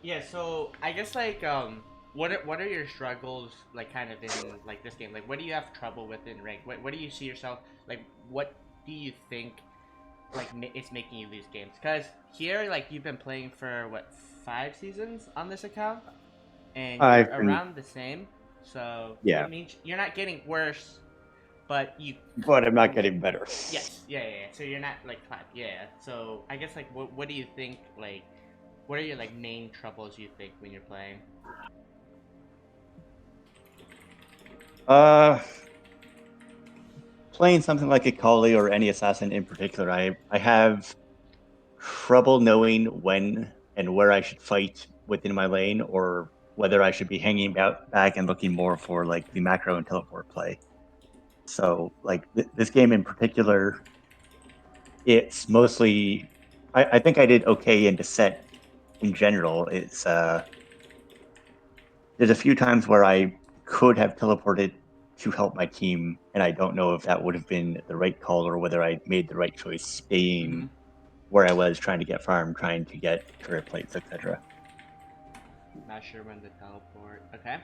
Yeah, so I guess what are your struggles like kind of in like this game? Like what do you have trouble with in rank? What do you see yourself like what do you think like it's making you lose games? Cuz here like you've been playing for what 5 seasons on this account and you're I've been, around the same. So yeah, it means you're not getting worse, but you but I'm not getting better. yes, yeah. So you're not like flat. Yeah. So I guess like what do you think like what are your like main troubles you think when you're playing? Uh, Playing something like Akali or any assassin in particular, I have trouble knowing when and where I should fight within my lane, or whether I should be hanging out back and looking more for like the macro and teleport play. So, like this game in particular, it's mostly. I think I did okay in Descent in general. There's a few times where I could have teleported to help my team, and I don't know if that would have been the right call or whether I made the right choice Mm-hmm. staying where I was trying to get farm, trying to get turret plates, etc. Not sure when to teleport. Okay.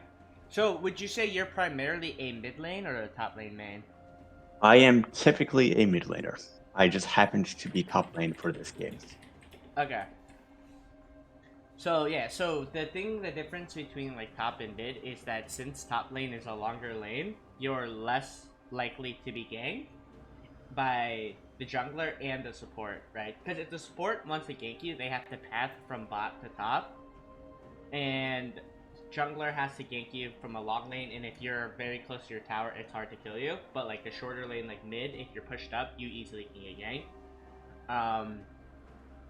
So would you say you're primarily a mid lane or a top lane main? I am typically a mid laner. I just happened to be top lane for this game. Okay. So yeah, so the difference between like top and mid is that since top lane is a longer lane, you're less likely to be ganked by the jungler and the support, right? Because if the support wants to gank you, they have to path from bot to top, and jungler has to gank you from a long lane, and if you're very close to your tower, it's hard to kill you. But like the shorter lane, like mid, if you're pushed up, you easily can get ganked. Um,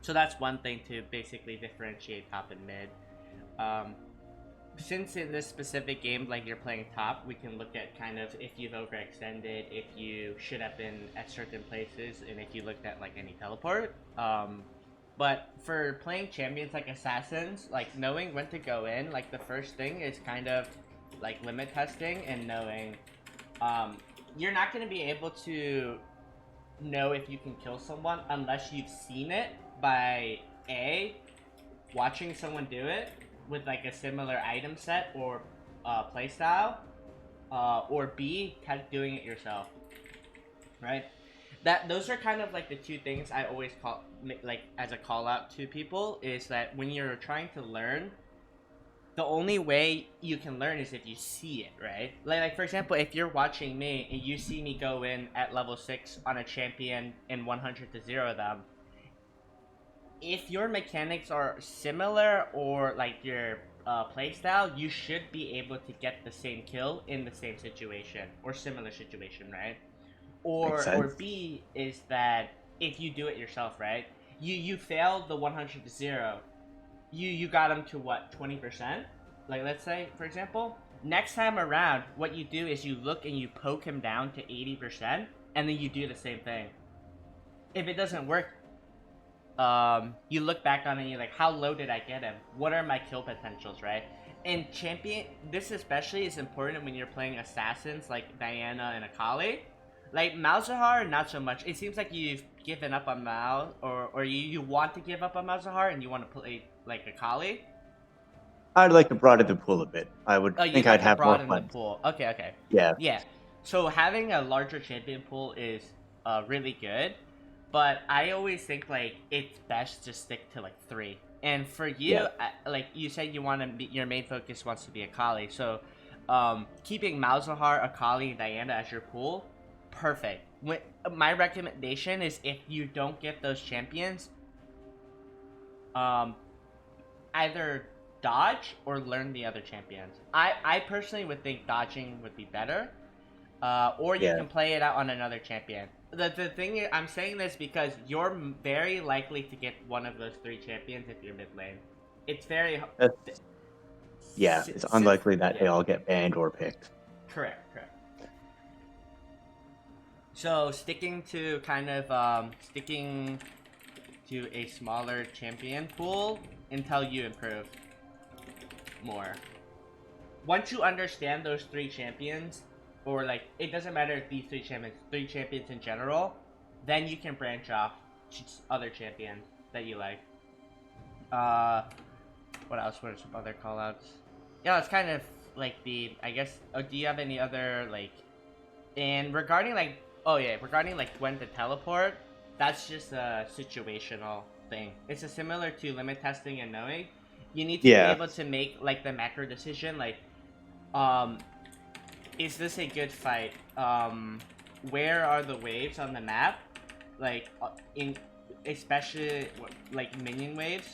so that's one thing to basically differentiate top and mid. Um, since in this specific game, like you're playing top, we can look at kind of if you've overextended, if you should have been at certain places, and if you looked at like any teleport. But for playing champions like assassins, like knowing when to go in, like the first thing is kind of like limit testing and knowing um, you're not going to be able to know if you can kill someone unless you've seen it by a watching someone do it with like a similar item set or playstyle, or B, doing it yourself, right? That those are kind of like the two things I always call like as a call out to people is that when you're trying to learn, the only way you can learn is if you see it, right? Like for example, if you're watching me and you see me go in at level 6 on a champion and 100 to 0 them, if your mechanics are similar or like your playstyle, you should be able to get the same kill in the same situation or similar situation, right? Makes Or sense. B is that if you do it yourself, right? You failed the 100 to 0. You got them to what 20%? Like let's say for example, next time around, what you do is you look and you poke him down to 80%, and then you do the same thing. If it doesn't work, you look back on it and you're like, how low did I get him? What are my kill potentials, right? And champion, this especially is important when you're playing assassins like Diana and Akali. Like Malzahar, not so much. It seems like you've given up on Mal, or you want to give up on Malzahar and you want to play like Akali. I'd like to broaden the pool a bit. I would Oh, think you'd I'd like to have more broaden the fun. pool. Okay, okay. Yeah, Yeah. So having a larger champion pool is really good, but I always think like it's best to stick to like 3. And for yeah. you, like you said, you want to be your main focus wants to be Akali. So, keeping Malzahar, Akali, and Diana as your pool, perfect. My recommendation is if you don't get those champions, um, either dodge or learn the other champions. I personally would think dodging would be better, or you Yeah. can play it out on another champion. The thing is, I'm saying this because you're very likely to get one of those 3 champions if you're mid lane. It's very That's, yeah, it's since unlikely that they yeah, all get banned or picked. correct. So sticking to a smaller champion pool until you improve more. Once you understand those 3 champions, or like it doesn't matter if these 3 champions, 3 champions in general, then you can branch off to other champions that you like. Uh, What else were some other callouts? Yeah, it's kind of like I guess. Do you have any other like? And regarding like, oh yeah, regarding like when to teleport, that's just a situational thing. It's a similar to limit testing and knowing. You need to be Yeah. able to make like the macro decision, like, um, is this a good fight? Where are the waves on the map? Like, in especially like minion waves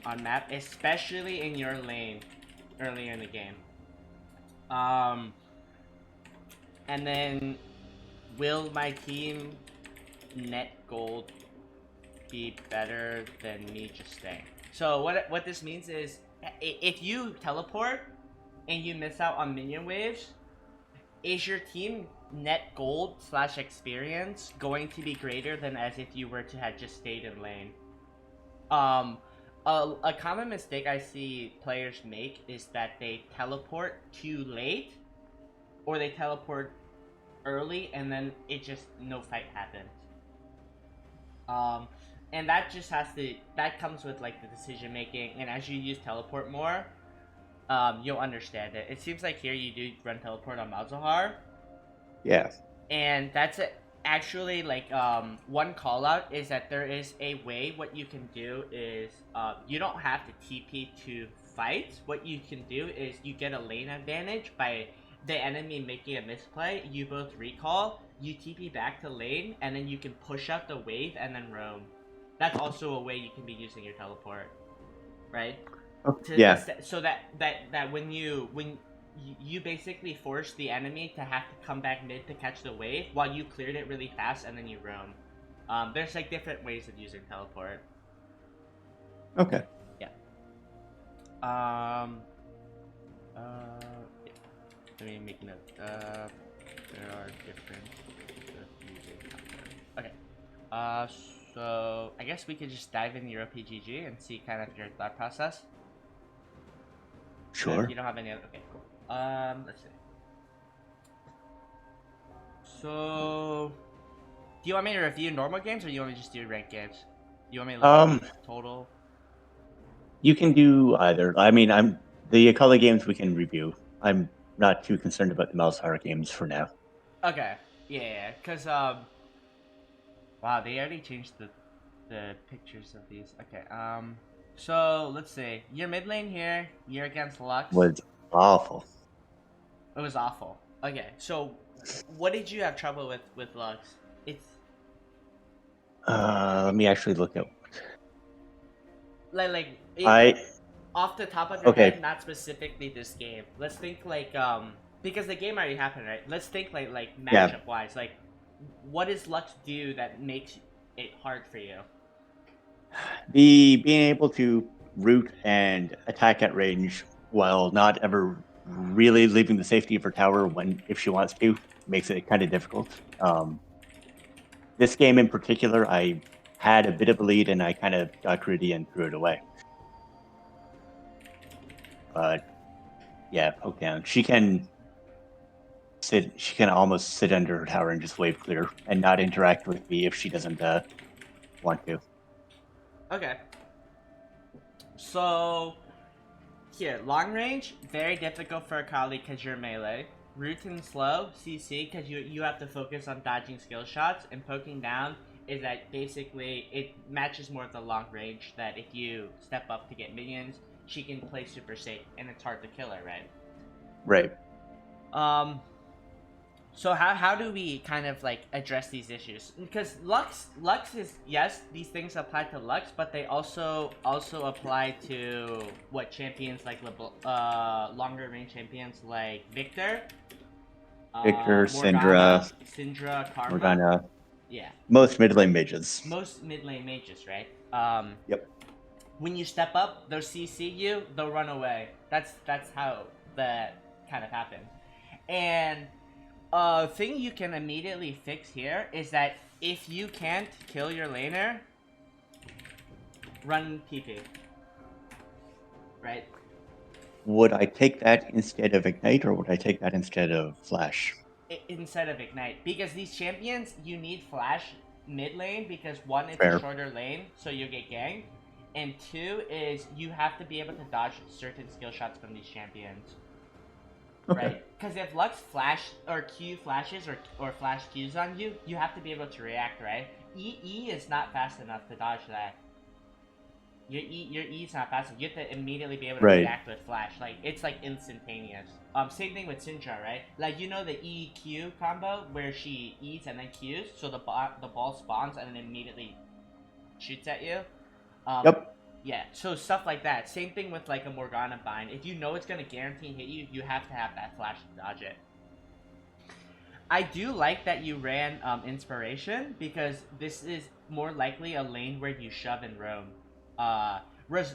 on map, especially in your lane earlier in the game. And then will my team net gold be better than me just staying? So what this means is, if you teleport and you miss out on minion waves, is your team net gold / experience going to be greater than as if you were to have just stayed in lane? A common mistake I see players make is that they teleport too late, or they teleport early and then it just no fight happens. And that just that comes with like the decision making, and as you use teleport more, you'll understand it. It seems like here you do run teleport on Malzahar. Yeah. And that's actually like one call out is that there is a way. What you can do is you don't have to TP to fight. What you can do is you get a lane advantage by the enemy making a misplay. You both recall, you TP back to lane, and then you can push out the wave and then roam. That's also a way you can be using your teleport, right? Yeah. So that when you basically force the enemy to have to come back mid to catch the wave while you cleared it really fast and then you roam. There's like different ways of using teleport. Okay. Yeah. Yeah. Let me make note. There are different ways of using teleport. Okay. So I guess we could just dive into your OPGG and see kind of your thought process. Sure. You don't have any other. Okay, cool. Let's see. So, do you want me to review normal games, or do you want me to just do ranked games? Do you want me to look at total? You can do either. I mean, the Akali games we can review. I'm not too concerned about the Malzahar games for now. Okay. Yeah, because wow, they already changed the pictures of these. Okay. So let's see. Your mid lane here. You're against Lux. Was awful. It was awful. Okay, so what did you have trouble with Lux? It's Let me actually look at. off the top of your head, not specifically this game. Let's think like because the game already happened, right? Let's think like matchup wise. Like, what does Lux do that makes it hard for you? Being able to root and attack at range while not ever really leaving the safety of her tower if she wants to makes it kind of difficult. This game in particular, I had a bit of a lead and I kind of got greedy and threw it away. But yeah, poke down. She can almost sit under her tower and just wave clear and not interact with me if she doesn't want to. Okay. So here, long range, very difficult for Akali because you're melee. Root and slow, CC, because you have to focus on dodging skill shots, and poking down is that basically it matches more of the long range, that if you step up to get minions, she can play super safe, and it's hard to kill her, right? Right. So how do we kind of like address these issues? Because Lux is, yes, these things apply to Lux, but they also apply to what champions like longer range champions like Victor, Syndra, Karma. Morgana. Yeah. Most mid lane mages. Most mid lane mages, right? Yep. When you step up, they'll CC you, they'll run away. That's how that kind of happens. And thing you can immediately fix here is that if you can't kill your laner, run TP. Right? Would I take that instead of Ignite, or would I take that instead of Flash? Instead of Ignite. Because these champions, you need Flash mid lane, because one, it's Fair. a shorter lane, so you get ganked. And 2 is you have to be able to dodge certain skill shots from these champions. Okay. Right? Because if Lux flash or Q flashes or flash Qs on you, you have to be able to react, right? E is not fast enough to dodge that. Your E is not fast enough. You have to immediately be able to react with flash. Like, it's like instantaneous. Same thing with Syndra, right? Like, you know the EQ combo where she E's and then Qs, so the ball spawns and then immediately shoots at you? Yep. Yeah, so stuff like that. Same thing with like a Morgana bind. If you know it's gonna guarantee hit you, you have to have that flash to dodge it. I do like that you ran Inspiration because this is more likely a lane where you shove and roam.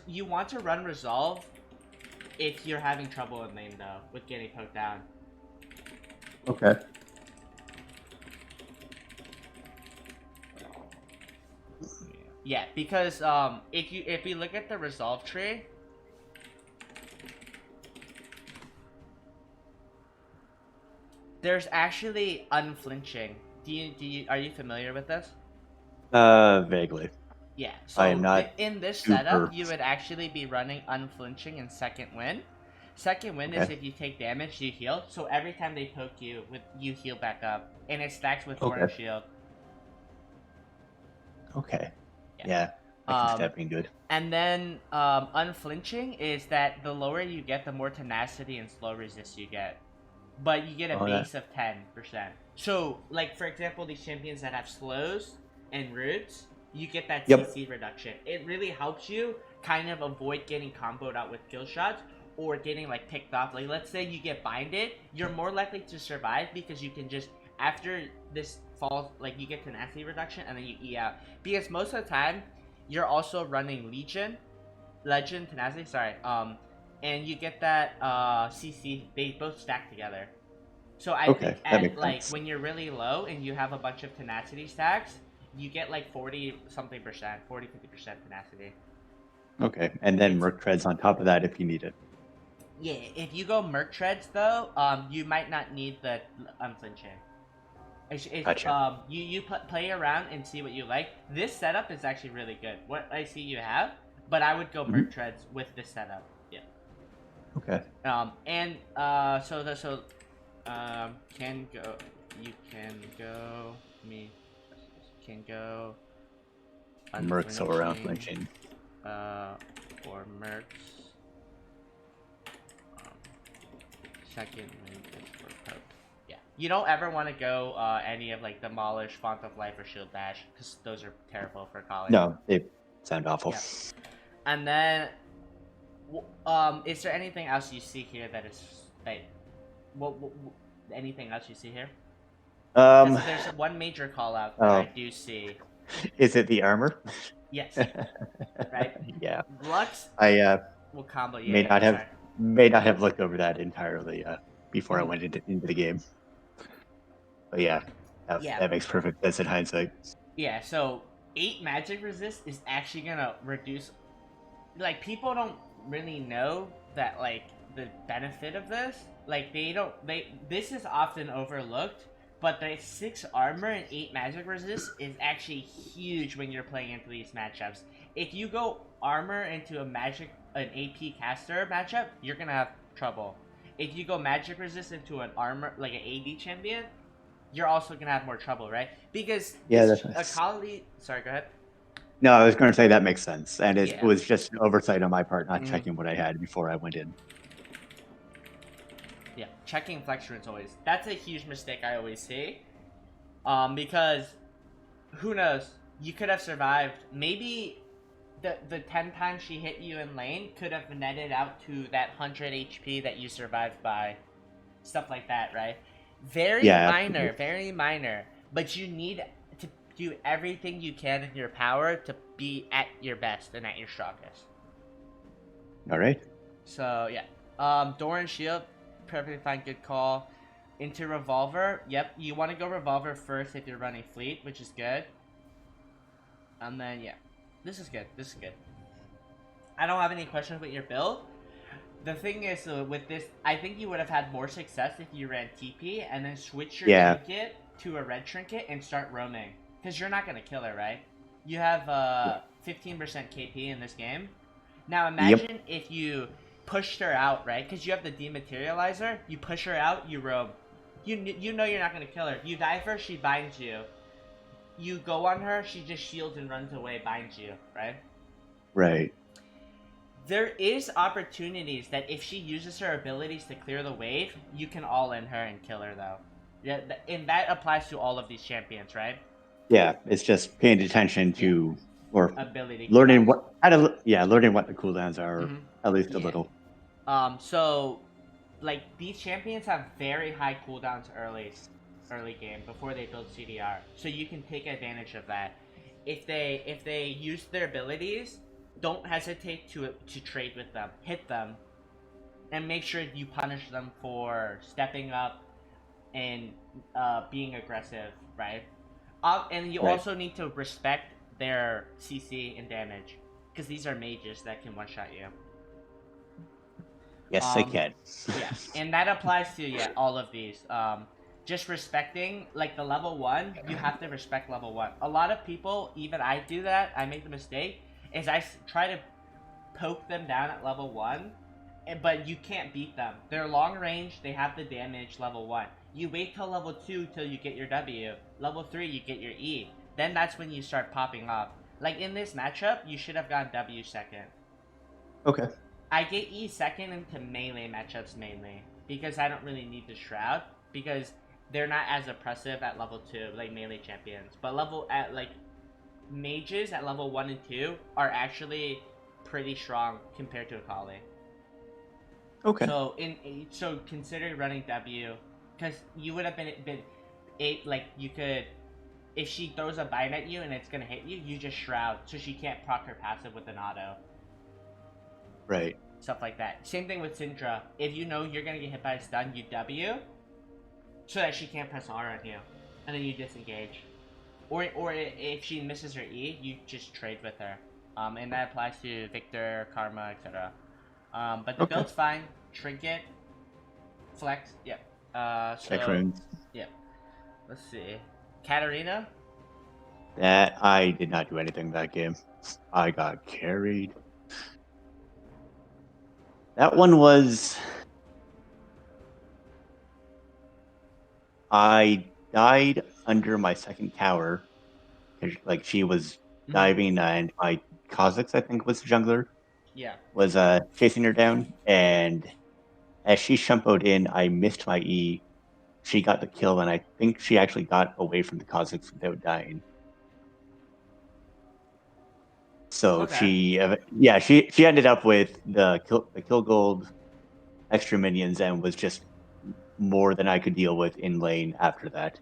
You want to run Resolve if you're having trouble in lane though with getting poked down. Okay. Yeah, because if you look at the Resolve tree, there's actually unflinching. Are you familiar with this? Vaguely. Yeah. So I am not in this super... setup, you would actually be running unflinching in second win. Second win is if you take damage, you heal. So every time they poke you, you heal back up, and it stacks with Thorn Shield. Okay. Yeah. I can see that being good. And then unflinching is that the lower you get, the more tenacity and slow resist you get. But you get a base of 10%. So, like, for example, these champions that have slows and roots, you get that CC reduction. It really helps you kind of avoid getting comboed out with kill shots or getting, like, picked off. Like, let's say you get binded, you're more likely to survive because you can just, after this falls, like, you get tenacity reduction and then you E out. Because most of the time, you're also running Legend tenacity, and you get that CC, they both stack together. So I think at, when you're really low and you have a bunch of tenacity stacks, you get like 40-something percent, 40-50% tenacity. Okay, and then Merc Treads on top of that if you need it. Yeah, if you go Merc Treads though, you might not need the unflinching. Gotcha. You play around and see what you like. This setup is actually really good. What I see you have, but I would go Merc Treads with this setup. Yeah. Okay. Can go Mercs or unflinching. Or Mercs. Second link is for poke. Yeah. You don't ever want to go any of like Demolish, Font of Life, or Shield Dash because those are terrible for Akali. No, they sound awful. Yeah. And then, is there anything else you see here that is anything else you see here? There's one major call out that I do see. Is it the armor? Yes. Right? Yeah. Lux will combo you. May not have looked over that entirely before I went into the game. But yeah, that makes perfect sense in hindsight. Yeah, so 8 magic resist is actually gonna reduce. Like, people don't really know that, like, the benefit of this. Like, this is often overlooked, but the 6 armor and 8 magic resist is actually huge when you're playing into these matchups. If you go armor into an AP caster matchup, you're gonna have trouble. If you go magic resist into an armor, like an AD champion, you're also gonna have more trouble, right? Because Akali. Sorry, go ahead. No, I was going to say that makes sense, and it was just an oversight on my part, not checking what I had before I went in. Yeah, checking flex runes always. That's a huge mistake I always see. Because who knows? You could have survived. Maybe the 10 times she hit you in lane could have netted out to that 100 HP that you survived by. Stuff like that, right? Very minor. But you need to do everything you can in your power to be at your best and at your strongest. All right. So, yeah. Doran Shield, perfectly fine, good call. Into Revolver, yep, you want to go Revolver first if you're running Fleet, which is good. And then, yeah. This is good. I don't have any questions with your build. The thing is, with this, I think you would have had more success if you ran TP and then switch your trinket to a red trinket and start roaming. Because you're not going to kill her, right? You have 15% KP in this game. Now imagine if you pushed her out, right? Because you have the dematerializer. You push her out, you roam. You know you're not going to kill her. You die first, she binds you. You go on her, she just shields and runs away, binds you, right? Right. There is opportunities that if she uses her abilities to clear the wave, you can all in her and kill her, though. Yeah, and that applies to all of these champions, right? Yeah, it's just paying attention to or Ability learning cooldowns. learning what the cooldowns are, at least a Yeah. little. So, like, these champions have very high cooldowns early game before they build CDR. So you can take advantage of that. If they use their abilities, don't hesitate to trade with them. Hit them, and make sure you punish them for stepping up and being aggressive, right? And you Right. also need to respect their CC and damage, because these are mages that can one-shot you. Yes, they can. Yeah, and that applies to all of these. Just respecting like the level 1, you have to respect level 1. A lot of people, even I do that. I make the mistake is I try to poke them down at level 1, but you can't beat them. They're long range. They have the damage level 1. You wait till level 2 till you get your W. Level 3 you get your E. Then that's when you start popping off. Like in this matchup, you should have gotten W second. Okay. I get E second into melee matchups mainly because I don't really need the Shroud because they're not as oppressive at level 2 like melee champions. But mages at level 1 and 2 are actually pretty strong compared to Akali. Okay. So consider running W because you would have been you could, if she throws a bind at you and it's gonna hit you, you just Shroud so she can't proc her passive with an auto. Right. Stuff like that. Same thing with Syndra. If you know you're gonna get hit by a stun, you W so that she can't press R on you, and then you disengage. Or if she misses her E, you just trade with her. And that applies to Victor, Karma, etc. But the build's fine. Trinket, Flex, yep. Check runes. Yep. Let's see. Katarina. That I did not do anything that game. I got carried. That one was. I died under my second tower. Like she was diving, and my Kha'Zix, I think, was the jungler. Yeah. Was chasing her down, and as she shumpoed in, I missed my E. She got the kill, and I think she actually got away from the Kha'Zix without dying. So she ended up with the kill gold, extra minions, and was just more than I could deal with in lane after that.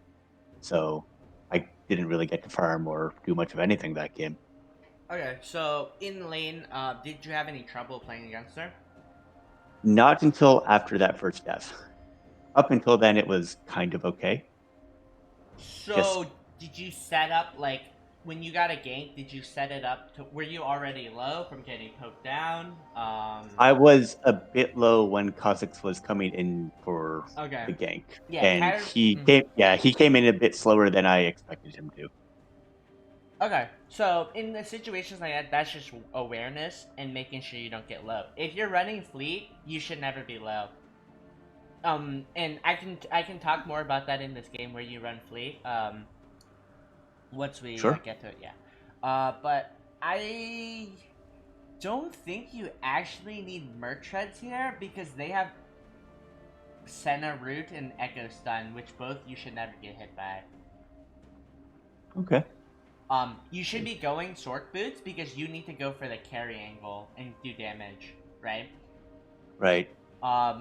So I didn't really get to farm or do much of anything that game. Okay, so in lane, did you have any trouble playing against her? Not until after that first death. Up until then, it was kind of okay. So did you set up like when you got a gank? Did you set it up to? Were you already low from getting poked down? I was a bit low when Kha'Zix was coming in for the gank, and he came in a bit slower than I expected him to. Okay, so in the situations like that, that's just awareness and making sure you don't get low. If you're running fleet, you should never be low. And I can talk more about that in this game where you run fleet. Once we get to it, but I don't think you actually need Merc Treads here because they have Senna Root and Echo Stun, which both you should never get hit by. Okay. You should be going Sork Boots because you need to go for the carry angle and do damage, right? Right. By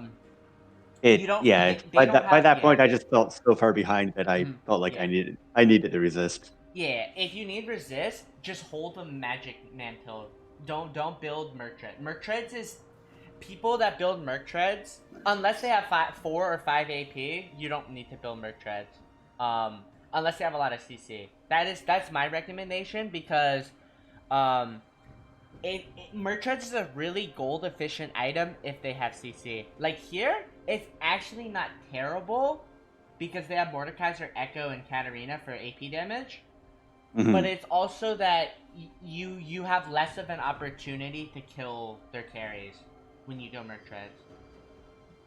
that point, I just felt so far behind that I felt like I needed to resist. Yeah, if you need resist, just hold the magic mantle. Don't build Merc Treads. Merc Treads is people that build Merc Treads, unless they have 4 or 5 AP, you don't need to build Merc Treads. Unless they have a lot of CC. That's my recommendation because Merc Treads is a really gold efficient item if they have CC. Like here, it's actually not terrible because they have Mordekaiser, Echo, and Katarina for AP damage. but Mhm. it's also that you have less of an opportunity to kill their carries when you go Merc Treads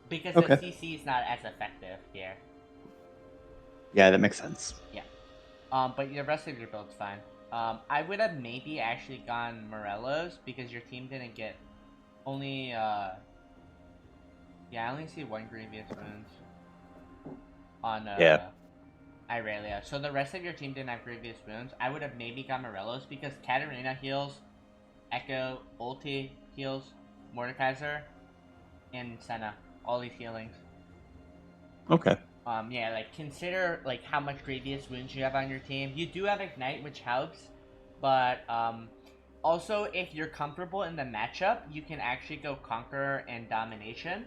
because the Okay. CC is not as effective here. Yeah, that makes sense. Yeah. But the rest of your build's fine. I would have maybe actually gone Morello's because your team didn't get only yeah, I only see one Grievous Wounds on Yeah. Irelia. So the rest of your team didn't have Grievous Wounds. I would have maybe gone Morello's because Katarina heals, Echo, Ulti heals, Mordekaiser, and Senna. All these healings. Okay. Yeah, like consider like how much Grievous Wounds you have on your team. You do have Ignite, which helps, but also if you're comfortable in the matchup, you can actually go Conqueror and Domination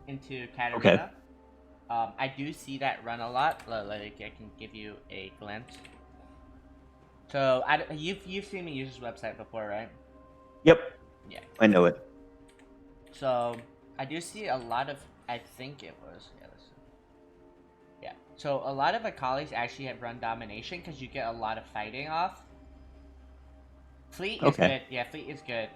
into Okay. Katarina. I do see that run a lot. Like I can give you a glimpse. So you've seen me use this website before, right? Yep. Yeah. I know it. So I do see a lot of. I think it was yeah. Listen. Yeah. So a lot of Akalis actually have run domination because you get a lot of fighting off. Fleet is Okay. good. Yeah, Fleet is good.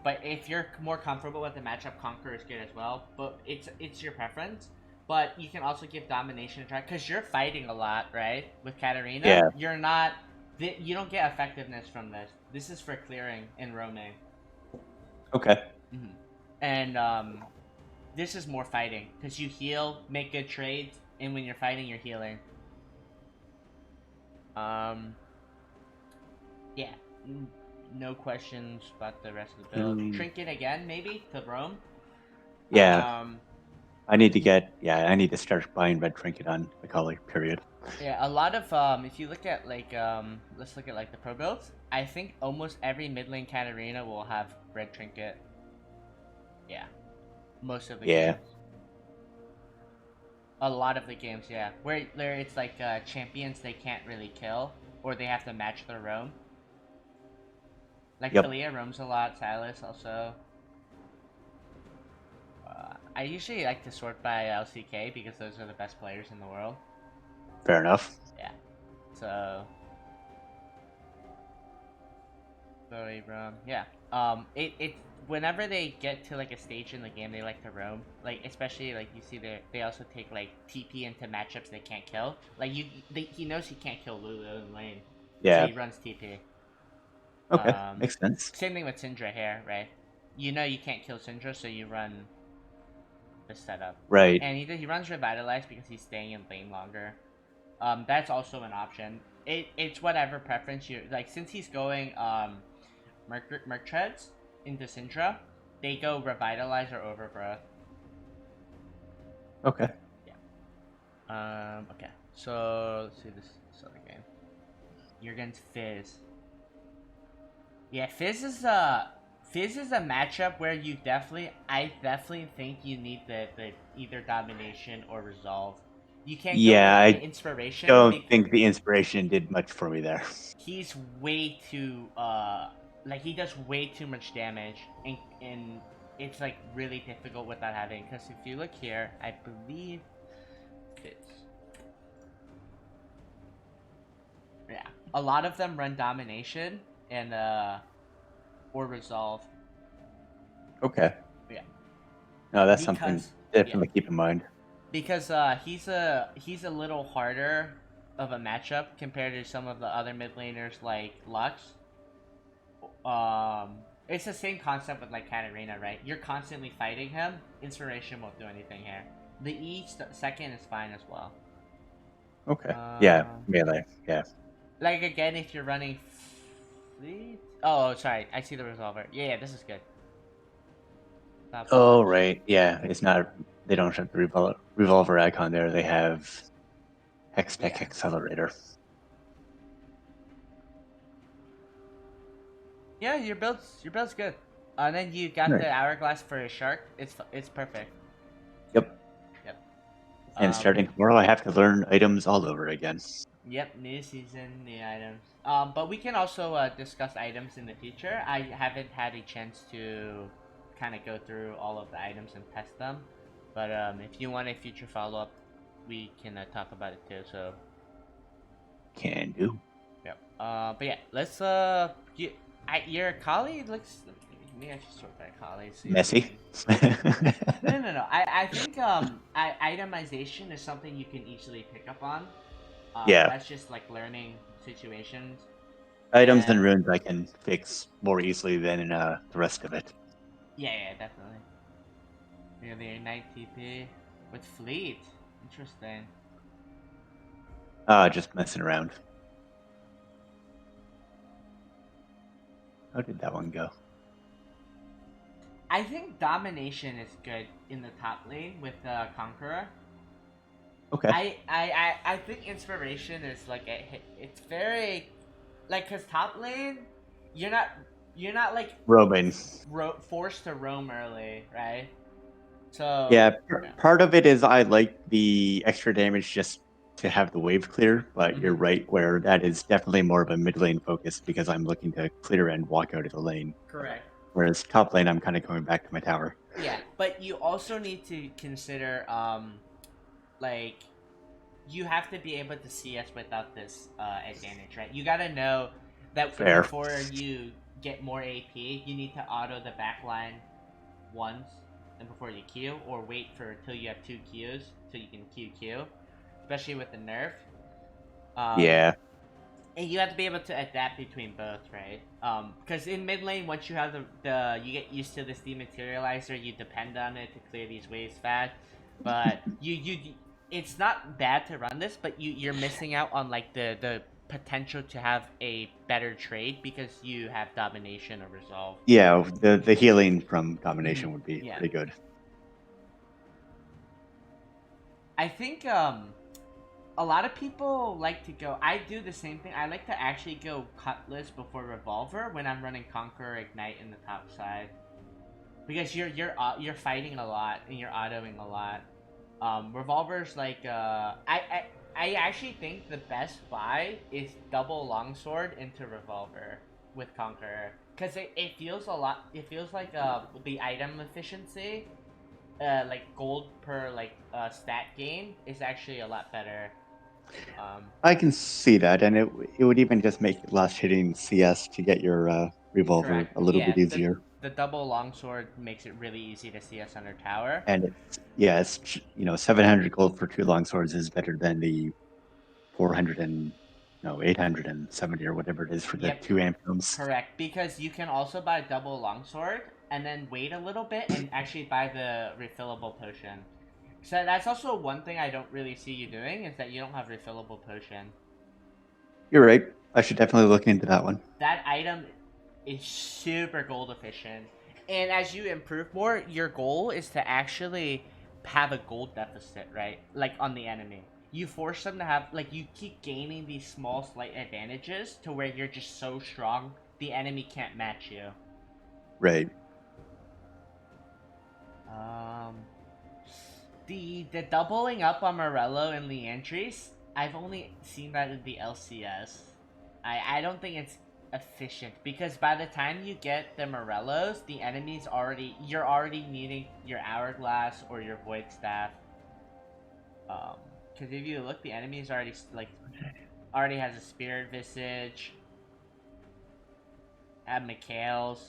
But if you're more comfortable with the matchup, Conqueror is good as well. But it's your preference. But you can also give domination a try because you're fighting a lot, right? With Katarina, Yeah. you're not. You don't get effectiveness from this. This is for clearing and roaming. Okay. Mm-hmm. And this is more fighting because you heal, make good trades, and when you're fighting, you're healing. Um, yeah, no questions about the rest of the build. Trinket again, maybe to roam. Yeah. Um, I need to get. Yeah. I need to start buying red trinket on Akali. Period. yeah, a lot of if you look at like let's look at like the pro builds. I think almost every mid lane Katarina will have red trinket. Yeah, most of the Yeah. games. A lot of the games, yeah, where it's like champions they can't really kill or they have to match their roam. Like Yep. Talia roams a lot. Silas also. I usually like to sort by LCK because those are the best players in the world. Fair enough. Yeah. So. Yeah. It whenever they get to like a stage in the game, they like to roam. Like especially like you see they also take like TP into matchups they can't kill. Like he knows he can't kill Lulu in lane, so Yeah. he runs TP. Okay. Makes sense. Same thing with Syndra here, right? You know you can't kill Syndra, so you run the setup. Right. And he runs Revitalize because he's staying in lane longer. That's also an option. It's whatever preference you like. Since he's going Merc Treads into Syndra, they go Revitalize or Overgrowth. Okay. Yeah. Okay. So let's see this other game. You're against Fizz. Yeah, Fizz is a matchup where I definitely think you need the either domination or resolve. You can't go Yeah. with the I inspiration don't because think the inspiration did much for me there. he's way too like he does way too much damage and it's like really difficult without having because if you look here, I believe Fizz. Yeah, a lot of them run domination and or resolve. Okay. Yeah. No, that's something Because yeah, definitely keep in mind. because he's a little harder of a matchup compared to some of the other mid laners like Lux. It's the same concept with like Katarina, right? You're constantly fighting him. Inspiration won't do anything here. The second is fine as well. Okay. Yeah. Uh, Melee. Yeah. like again, if you're running fleet. Oh, sorry, I see the resolver. Yeah, this is good. Oh, Stopwatch. right. Yeah. It's not. They don't have the revolver icon there. They have Hextech Yeah. Accelerator. Yeah, your build's good. And then you got Right. the hourglass for a shark. It's perfect. Yep. Yep. And starting tomorrow, I have to learn items all over again. Yep, new season, new items. But we can also discuss items in the future. I haven't had a chance to kind of go through all of the items and test them. But if you want a future follow up, we can talk about it too. So Can do. Yep. But yeah, let's your Akali looks. Maybe I should sort that Akali. See if we Messy. can. No. I think itemization is something you can easily pick up on. Yeah. That's just like learning situations. Items and And runes I can fix more easily than the rest of it. yeah, definitely. Yeah, the Ignite TP with Fleet. Interesting. Just messing around. How did that one go? I think Domination is good in the top lane with Conqueror. Okay. I think Inspiration is like it's very like cause top lane, you're not like Roman. forced to roam early, right? So Yeah, part of it is I like the extra damage just to have the wave clear, but you're Mhm. right where that is definitely more of a mid lane focus because I'm looking to clear and walk out of the lane. Correct. Whereas top lane, I'm kind of going back to my tower. Yeah, but you also need to consider like you have to be able to CS without this advantage, right? You gotta know that Fair. before you get more AP, you need to auto the backline once and before you Q, or wait for till you have 2 Qs so you can QQ, especially with the nerf. Um, Yeah. and you have to be able to adapt between both, right? Because in mid lane, once you have the you get used to this dematerializer, you depend on it to clear these waves fast. But it's not bad to run this, but you're missing out on like the potential to have a better trade because you have domination or resolve. Yeah, the healing from domination would be Yeah, pretty good. I think a lot of people like to go. I do the same thing. I like to actually go Cutlass before Revolver when I'm running Conqueror Ignite in the top side, because you're fighting a lot and you're autoing a lot. Revolver's like I actually think the best buy is double longsword into Revolver with Conqueror, because it feels a lot. It feels like the item efficiency, like gold per like stat gain is actually a lot better. I can see that, and it would even just make last hitting CS to get your revolver Correct. a little Yeah, bit easier. the double longsword makes it really easy to see us under tower. And it's 700 gold for 2 longswords is better than the 400 and no 870 or whatever it is for the Yep, 2 amp. correct. Because you can also buy double longsword and then wait a little bit and actually buy the refillable potion. So that's also one thing I don't really see you doing, is that you don't have refillable potion. You're right. I should definitely look into that one. That item is super gold efficient. And as you improve more, your goal is to actually have a gold deficit, right? Like on the enemy. You force them to have, like, you keep gaining these small, slight advantages to where you're just so strong, the enemy can't match you. Right. Um, the doubling up on Morello and Leandris, I've only seen that in the LCS. I don't think it's efficient, because by the time you get the Morellos, the enemy's you're already needing your Hourglass or your Void Staff. Because if you look, the enemy's already has a Spirit Visage, have Mikhails,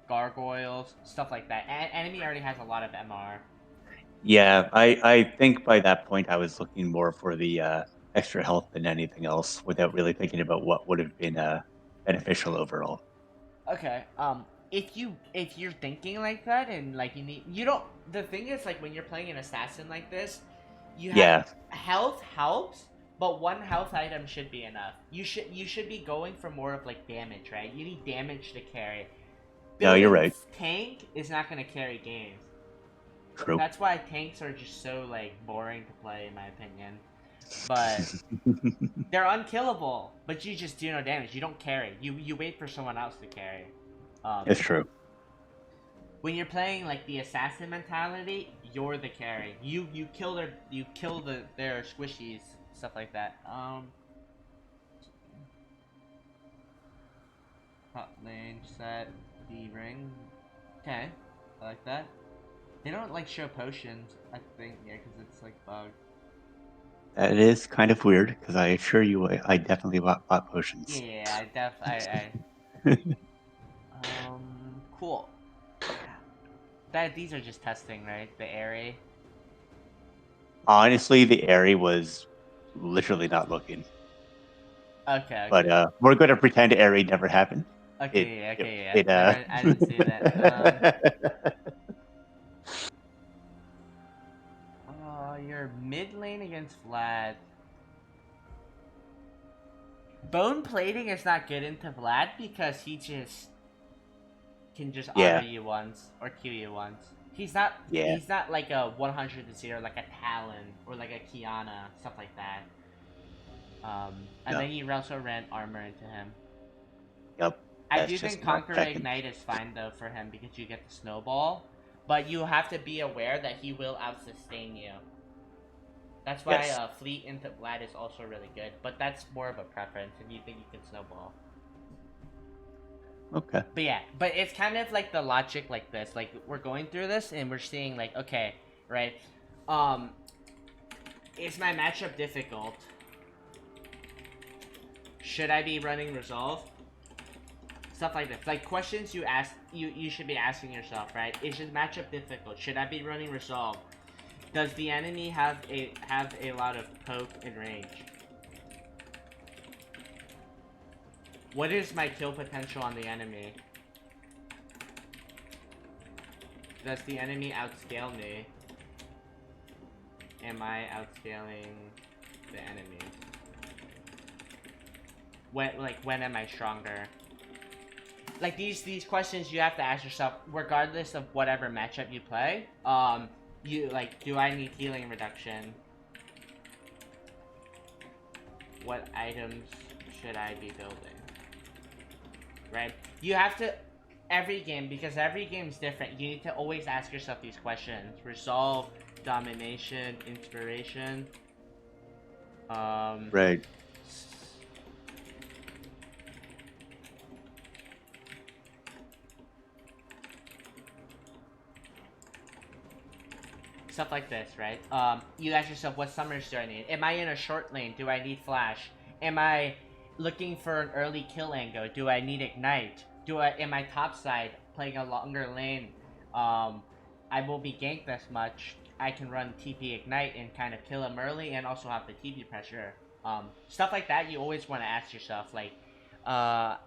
Gargoyles, stuff like that. Enemy already has a lot of MR. Yeah, I think by that point I was looking more for the extra health than anything else, without really thinking about what would have been beneficial overall. Okay. If you're thinking like that, and like you don't, the thing is, like, when you're playing an assassin like this, you have Yeah. health helps, but one health item should be enough. You should be going for more of like damage, right? You need damage to carry. No, you're Building right. tank is not gonna carry games. True. That's why tanks are just so like boring to play, in my opinion. But they're unkillable, but you just do no damage. You don't carry. You wait for someone else to carry. Um, It's true. when you're playing like the assassin mentality, you're the carry. You kill their squishies, stuff like that. Top lane set the ring. Okay, I like that. They don't like show potions, I think, yeah, because it's like bug. That is kind of weird because I assure you, I definitely bought potions. Yeah, cool. That these are just testing, right? The area. Honestly, the area was literally not looking, Okay, but okay. we're going to pretend area never happened. It, Okay, it, okay, yeah. it I didn't see that. Your mid lane against Vlad. Bone plating is not good into Vlad because he just can just auto yeah, you once or Q you once. He's not yeah, he's not like a 100 to 0 like a Talon or like a Kiana, stuff like that. And no, then you also ran armor into him. yep. I That's do think just not Conqueror checking. Ignite is fine though for him because you get the snowball, but you have to be aware that he will out sustain you. That's why Yes. Fleet into Vlad is also really good, but that's more of a preference if you think you can snowball. Okay. But yeah, but it's kind of like the logic like this. Like we're going through this and we're seeing like, okay, right? Um is my matchup difficult? Should I be running resolve? Stuff like this. Like questions you should be asking yourself, right? Is this matchup difficult? Should I be running resolve? Does the enemy have a lot of poke and range? What is my kill potential on the enemy? Does the enemy outscale me? Am I outscaling the enemy? When am I stronger? Like these questions you have to ask yourself regardless of whatever matchup you play. Do I need healing reduction? What items should I be building? Right? You have to every game, because every game is different, you need to always ask yourself these questions. Resolve, domination, inspiration. Right. Stuff like this, right? You ask yourself, what summers do I need? Am I in a short lane? Do I need flash? Am I looking for an early kill angle? Do I need ignite? Am I topside playing a longer lane? I won't be ganked as much. I can run TP ignite and kind of kill him early, and also have the TP pressure. Stuff like that. You always want to ask yourself, like,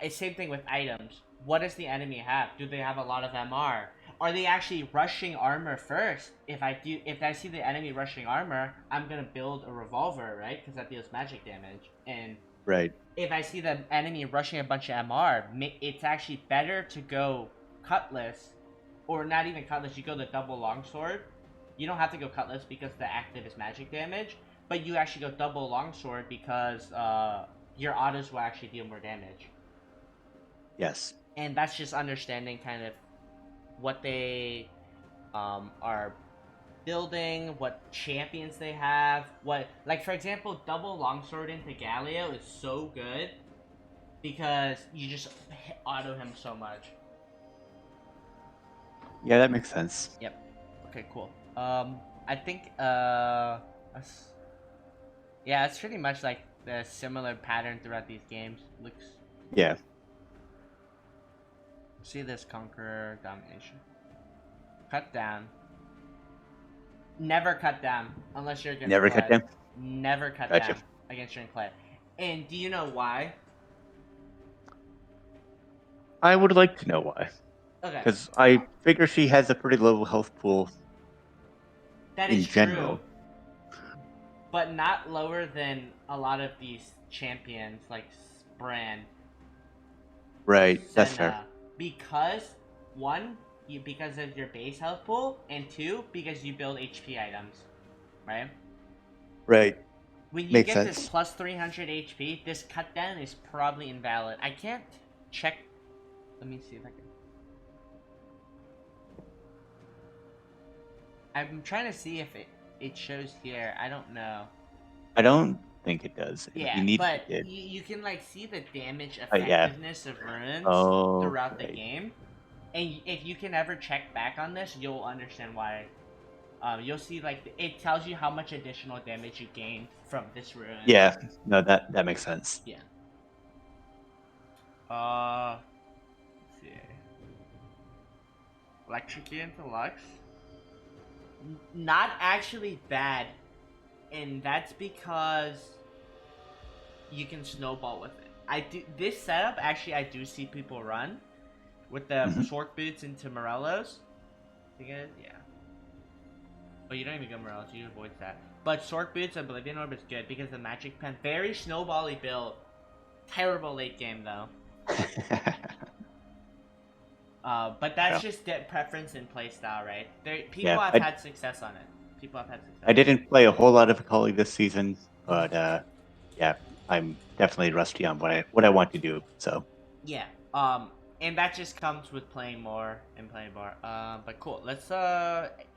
same thing with items. What does the enemy have? Do they have a lot of MR? Are they actually rushing armor first? If I see the enemy rushing armor, I'm gonna build a revolver, right? Because that deals magic damage. And Right. if I see the enemy rushing a bunch of MR, it's actually better to go cutlass, or not even cutlass. You go the double longsword. You don't have to go cutlass because the active is magic damage, but you actually go double longsword because your autos will actually deal more damage. Yes. And that's just understanding kind of what they are building, what champions they have, like for example, double longsword into Galio is so good because you just auto him so much. Yeah, that makes sense. Yep. Okay, cool. I think yeah, it's pretty much like the similar pattern throughout these games. Looks. Yeah. See this conqueror domination. Cut down. Never cut down unless you're against Never cut Kled. them. Never cut Gotcha. down against your Kled. And do you know why? I would like to know why, Okay, because I figure she has a pretty low health pool that in is true, general. but not lower than a lot of these champions like Brand, Right. That's fair. Senna, because one, because of your base health pool, and two, because you build HP items, right? Right. When you Makes get this sense. plus 300 HP, this cut down is probably invalid. I can't check. Let me see if I can. I'm trying to see if it shows here. I don't know. I don't think it does. You Yeah, need but it. you can like see the damage Yeah. effectiveness of runes Oh, throughout the right. game, and if you can ever check back on this, you'll understand why You'll see like it tells you how much additional damage you gained from this ruin. Yeah, no, that makes sense. Yeah. Let's see. Electrocute into Lux. Not actually bad, and that's because you can snowball with it. I do this setup. Actually, I do see people run with the short boots into Morellos. Because yeah. Oh, you don't even go Morellos. You avoid that. But short boots, Oblivion Orb is good because the Magic Pen, very snowbally build. Terrible late game though. But that's just preference and playstyle, right? People have had success on it. People have had success. I didn't play a whole lot of Akali this season, but yeah, I'm definitely rusty on what I want to do. So yeah, and that just comes with playing more and playing more. But cool. Let's you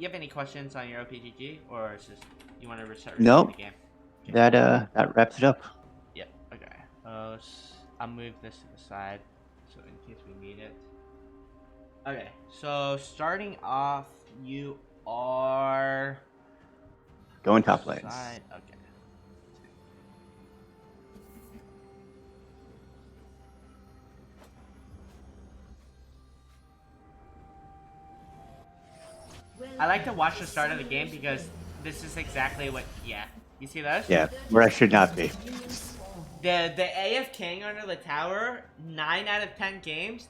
have any questions on your OPGG, or is just you want to restart the game? Okay. That wraps it up. Yep. Okay. I'll move this to the side, so in case we need it. Okay, so starting off, you are going top lanes. Okay. I like to watch the start of the game because this is exactly what. Yeah, you see those? Yeah, where I should not be. The AFKing under the tower, 9 out of 10 games.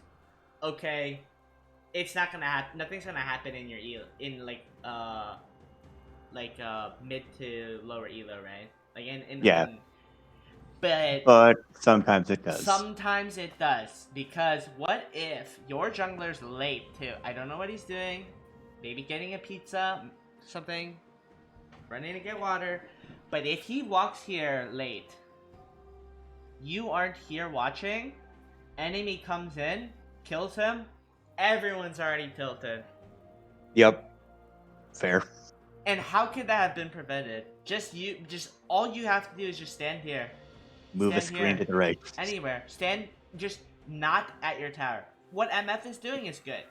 Okay. It's not gonna happen. Nothing's gonna happen in your mid to lower elo, right? Like but sometimes it does. Sometimes it does, because what if your jungler's late too? I don't know what he's doing. Maybe getting a pizza, something, running to get water. But if he walks here late, you aren't here watching. Enemy comes in, kills him. Everyone's already tilted. Yep. Fair. And how could that have been prevented? Just all you have to do is just stand here. Move a screen to the right. Anywhere. Stand just not at your tower. What MF is doing is good.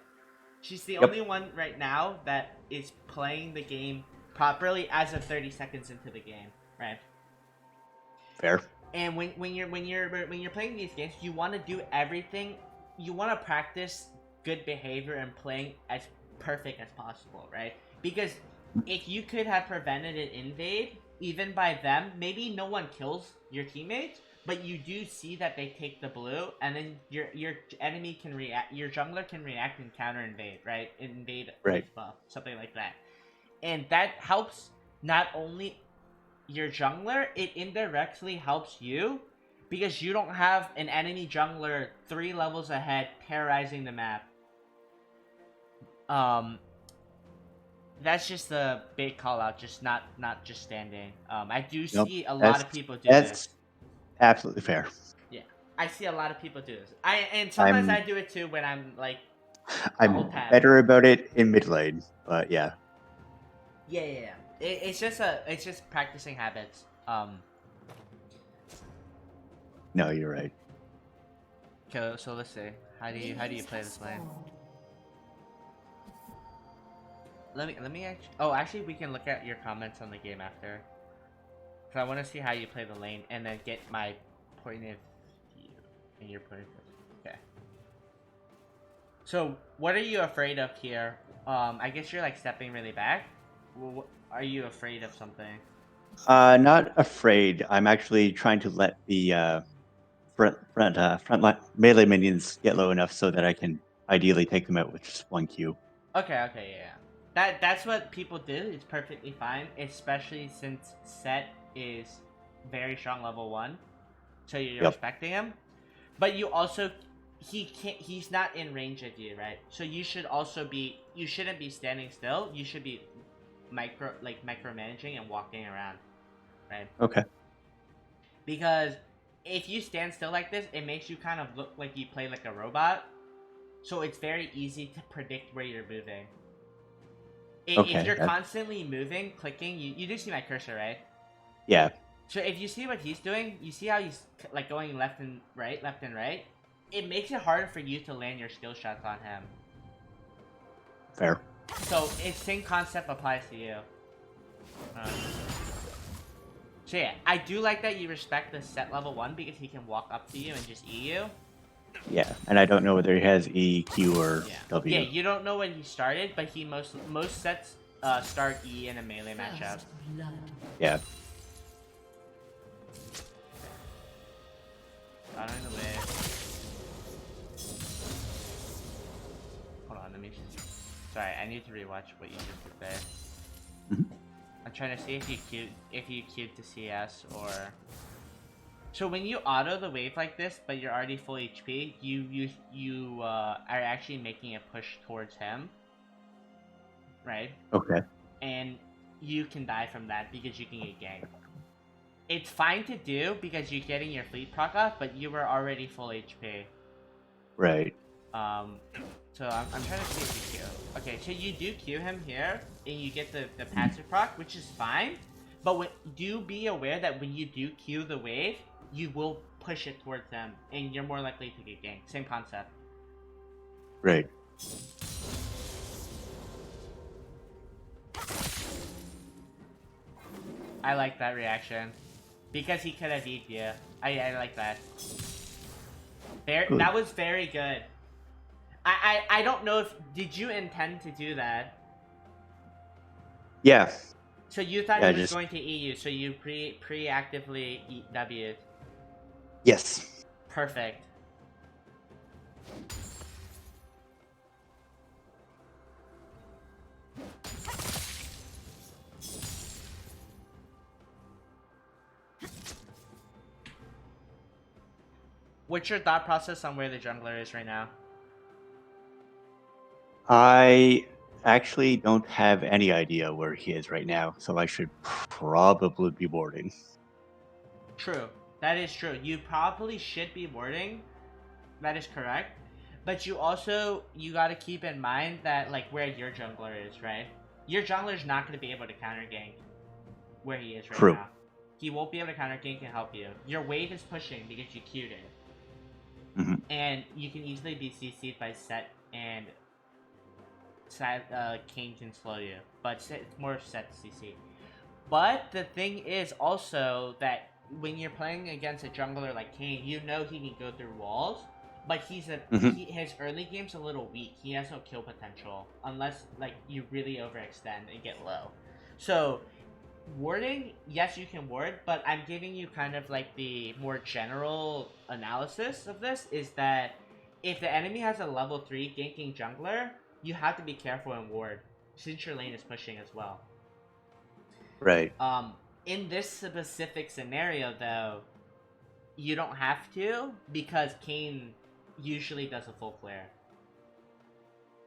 She's the only one right now that is playing the game properly as of 30 seconds into the game, right? Fair. And when you're playing these games, you want to do everything. You want to practice good behavior and playing as perfect as possible, right? Because if you could have prevented an invade, even by them, maybe no one kills your teammates, but you do see that they take the blue, and then your enemy can react, your jungler can react and counter invade, right? Invade buff, something like that. And that helps not only your jungler, it indirectly helps you, because you don't have an enemy jungler 3 levels ahead terrorizing the map. That's just a big call out, just not just standing. I do see a lot of people do this. That's absolutely fair. Yeah, I see a lot of people do this. And sometimes I do it too when I'm like. I'm better about it in mid lane, but yeah. Yeah. It's just practicing habits. No, you're right. Okay, so let's see. How do you play this lane? Let me actually we can look at your comments on the game after. Cause I want to see how you play the lane and then get my point of view and your point of view. Okay. So what are you afraid of here? I guess you're like stepping really back. Well, are you afraid of something? Not afraid. I'm actually trying to let the front line melee minions get low enough so that I can ideally take them out with just 1 Q. Okay, yeah. That's what people do. It's perfectly fine, especially since Set is very strong level 1, so you're respecting him. But you also, he's not in range of you, right? So you shouldn't be standing still. You should be micromanaging and walking around, right? Okay. Because if you stand still like this, it makes you kind of look like you play like a robot. So it's very easy to predict where you're moving. If you're constantly moving, clicking, you do see my cursor, right? Yeah. So if you see what he's doing, you see how he's like going left and right. It makes it harder for you to land your skill shots on him. Fair. So it's same concept applies to you. Um, so yeah, I do like that you respect the set level 1 because he can walk up to you and just E you. Yeah, and I don't know whether he has E, Q, or Yeah. W. Yeah, you don't know when he started, but he most sets start E in a melee matchup. Yeah. Out of the way. Hold on, let me. Sorry, I need to rewatch what you just did there. Mhm. I'm trying to see if you queued to CS or. So when you auto the wave like this, but you're already full HP, you are actually making a push towards him, right? Okay. And you can die from that because you can get ganked. It's fine to do because you're getting your fleet proc off, but you were already full HP. Right. So I'm trying to see if you Q. Okay, so you do Q him here, and you get the passive proc, which is fine. But do be aware that when you do Q the wave, you will push it towards them, and you're more likely to get ganked. Same concept. Right. I like that reaction. Because he could have eaten you. I like that. That was very good. I don't know if... Did you intend to do that? Yeah. So you thought Yeah, he was going to eat you, so you pre-actively eat W. Yes. Perfect. What's your thought process on where the jungler is right now? I actually don't have any idea where he is right now, so I should probably be boarding. True. That is true. You probably should be warding. That is correct. But you gotta keep in mind that, like, where your jungler is, right? Your jungler's not gonna be able to counter gank where he is right True. now. He won't be able to counter gank and help you. Your wave is pushing because you queued it. Mm-hmm. And you can easily be CC'd by Set, and King can slow you. But it's more Set CC. But the thing is also that when you're playing against a jungler like Kane, you know he can go through walls, but his early game's a little weak. He has no kill potential unless like you really overextend and get low. So warding, yes, you can ward, but I'm giving you kind of like the more general analysis of this is that if the enemy has a level 3 ganking jungler, you have to be careful and ward since your lane is pushing as well. Right. In this specific scenario, though, you don't have to because Kayn usually does a full flare,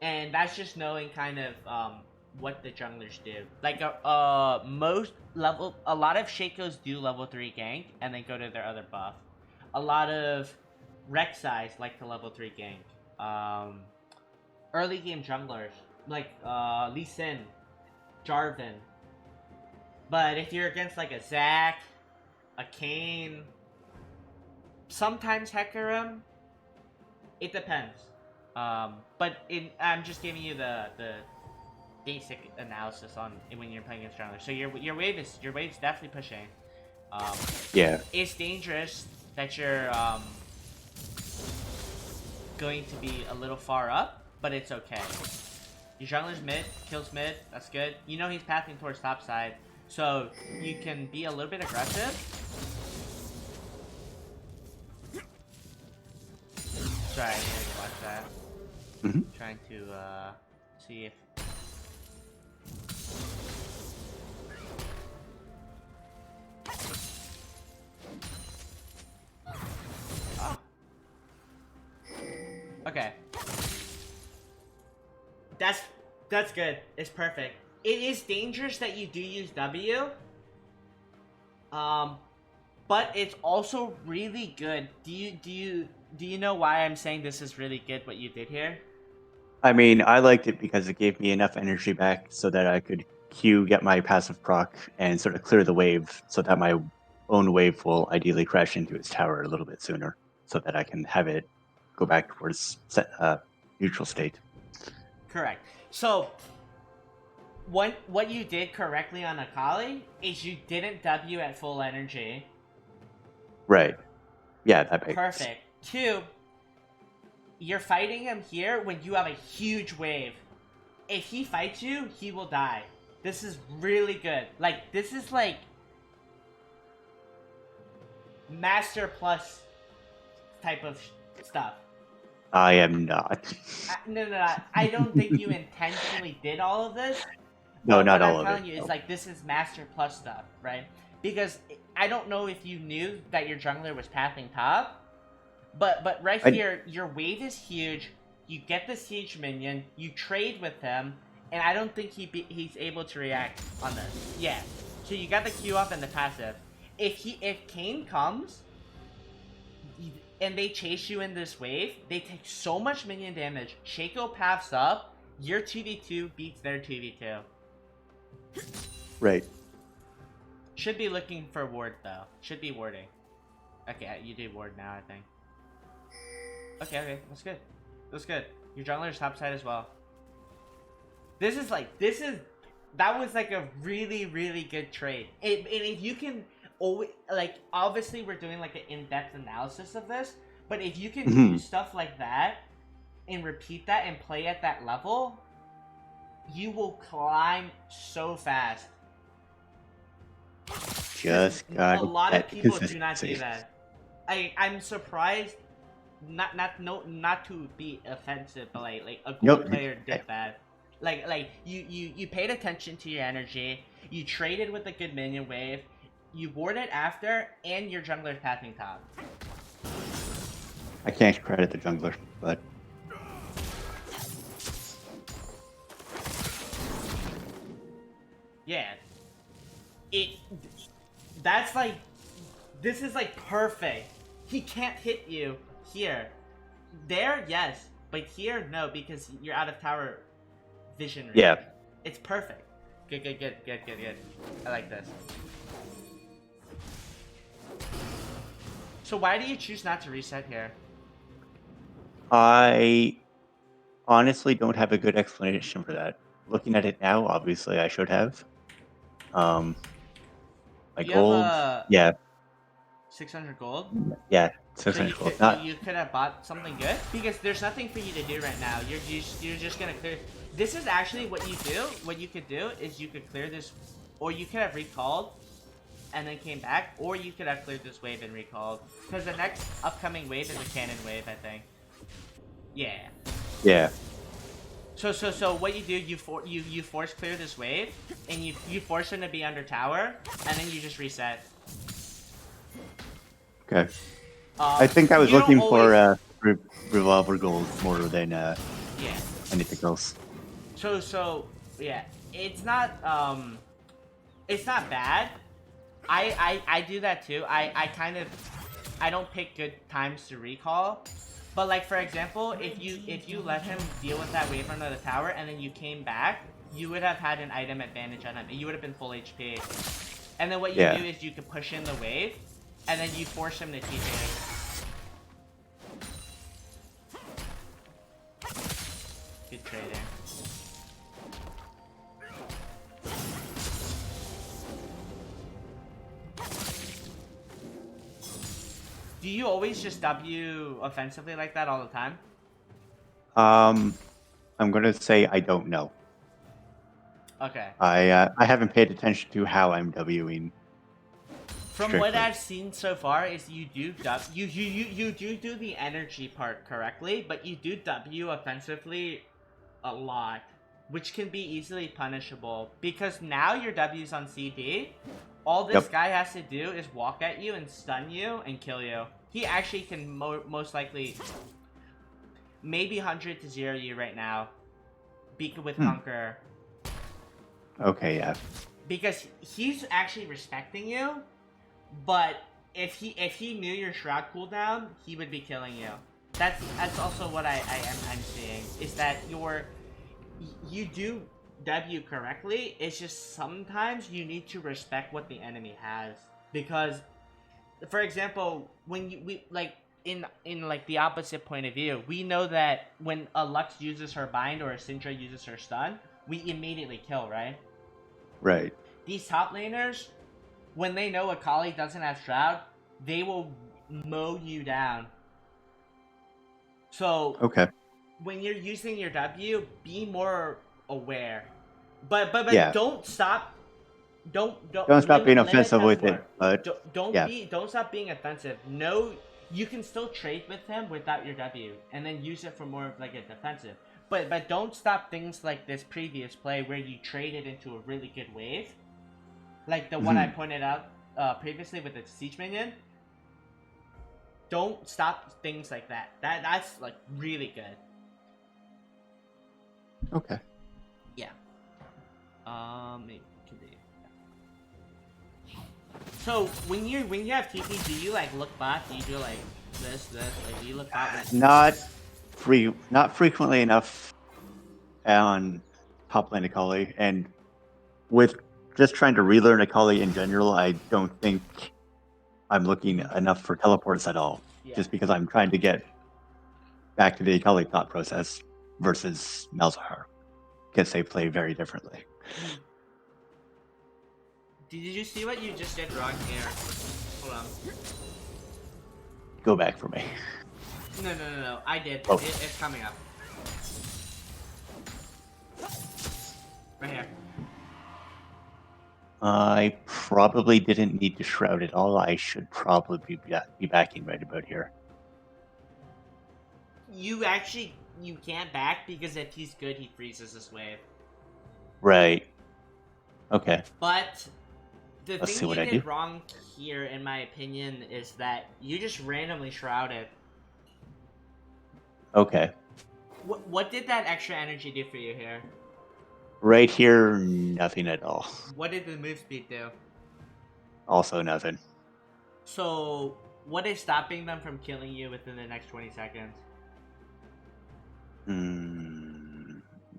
and that's just knowing kind of what the junglers do. Like a lot of Shakos do level 3 gank and then go to their other buff. A lot of Rek'Sais like to level 3 gank. Early game junglers like Lee Sin, Jarvan. But if you're against like a Zac, a Kayn, sometimes Hecarim, it depends. I'm just giving you the basic analysis on when you're playing against junglers. So your wave's definitely pushing. Yeah. It's dangerous that you're going to be a little far up, but it's okay. Your jungler's mid, kills mid, that's good. You know he's pathing towards top side, so you can be a little bit aggressive. Sorry, I need to watch that. Mm-hmm. Trying to see if... Oh. Okay. That's good. It's perfect. It is dangerous that you do use W. But it's also really good. Do you know why I'm saying this is really good what you did here? I mean, I liked it because it gave me enough energy back so that I could Q, get my passive proc, and sort of clear the wave so that my own wave will ideally crash into its tower a little bit sooner so that I can have it go back towards neutral state. Correct. So what you did correctly on Akali is you didn't W at full energy. Right. Yeah, that makes Perfect. 2, you're fighting him here when you have a huge wave. If he fights you, he will die. This is really good. Like, this is like Master Plus type of stuff. I am not. No. I don't think you intentionally did all of this. No, But not what I'm all of telling it. you is No. like this is Master Plus stuff, right? Because I don't know if you knew that your jungler was pathing top, but right I, here your wave is huge. You get this huge minion, you trade with him, and I don't think he's able to react on this. Yeah, so you got the Q up and the passive. If Kane comes and they chase you in this wave, they take so much minion damage. Shaco paths up, your 2v2 beats their 2v2. right. Should be looking for ward though. Should be warding. Okay, you do ward now, I think. Okay, that's good. That's good. Your jungler's topside as well. That was like a really, really good trade. And if you can always, like, obviously we're doing like an in-depth analysis of this, but if you can do stuff like that and repeat that and play at that level, you will climb so fast. Just got a lot of people do not do consistency. that. I'm surprised. Not to be offensive, but like a gold Nope. player did that. Like you paid attention to your energy. You traded with a good minion wave. You warded after, and your jungler's pathing top. I can't credit the jungler, but Yeah. That's like, this is like perfect. He can't hit you here. There, yes, but here, no, because you're out of tower vision range. yeah. It's perfect. Good. I like this. So why do you choose not to reset here? I honestly don't have a good explanation for that. Looking at it now, obviously I should have. My You gold, have yeah, 600 gold. yeah, So 600 gold. Not, you could have bought something good because there's nothing for you to do right now. You're just gonna clear. This is actually what you do. What you could do is you could clear this, or you could have recalled, and then came back, or you could have cleared this wave and recalled. Because the next upcoming wave is a cannon wave, I think. Yeah. yeah, So what you do, you force clear this wave, and you force him to be under tower, and then you just reset. okay. I think I was you don't looking always- for revolver gold more than Yeah. anything else. So yeah, it's not bad. I do that too. I don't pick good times to recall. But like for example, if you let him deal with that wave under the tower and then you came back, you would have had an item advantage on him. You would have been full HP. And then what you do is you can push in the wave, and then you force him to TP. Good trading. Do you always just W offensively like that all the time? I'm gonna say I don't know. Okay. I haven't paid attention to how I'm Wing. From Strictly. what I've seen so far is you do do the energy part correctly, but you do W offensively a lot, which can be easily punishable because now your W's on CD. All this guy has to do is walk at you and stun you and kill you. He actually can most likely maybe 100 to 0 you right now, with Conqueror. Okay, yeah. Because he's actually respecting you, but if he knew your shroud cooldown, he would be killing you. That's also what I'm seeing, is that you do W correctly. It's just sometimes you need to respect what the enemy has, because for example, when we like in like the opposite point of view, we know that when a Lux uses her bind or a Syndra uses her stun, we immediately kill, right? Right. These top laners, when they know Akali doesn't have Shroud, they will mow you down. So Okay. when you're using your W, be more aware. But Yeah. don't stop. Don't stop being limit offensive with it, teleport. but yeah. Don't stop being offensive. No, you can still trade with him without your W, and then use it for more of like a defensive. But don't stop things like this previous play where you traded into a really good wave, like the one I pointed out previously with the siege minion. Don't stop things like that. That's like really good. Okay. Yeah. Maybe could be. So when you have TP, do you like look back? Do you do like this? Like do you look back? Like... Not frequently enough on top lane Akali, and with just trying to relearn Akali in general, I don't think I'm looking enough for teleports at all. Yeah. Just because I'm trying to get back to the Akali thought process versus Malzahar, because they play very differently. Did you see what you just did wrong here? Hold on. Go back for me. No. I did. Oh. It's coming up. Right here. I probably didn't need to shroud at all. I should probably be backing right about here. You can't back because if he's good, he freezes this wave. Right. Okay. But the Let's see thing what you I did do. wrong here, in my opinion, is that you just randomly shrouded. Okay. What did that extra energy do for you here? Right here, nothing at all. What did the move speed do? Also nothing. So, what is stopping them from killing you within the next 20 seconds?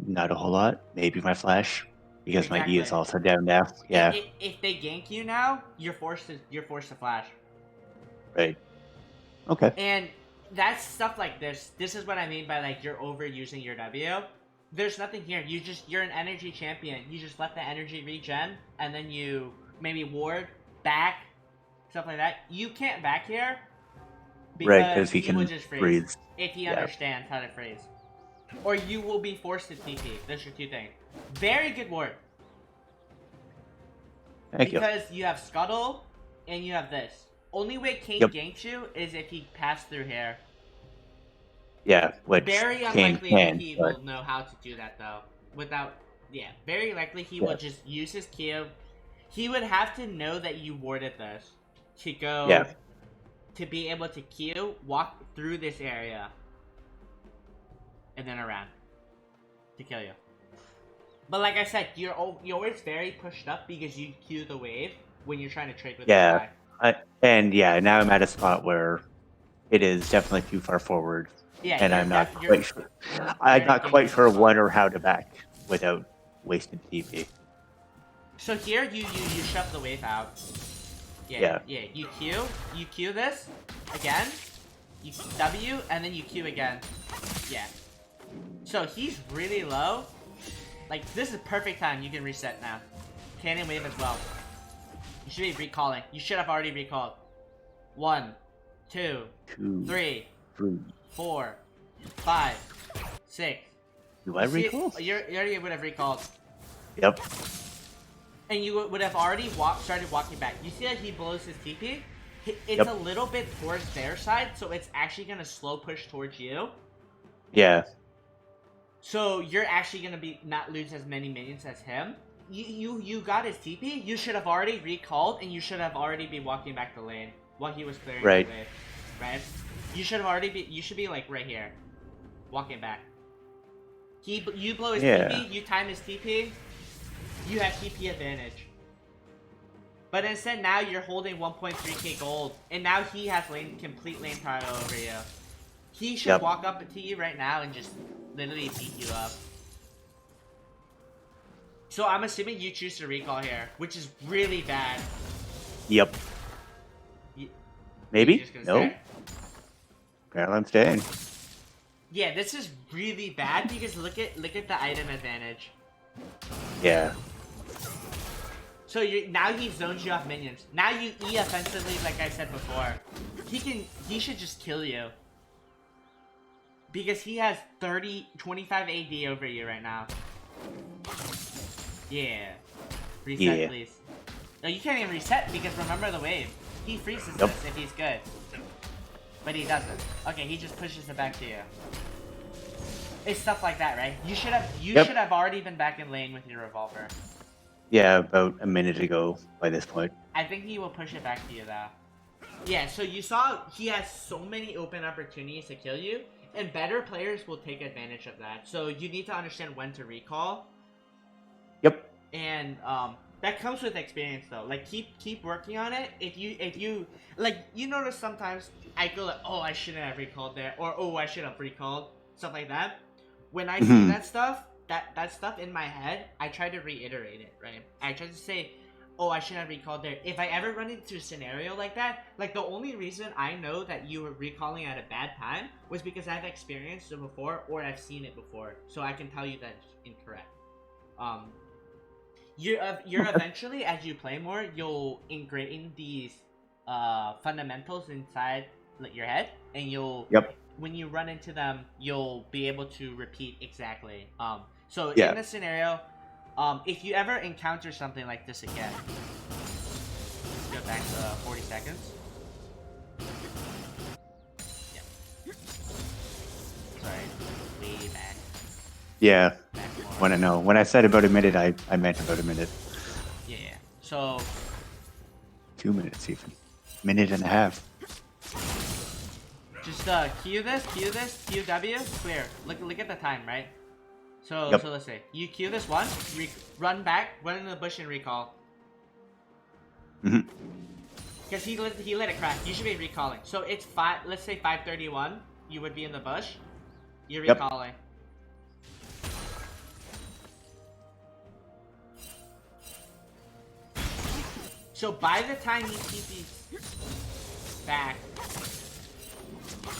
Not a whole lot. Maybe my flash, because my E is Exactly. also down now. Yeah. If they gank you now, you're forced to flash. Right. Okay. And that's stuff like this. This is what I mean by like you're overusing your W. There's nothing here. You're an energy champion. You just let the energy regen, and then you maybe ward back, stuff like that. You can't back here Right, because he he will can just freeze breathe. if he Yeah. understands how to freeze, or you will be forced to TP. Those are two things. Very good ward. Thank you. Because you have Scuttle and you have this. Only way Kane Yep. ganks you is if he passed through here. Yeah, which Very Kane unlikely can, he but will know how to do that though. Very likely he will just use his Q. He would have to know that you warded this to go to be able to Q, walk through this area, and then around to kill you. But like I said, you're always very pushed up because you Q the wave when you're trying to trade with the guy. now I'm at a spot where it is definitely too far forward. Yeah, and I'm not quite sure. I'm not quite sure when or how to back without wasting TP. So here you shove the wave out. Yeah. You Q this again. You W and then you Q again. Yeah. So he's really low. Like this is perfect time. You can reset now. Cannon wave as well. You should be recalling. You should have already recalled. 1, 2, 3, 4, 5, 6. Do I recall? You already would have recalled. Yep. And you would have already started walking back. You see that he blows his TP? It's a little bit towards their side, so it's actually going to slow push towards you. Yeah. So you're actually going to not lose as many minions as him. You got his TP. You should have already recalled, and you should have already been walking back the lane while he was clearing the wave. Right? You should have already you should be like right here, walking back. You blow his TP, you time his TP, you have TP advantage. But instead now you're holding 1.3k gold, and now he has complete lane power over you. He should walk up to you right now and just literally beat you up. So I'm assuming you choose to recall here, which is really bad. Yep. Maybe? No. Apparently I'm staying. Yeah, this is really bad because look at the item advantage. Yeah. So now he zones you off minions. Now you E offensively, like I said before. He should just kill you. Because he has 25 AD over you right now. Yeah. Reset, please. No, you can't even reset because remember the wave. He freezes this if he's good. But he doesn't. Okay, he just pushes it back to you. It's stuff like that, right? You should have already been back in lane with your revolver. Yeah, about a minute ago by this point. I think he will push it back to you though. Yeah, so you saw he has so many open opportunities to kill you, and better players will take advantage of that. So you need to understand when to recall. Yep. And that comes with experience though. Like keep working on it. If you like, you notice sometimes I go like, oh, I shouldn't have recalled there, or oh, I should have recalled, stuff like that. When I see that stuff, that stuff in my head, I try to reiterate it, right? I try to say, oh, I shouldn't have recalled there. If I ever run into a scenario like that, like the only reason I know that you were recalling at a bad time was because I've experienced it before or I've seen it before, so I can tell you that it's incorrect. You're eventually, as you play more, you'll ingrain these fundamentals inside your head, and you'll when you run into them, you'll be able to repeat exactly. So in this scenario, if you ever encounter something like this again, let's go back to 40 seconds. Yeah. Sorry, way back. Yeah. When I said about a minute, I meant about a minute. Yeah. So 2 minutes even. Minute and a half. Just Q this, QW, clear. Look at the time, right? So so let's say you Q this one, run back, run into the bush and recall. Because he let it crack. You should be recalling. So it's let's say 5:31. You would be in the bush. You're recalling. So by the time you TP back,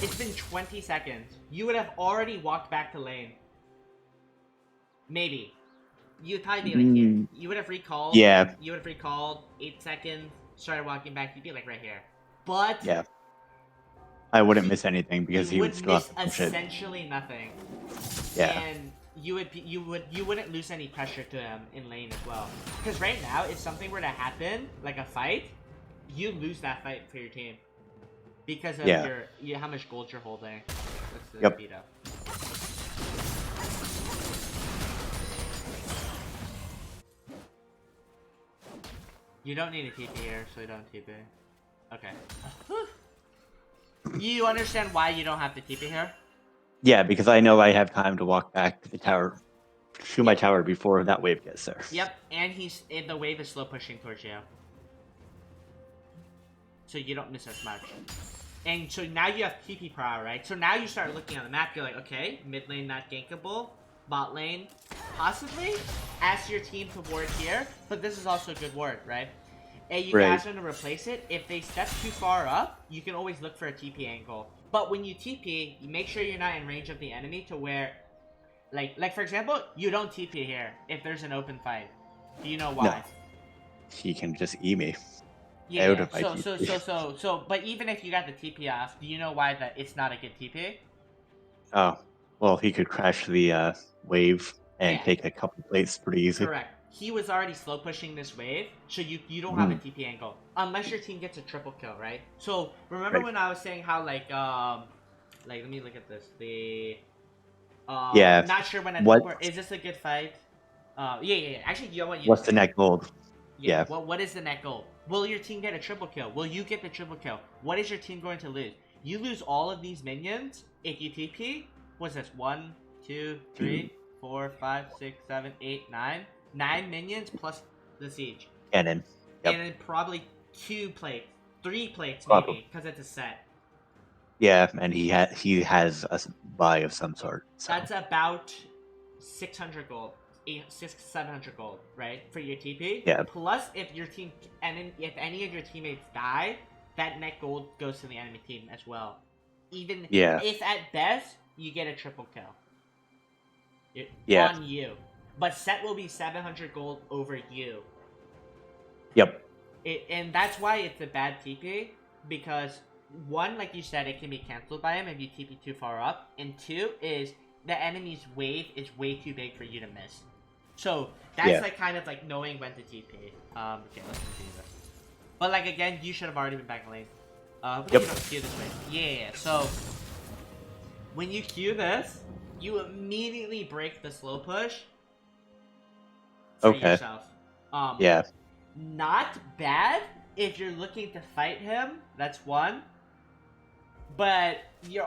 it's been 20 seconds. You would have already walked back to lane. Maybe. You'd probably be like here. You would have recalled. Yeah. You would have recalled 8 seconds, started walking back. You'd be like right here. But yeah, I wouldn't miss anything because he would still miss have to essentially nothing. Yeah. And you wouldn't lose any pressure to him in lane as well. Because right now, if something were to happen, like a fight, you lose that fight for your team. Because of how much gold you're holding. Let's speed up. You don't need a TP here, so you don't TP. Okay. You understand why you don't have to TP here? Yeah, because I know I have time to walk back to the tower, to my tower before that wave gets there. Yep, and the wave is slow pushing towards you. So you don't miss as much. And so now you have TP power, right? So now you start looking at the map, you're like, okay, mid lane not gankable, bot lane, possibly ask your team to ward here, but this is also a good ward, right? And you can ask them to replace it. If they step too far up, you can always look for a TP angle. But when you TP, you make sure you're not in range of the enemy to where, like for example, you don't TP here if there's an open fight. Do you know why? No. He can just E me. Yeah, so, but even if you got the TP off, do you know why it's not a good TP? Oh, well, he could crash the wave and take a couple plates pretty easy. Correct. He was already slow pushing this wave, so you don't have a TP angle. Unless your team gets a triple kill, right? So, remember when I was saying how, like, let me look at this. Not sure when is this a good fight? Yeah. Actually, you know what? What's the net gold? Yeah. Well, what is the net goal? Will your team get a triple kill? Will you get the triple kill? What is your team going to lose? You lose all of these minions if you TP. What's this? 1, 2, 3, 4, 5, 6, 7, 8, 9. 9 minions plus the siege. Cannon. Yep. And then probably 2 plates. 3 plates maybe, because it's a set. Yeah, and he has a buy of some sort. So. That's about 600 gold. 700 gold, right, for your TP. Yeah. Plus, if if any of your teammates die, that net gold goes to the enemy team as well. Even if at best you get a triple kill. On you. but Set will be 700 gold over you. Yep. And that's why it's a bad TP, because one, like you said, it can be cancelled by him if you TP too far up, and two is the enemy's wave is way too big for you to miss. So that's like kind of like knowing when to TP. Okay, let's continue this. But like again, you should have already been back in lane. Yep. You don't Q this way. Yeah. So when you Q this, you immediately break the slow push for yourself. Yeah. Not bad if you're looking to fight him. That's one. But your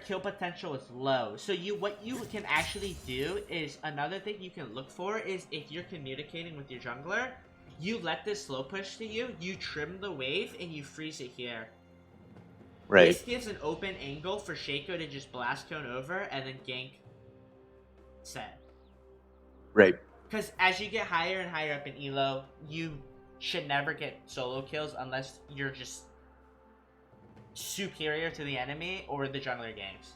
kill potential is low. So what you can actually do is another thing you can look for is if you're communicating with your jungler, you let this slow push to you, you trim the wave, and you freeze it here. Right. This gives an open angle for Shaco to just blast cone over and then gank Set. Right. Because as you get higher and higher up in elo, you should never get solo kills unless you're just superior to the enemy or the jungler ganks.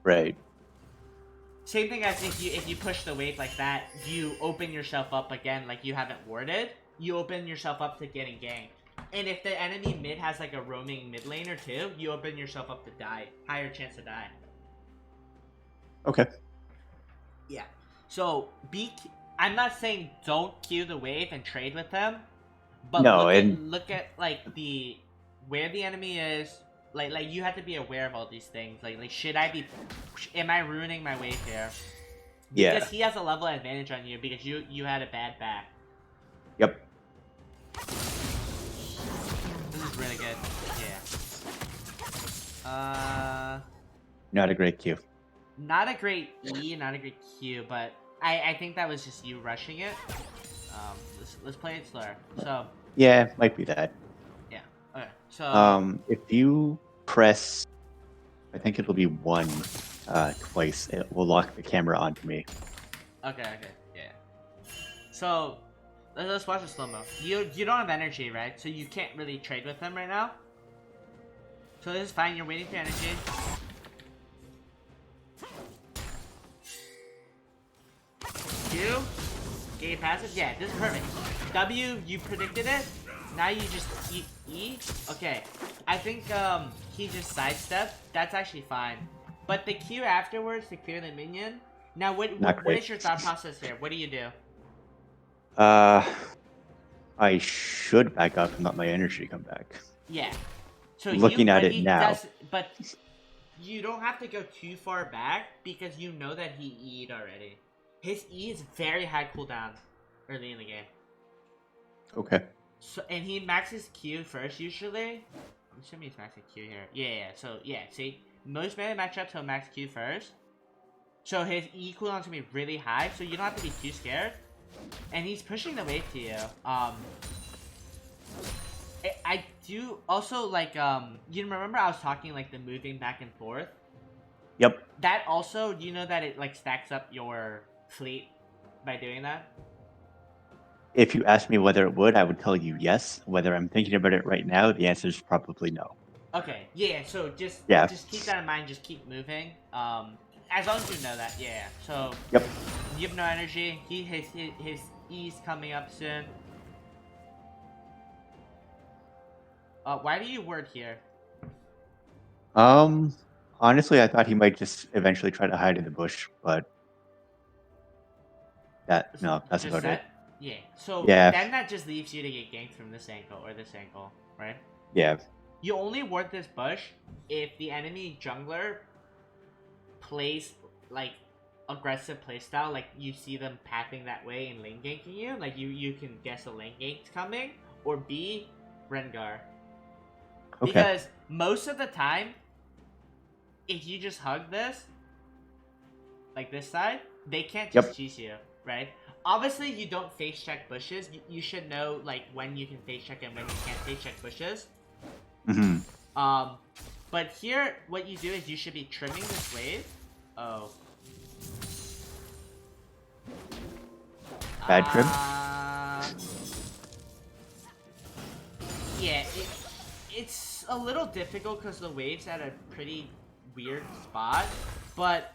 Right. Same thing as if you push the wave like that, you open yourself up again like you haven't warded. You open yourself up to getting ganked. And if the enemy mid has like a roaming mid laner too, you open yourself up to die. Higher chance to die. Okay. Yeah. So I'm not saying don't queue the wave and trade with them, but no, look at like where the enemy is. Like you have to be aware of all these things. Like am I ruining my wave here? Yeah. Because he has a level advantage on you because you had a bad back. Yep. This is really good. Yeah. Not a great Q. Not a great E, not a great Q, but I think that was just you rushing it. Let's play it slower. So. Yeah, might be that. Yeah. Okay. So. If you press, I think it'll be 1 twice. It will lock the camera onto me. Okay. Yeah. So. Let's watch the slow-mo. You don't have energy, right? So you can't really trade with them right now. So this is fine. You're waiting for energy. Q. Get passive. Yeah, this is perfect. W, you predicted it. Now you just E. Okay. I think he just sidestepped. That's actually fine. But the Q afterwards to clear the minion. Now what is your thought process here? What do you do? I should back up and let my energy come back. Yeah. So looking at it now. But you don't have to go too far back because you know that he E'd already. His E is very high cooldown early in the game. Okay. So and he maxes Q first usually. I'm assuming he's maxing Q here. Yeah. So yeah, see, most melee matchups he'll max Q first. So his E cooldown's gonna be really high, so you don't have to be too scared. And he's pushing the wave to you. I do also like you remember I was talking like the moving back and forth? Yep. That also, do you know that it like stacks up your fleet by doing that? If you asked me whether it would, I would tell you yes. Whether I'm thinking about it right now, the answer is probably no. Okay, yeah, so just keep that in mind, just keep moving. As long as you know that, yeah. So yep. You have no energy. His E's coming up soon. Why do you ward here? Honestly, I thought he might just eventually try to hide in the bush, but that's about it. Yeah. So yeah. Then that just leaves you to get ganked from this angle or this angle, right? Yeah. You only ward this bush if the enemy jungler plays like aggressive playstyle, like you see them pathing that way and lane ganking you, like you can guess a lane gank's coming, or B, Rengar. Okay. Because most of the time, if you just hug this, like this side, they can't just cheese you, right? Obviously, you don't face check bushes. You should know like when you can face check and when you can't face check bushes. Mm-hmm. But here, what you do is you should be trimming this wave. Oh. Bad trim? Yeah, it's a little difficult because the wave's at a pretty weird spot. But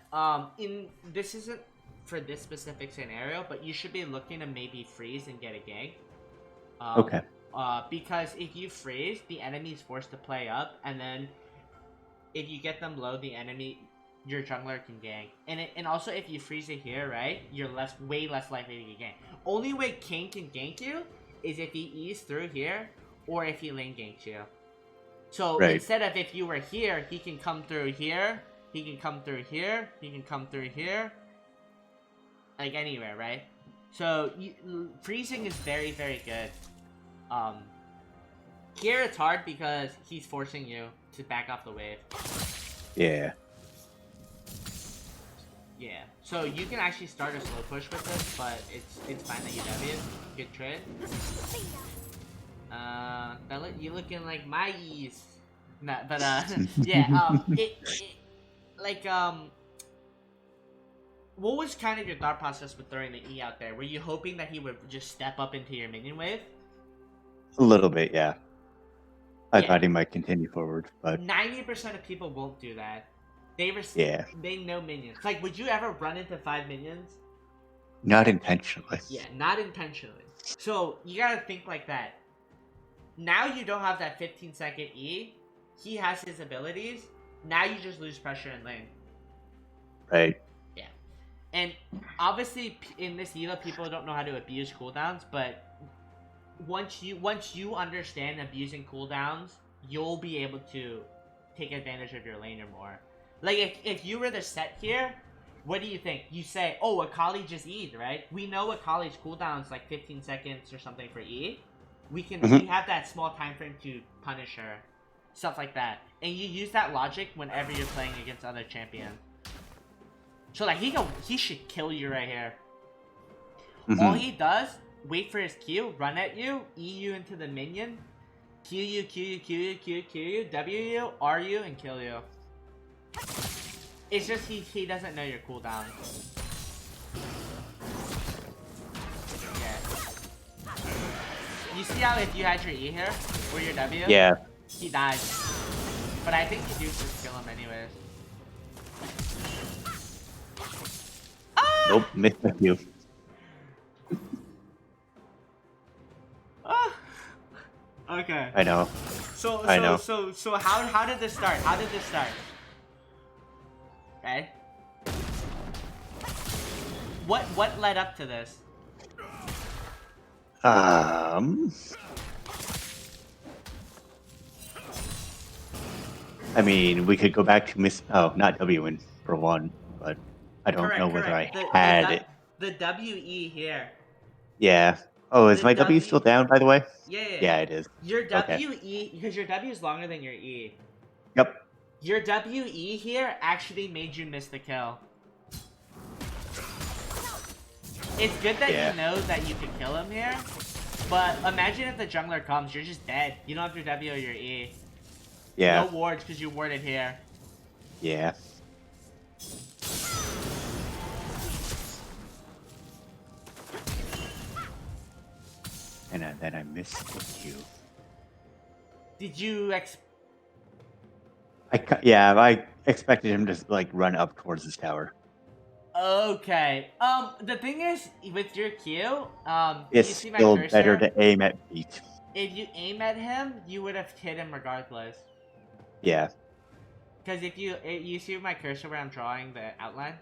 this isn't for this specific scenario, but you should be looking to maybe freeze and get a gank. Okay. Because if you freeze, the enemy is forced to play up, and then if you get them low, your jungler can gank. And also if you freeze it here, right, you're way less likely to get ganked. Only way King can gank you is if he E's through here, or if he lane ganks you. So instead of if you were here, he can come through here, he can come through here, he can come through here, like anywhere, right? So freezing is very, very good. Here it's hard because he's forcing you to back off the wave. Yeah. Yeah. So you can actually start a slow push with this, but it's fine that you W. Good trade. You looking like my E's. Nah, but yeah. What was kind of your thought process with throwing the E out there? Were you hoping that he would just step up into your minion wave? A little bit, yeah. I thought he might continue forward, but 90% of people won't do that. They know minions. Like, would you ever run into 5 minions? Not intentionally. Yeah, not intentionally. So you gotta think like that. Now you don't have that 15-second E. He has his abilities. Now you just lose pressure in lane. Right. Yeah. And obviously in this EVA, people don't know how to abuse cooldowns, but once you understand abusing cooldowns, you'll be able to take advantage of your laner more. Like if you were the set here, what do you think? You say, oh, Akali just E'd, right? We know Akali's cooldown's like 15 seconds or something for E. We have that small time frame to punish her. Stuff like that. And you use that logic whenever you're playing against other champions. So like he should kill you right here. All he does, wait for his Q, run at you, E you into the minion, Q you, W you, R you, and kill you. It's just he doesn't know your cooldown. Yeah. You see how if you had your E here, or your W? Yeah. He dies. But I think you do just kill him anyways. Nope, missed a few. Okay. I know. So how did this start? How did this start? Okay. What led up to this? I mean, we could go back to not W-ing for one, but I don't know whether I had it. The WE here. Yeah. Oh, is my W still down, by the way? Yeah. Yeah, it is. Your WE, because your W is longer than your E. Yep. Your WE here actually made you miss the kill. It's good that you know that you can kill him here, but imagine if the jungler comes, you're just dead. You don't have your W or your E. Yeah. No wards because you warded here. Yeah. And then I missed the Q. Did you I expected him to like run up towards this tower. Okay. The thing is, with your Q, it's you see my still cursor? better to aim at feet. If you aim at him, you would have hit him regardless. Yeah. Because if you see my cursor where I'm drawing the outline?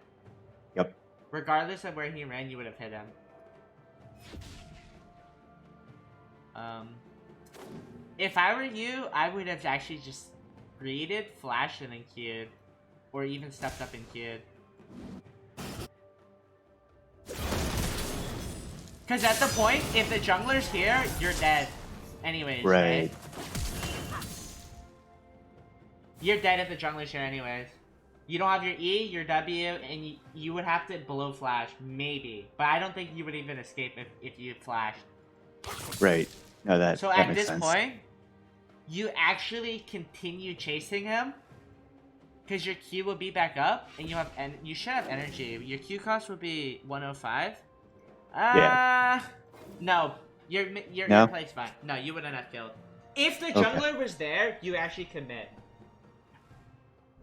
Yep. Regardless of where he ran, you would have hit him. If I were you, I would have actually just greeted, flashed, and then Q'd. Or even stepped up and Q'd. Because at the point, if the jungler's here, you're dead. Anyways, right? You're dead if the jungler's here anyways. You don't have your E, your W, and you would have to below flash, maybe. But I don't think you would even escape if you flashed. Right. No, that So that at makes this sense. point, you actually continue chasing him. Because your Q will be back up, and you should have energy. Your Q cost would be 105. No. Your play's fine. No, you wouldn't have killed. If the jungler was there, you actually commit.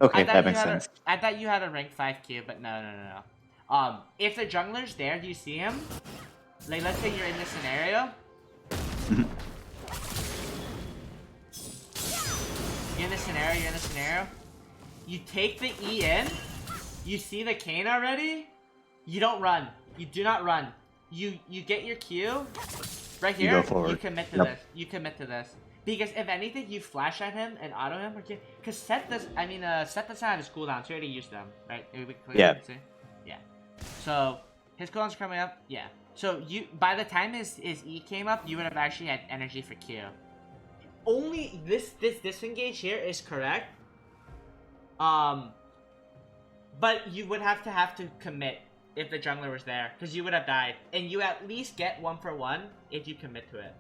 Okay, that makes sense. I thought you had a rank 5 Q, but no. If the jungler's there, do you see him? Like, let's say you're in this scenario. You're in this scenario. You take the E in. You see the Kayn already. You don't run. You do not run. You get your Q. Right here. You go forward. You commit to this. You commit to this. Because if anything, you flash at him and auto him. Because Seth doesn't have his cooldowns. He already used them, right? Yeah. Yeah. So his cooldowns are coming up. Yeah. So by the time his E came up, you would have actually had energy for Q. Only this disengage here is correct. But you would have to commit if the jungler was there, because you would have died, and you at least get 1-for-1 if you commit to it.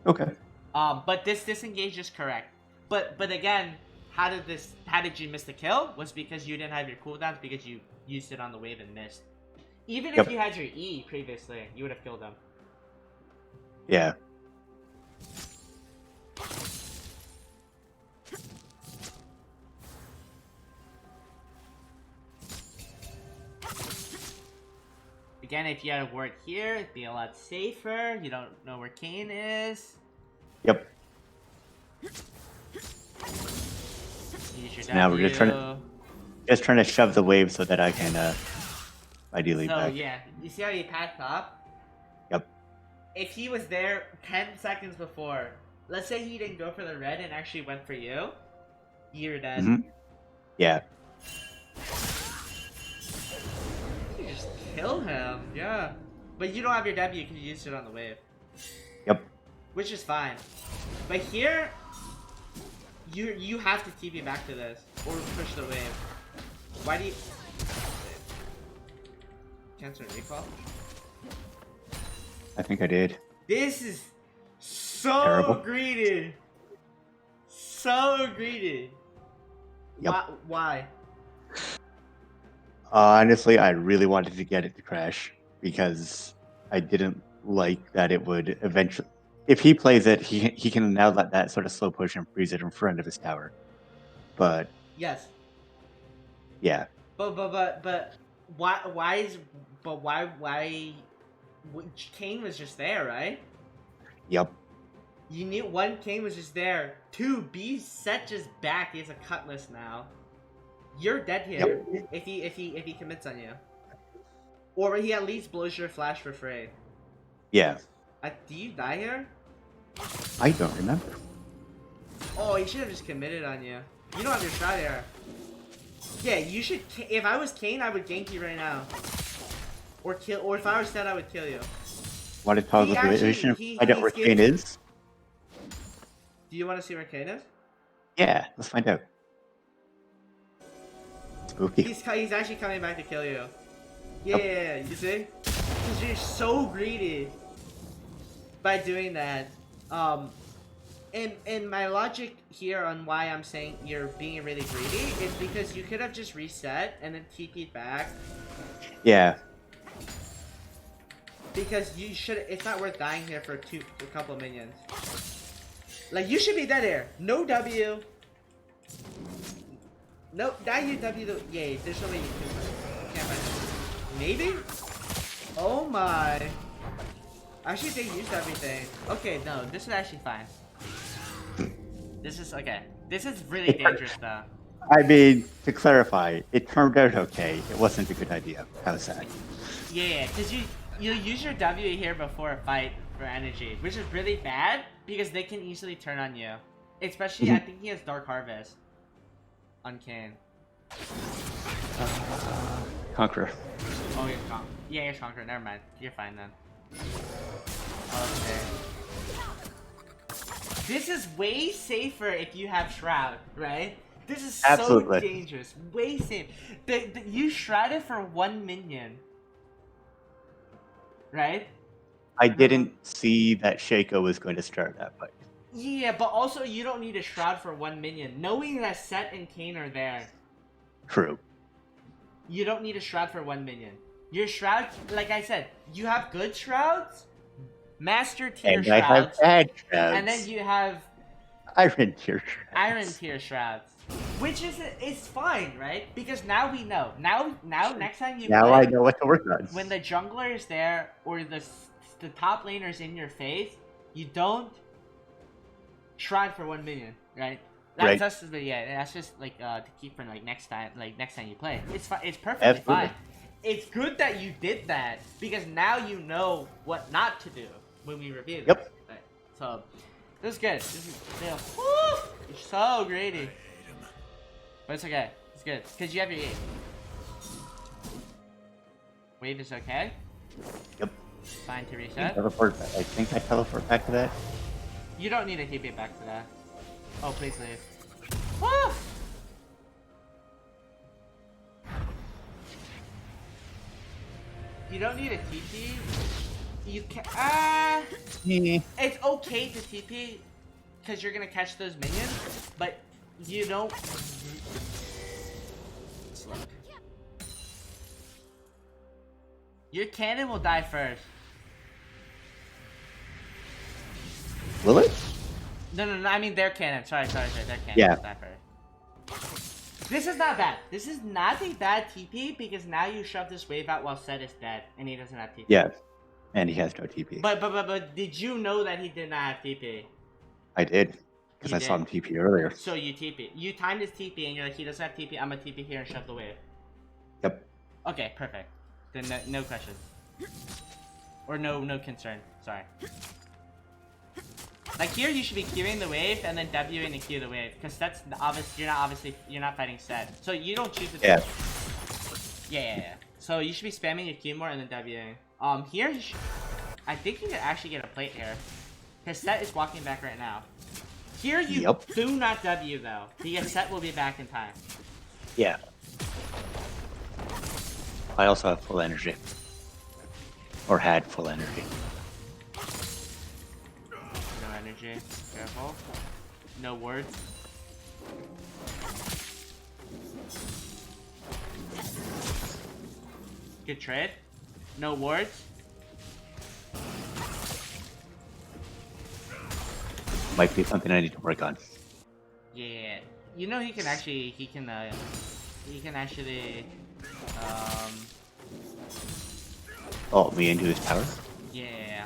Okay. But this disengage is correct. But again, how did you miss the kill? Was because you didn't have your cooldowns, because you used it on the wave and missed. Even if you had your E previously, you would have killed them. Yeah. Again, if you had a ward here, it'd be a lot safer. You don't know where Kayn is. Yep. Use your Now we're just trying to shove the wave so that I can ideally back. Yeah, you see how he packed up? Yep. If he was there 10 seconds before, let's say he didn't go for the red and actually went for you, you're dead. Yeah. You just kill him, yeah. But you don't have your W, you can use it on the wave. Yep. Which is fine. But here, you have to TP back to this, or push the wave. Why do you... Cancel recall? I think I did. This is so Terrible. greedy. So greedy. Yep. Why? Honestly, I really wanted to get it to crash because I didn't like that it would eventually. If he plays it, he can now let that sort of slow push and freeze it in front of his tower. But Yes. yeah, But why Kayn was just there, right? yep, You knew one, Kayn was just there. Two, B set just back. He has a cutlass now. You're dead here if he commits on you, or he at least blows your flash for free. yeah. Do you die here? I don't remember. Oh, he should have just committed on you. You don't have your shroud here. Yeah, you should. If I was Kayn, I would gank you right now, or kill. Or if I was Seth, I would kill you. Want to toggle the vision? Find out where Kayn is. Do you want to see where Kayn is? Yeah, let's find out. Spooky. He's actually coming back to kill you. Yeah, you see? Because you're so greedy by doing that. And my logic here on why I'm saying you're being really greedy is because you could have just reset and then TP'd back. Yeah. Because you should. It's not worth dying here for a couple of minions. Like, you should be dead here. No W. No, die you W the. Yeah, there's no way you can't find it. Maybe? Oh my. Actually, they used everything. Okay, no, this is actually fine. This is okay. This is really dangerous though. I mean, to clarify, it turned out okay. It wasn't a good idea. How sad. Yeah, because you use your W here before a fight for energy, which is really bad because they can easily turn on you. Especially, I think he has Dark Harvest on Kayn. Conqueror. Oh, he's Conqueror. Yeah, he's Conqueror. Never mind. You're fine then. Okay. This is way safer if you have Shroud, right? This is so dangerous. Way safe. You shrouded for 1 minion. Right? I didn't see that Shaco was going to start that fight. Yeah, but also you don't need a shroud for 1 minion. Knowing that Set and Kayn are there. True. You don't need a shroud for 1 minion. Your shroud, like I said, you have good shrouds, master tier and shrouds, I have bad shrouds. and then you have Iron tier shrouds. Iron tier shrouds. Which is it's fine, right? Because now we know. Now next time you Now play, I know what to work on. when the jungler is there or the top laner is in your face, you don't shrine for 1 million, right? Right. That's just like to keep for like next time you play. It's fine. It's perfectly Absolutely. fine. It's good that you did that because now you know what not to do when we review this. Yep. Right. So this is good. This is woo! It's so greedy. But it's okay. It's good because you have your wave is okay. Yep. Fine to reset. Teleport back. I think I teleport back to that. You don't need to TP back to that. Oh, please leave. Woo! You don't need a TP. You can. It's okay to TP because you're gonna catch those minions, but you don't. Slow. Your cannon will die first. Will it? No, I mean their cannon. Sorry, their cannon Yeah. will die first. This is not bad. This is not a bad TP because now you shove this wave out while Set is dead and he doesn't have TP. Yeah. And he has no TP. But did you know that he did not have TP? I did. Because You I saw did? him TP earlier. So you TP. You timed his TP and you're like, he doesn't have TP, I'm gonna TP here and shove the wave. Yep. Okay, perfect. Then no questions. Or no concern. Sorry. Like here, you should be queuing the wave and then Wing to queue the wave, because that's obvious. You're not fighting Set, so you don't choose to. Yeah. Yeah. So you should be spamming your Q more and then Wing. Here, I think you can actually get a plate here, because Set is walking back right now. Here you do not W though, because Set will be back in time. Yeah. I also have full energy. Or had full energy. No energy. Careful. No words. Good trade. No words. Might be something I need to work on. Yeah. You know he can actually ult me into his power? yeah.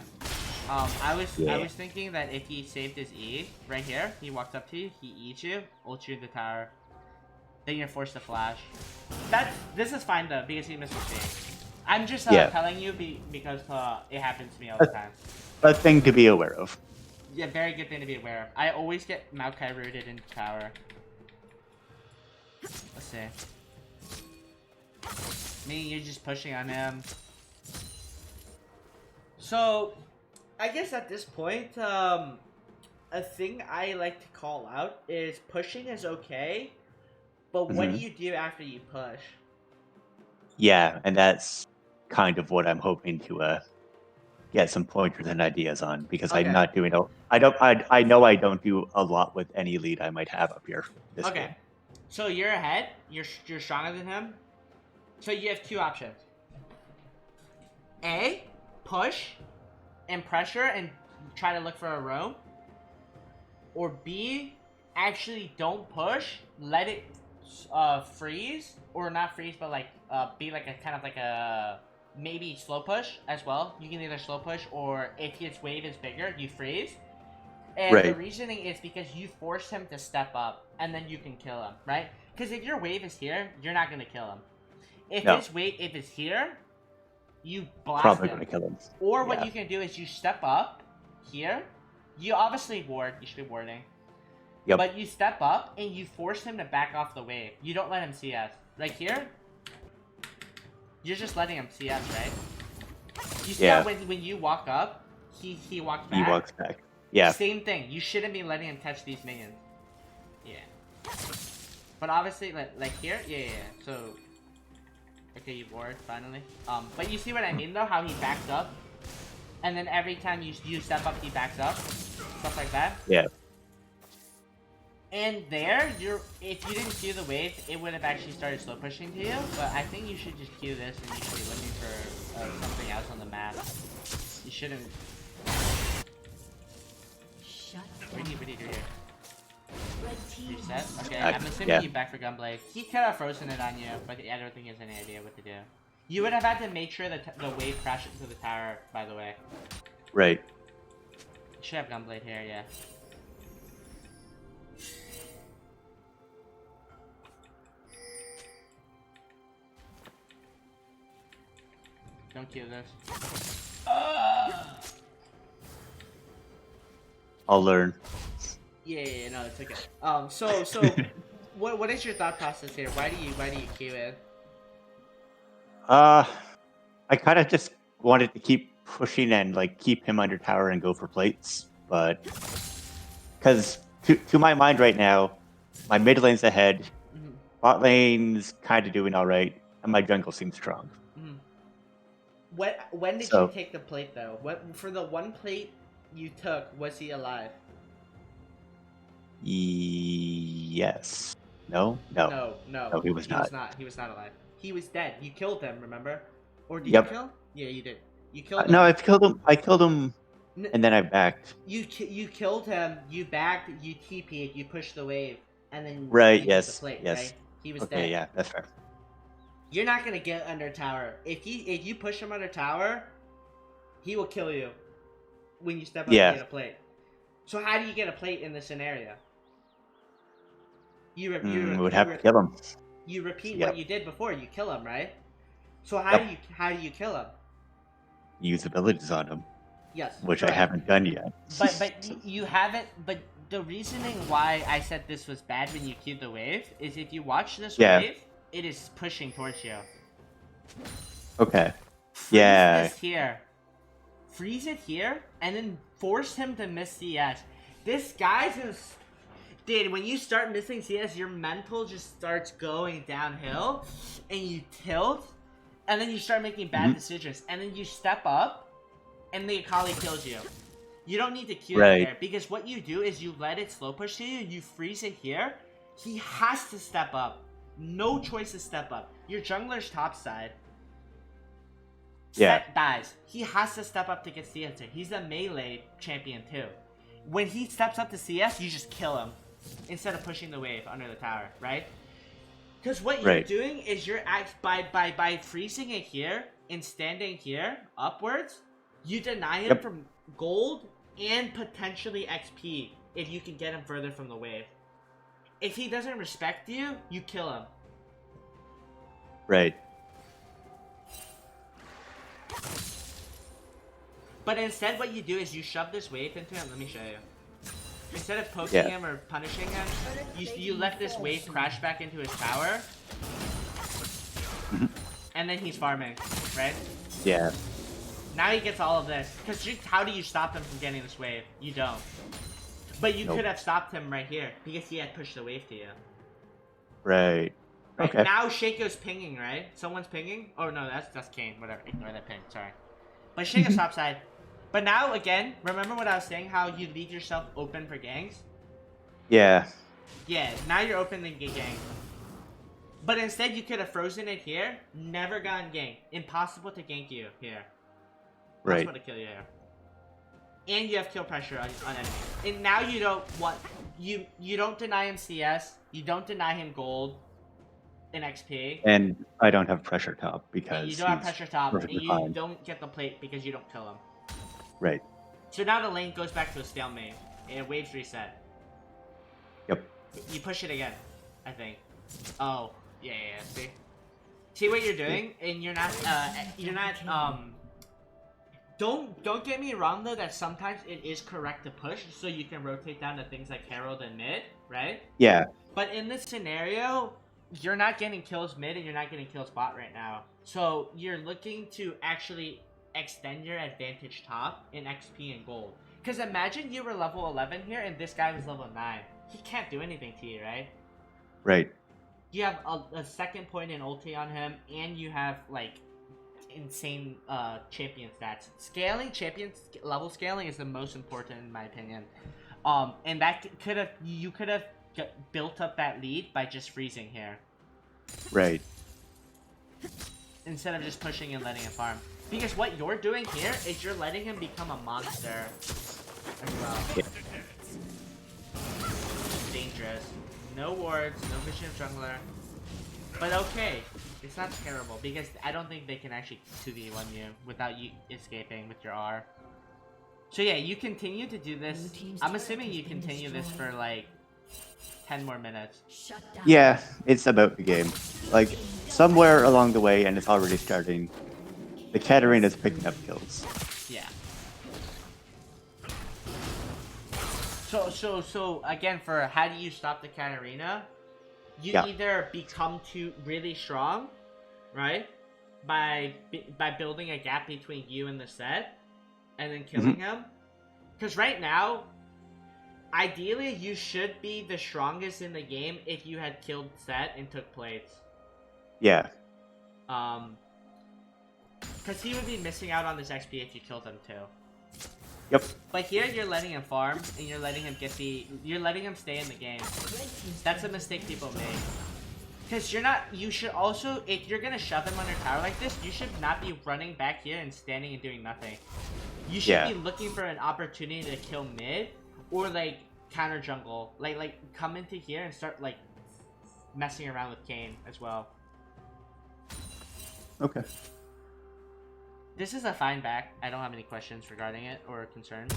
I was thinking that if he saved his E right here, he walks up to you, he eats you, ults you in the tower, then you're forced to flash. This is fine though because he missed his E. I'm just telling you because it happens to me all the time. A thing to be aware of. Yeah, very good thing to be aware of. I always get Maokai rooted into tower. Let's see. Me, you're just pushing on him. So, I guess at this point, a thing I like to call out is pushing is okay, but what do you do after you push? Yeah, and that's kind of what I'm hoping to get some pointers and ideas on, because I'm not doing I know I don't do a lot with any lead I might have up here this game. So you're ahead, you're stronger than him, so you have two options. A, push and pressure and try to look for a roam, or B, actually don't push, let it freeze, or not freeze, but like be like a kind of like a maybe slow push as well. You can either slow push, or if his wave is bigger, you freeze. And the reasoning is because you force him to step up, and then you can kill him, right? Because if your wave is here, you're not gonna kill him. If his wave, if it's here, you blast him. Gonna kill him. Or what you can do is you step up here. You obviously ward. You should be warding. Yep. But you step up and you force him to back off the wave. You don't let him CS. Like here, you're just letting him CS, right? You see how when you walk up, he walks back. He walks back. Yeah. Same thing. You shouldn't be letting him touch these minions. Yeah. But obviously, like here, yeah. So, okay, you ward finally. But you see what I mean though? How he backs up, and then every time you step up, he backs up, stuff like that. Yeah. And there, if you didn't queue the wave, it would have actually started slow pushing to you. But I think you should just queue this, and you should be looking for something else on the map. You shouldn't. What do you do here? Reset? Okay, Uh, I'm assuming yeah. you back for Gunblade. He could have frozen it on you, but I don't think he has any idea what to do. You would have had to make sure that the wave crashed into the tower, by the way. Right. You should have Gunblade here, yeah. Don't kill this. I'll learn. Yeah, no, it's okay. So, what is your thought process here? Why do you queue it? I kind of just wanted to keep pushing and like keep him under tower and go for plates, but because to my mind right now, my mid lane's ahead, bot lane's kind of doing all right, and my jungle seems strong. When did you take the plate though? What for the one plate you took? Was he alive? Yes. No. No, He was not. He was not alive. He was dead. You killed him, remember? Or did Yep. you kill? Yeah, you did. You killed him. No, I killed him, and then I backed. You killed him. You backed. You TP'd. You pushed the wave, and then Right. you Yes. took the plate, Yes. right? He was Okay. dead. Yeah, that's fair. You're not gonna get under tower. If you push him under tower, he will kill you when you step up to get a plate. So how do you get a plate in this scenario? You would have to kill him. You repeat Yep. what you did before. You kill him, right? So how do you kill him? Use abilities on him. Yes. Which correct. I haven't done yet. But you haven't. But the reasoning why I said this was bad when you queued the wave is if you watch this wave, it is pushing towards you. Okay. Freeze this here. Freeze it here, and then force him to miss CS. This guy's just... Dude, when you start missing CS, your mental just starts going downhill, and you tilt, and then you start making bad decisions, and then you step up, and the Akali kills you. You don't need to queue it there, because what you do is you let it slow push to you, you freeze it here, he has to step up. No choice to step up. Your jungler's top side. Set dies. He has to step up to get CS here. He's a melee champion too. When he steps up to CS, you just kill him instead of pushing the wave under the tower, right? Because what you're doing is you're by freezing it here and standing here upwards, you deny him from gold and potentially XP if you can get him further from the wave. If he doesn't respect you, you kill him. Right. But instead what you do is you shove this wave into him. Let me show you. Instead of poking him or punishing him, you let this wave crash back into his tower. And then he's farming, right? Yeah. Now he gets all of this. Because how do you stop him from getting this wave? You don't. But you could have stopped him right here. Because he had pushed the wave to you. Right. Okay. Now Shaco's pinging, right? Someone's pinging? Oh no, that's Kane. Whatever. Ignore that ping. Sorry. But Shaco's top side. But now, again, remember what I was saying? How you leave yourself open for ganks? Yeah. Yeah, now you're open to get ganked. But instead, you could have frozen it here. Never gotten ganked. Impossible to gank you here. Impossible to kill you here. And you have kill pressure on enemies. And now you don't want... You don't deny him CS. You don't deny him gold. And XP. And I don't have pressure top because you don't have pressure top. And you fine. don't get the plate because you don't kill him. Right. So now the lane goes back to a stalemate, and waves reset. Yep. You push it again, I think. Oh, yeah. See what you're doing, and you're not. Don't get me wrong though. That sometimes it is correct to push, so you can rotate down to things like Herald and mid, right? Yeah. But in this scenario, you're not getting kills mid, and you're not getting kills bot right now. So you're looking to actually extend your advantage top in XP and gold. Because imagine you were level 11 here and this guy was level 9. He can't do anything to you, right? Right. You have a second point in ulti on him, and you have like insane champion stats. Level scaling is the most important in my opinion. And that you could have built up that lead by just freezing here. Right. Instead of just pushing and letting him farm. Because what you're doing here is you're letting him become a monster as well. Yeah. Dangerous. dangerous. No wards, no vision of jungler. But okay, it's not terrible because I don't think they can actually 2v1 you without you escaping with your R. So yeah, you continue to do this. I'm assuming you continue this for like 10 more minutes. Yeah, it's about the game. Like, somewhere along the way, and it's already starting, the Katarina's picking up kills. Yeah. So again, for how do you stop the Katarina? You either become really strong, right? By building a gap between you and the set, and then killing him. Because right now, ideally, you should be the strongest in the game if you had killed Set and took plates. Yeah. Because he would be missing out on this XP if you killed him too. Yep. But here, you're letting him farm, and you're letting him you're letting him stay in the game. That's a mistake people make. Because you should also, if you're gonna shove him under tower like this, you should not be running back here and standing and doing nothing. You should be looking for an opportunity to kill mid, or like counter jungle, like come into here and start like messing around with Kayn as well. Okay. This is a fine back. I don't have any questions regarding it or concerns.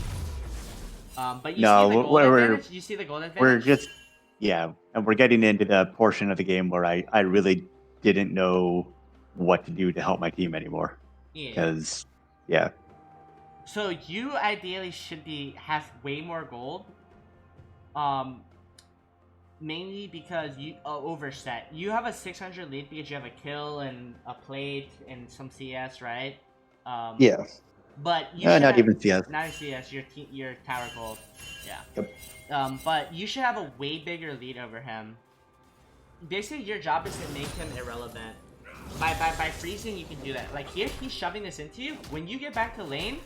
But you No, see the gold advantage? You see the gold advantage? We're just, and we're getting into the portion of the game where I really didn't know what to do to help my team anymore. Yeah. Because, So you ideally should have way more gold. Mainly because you overset. You have a 600 lead because you have a kill and a plate and some CS, right? yeah. But you not even CS. Not CS. Your tower gold. Yeah. Yep. But you should have a way bigger lead over him. Basically, your job is to make him irrelevant. By freezing, you can do that. Like here, he's shoving this into you. When you get back to lane,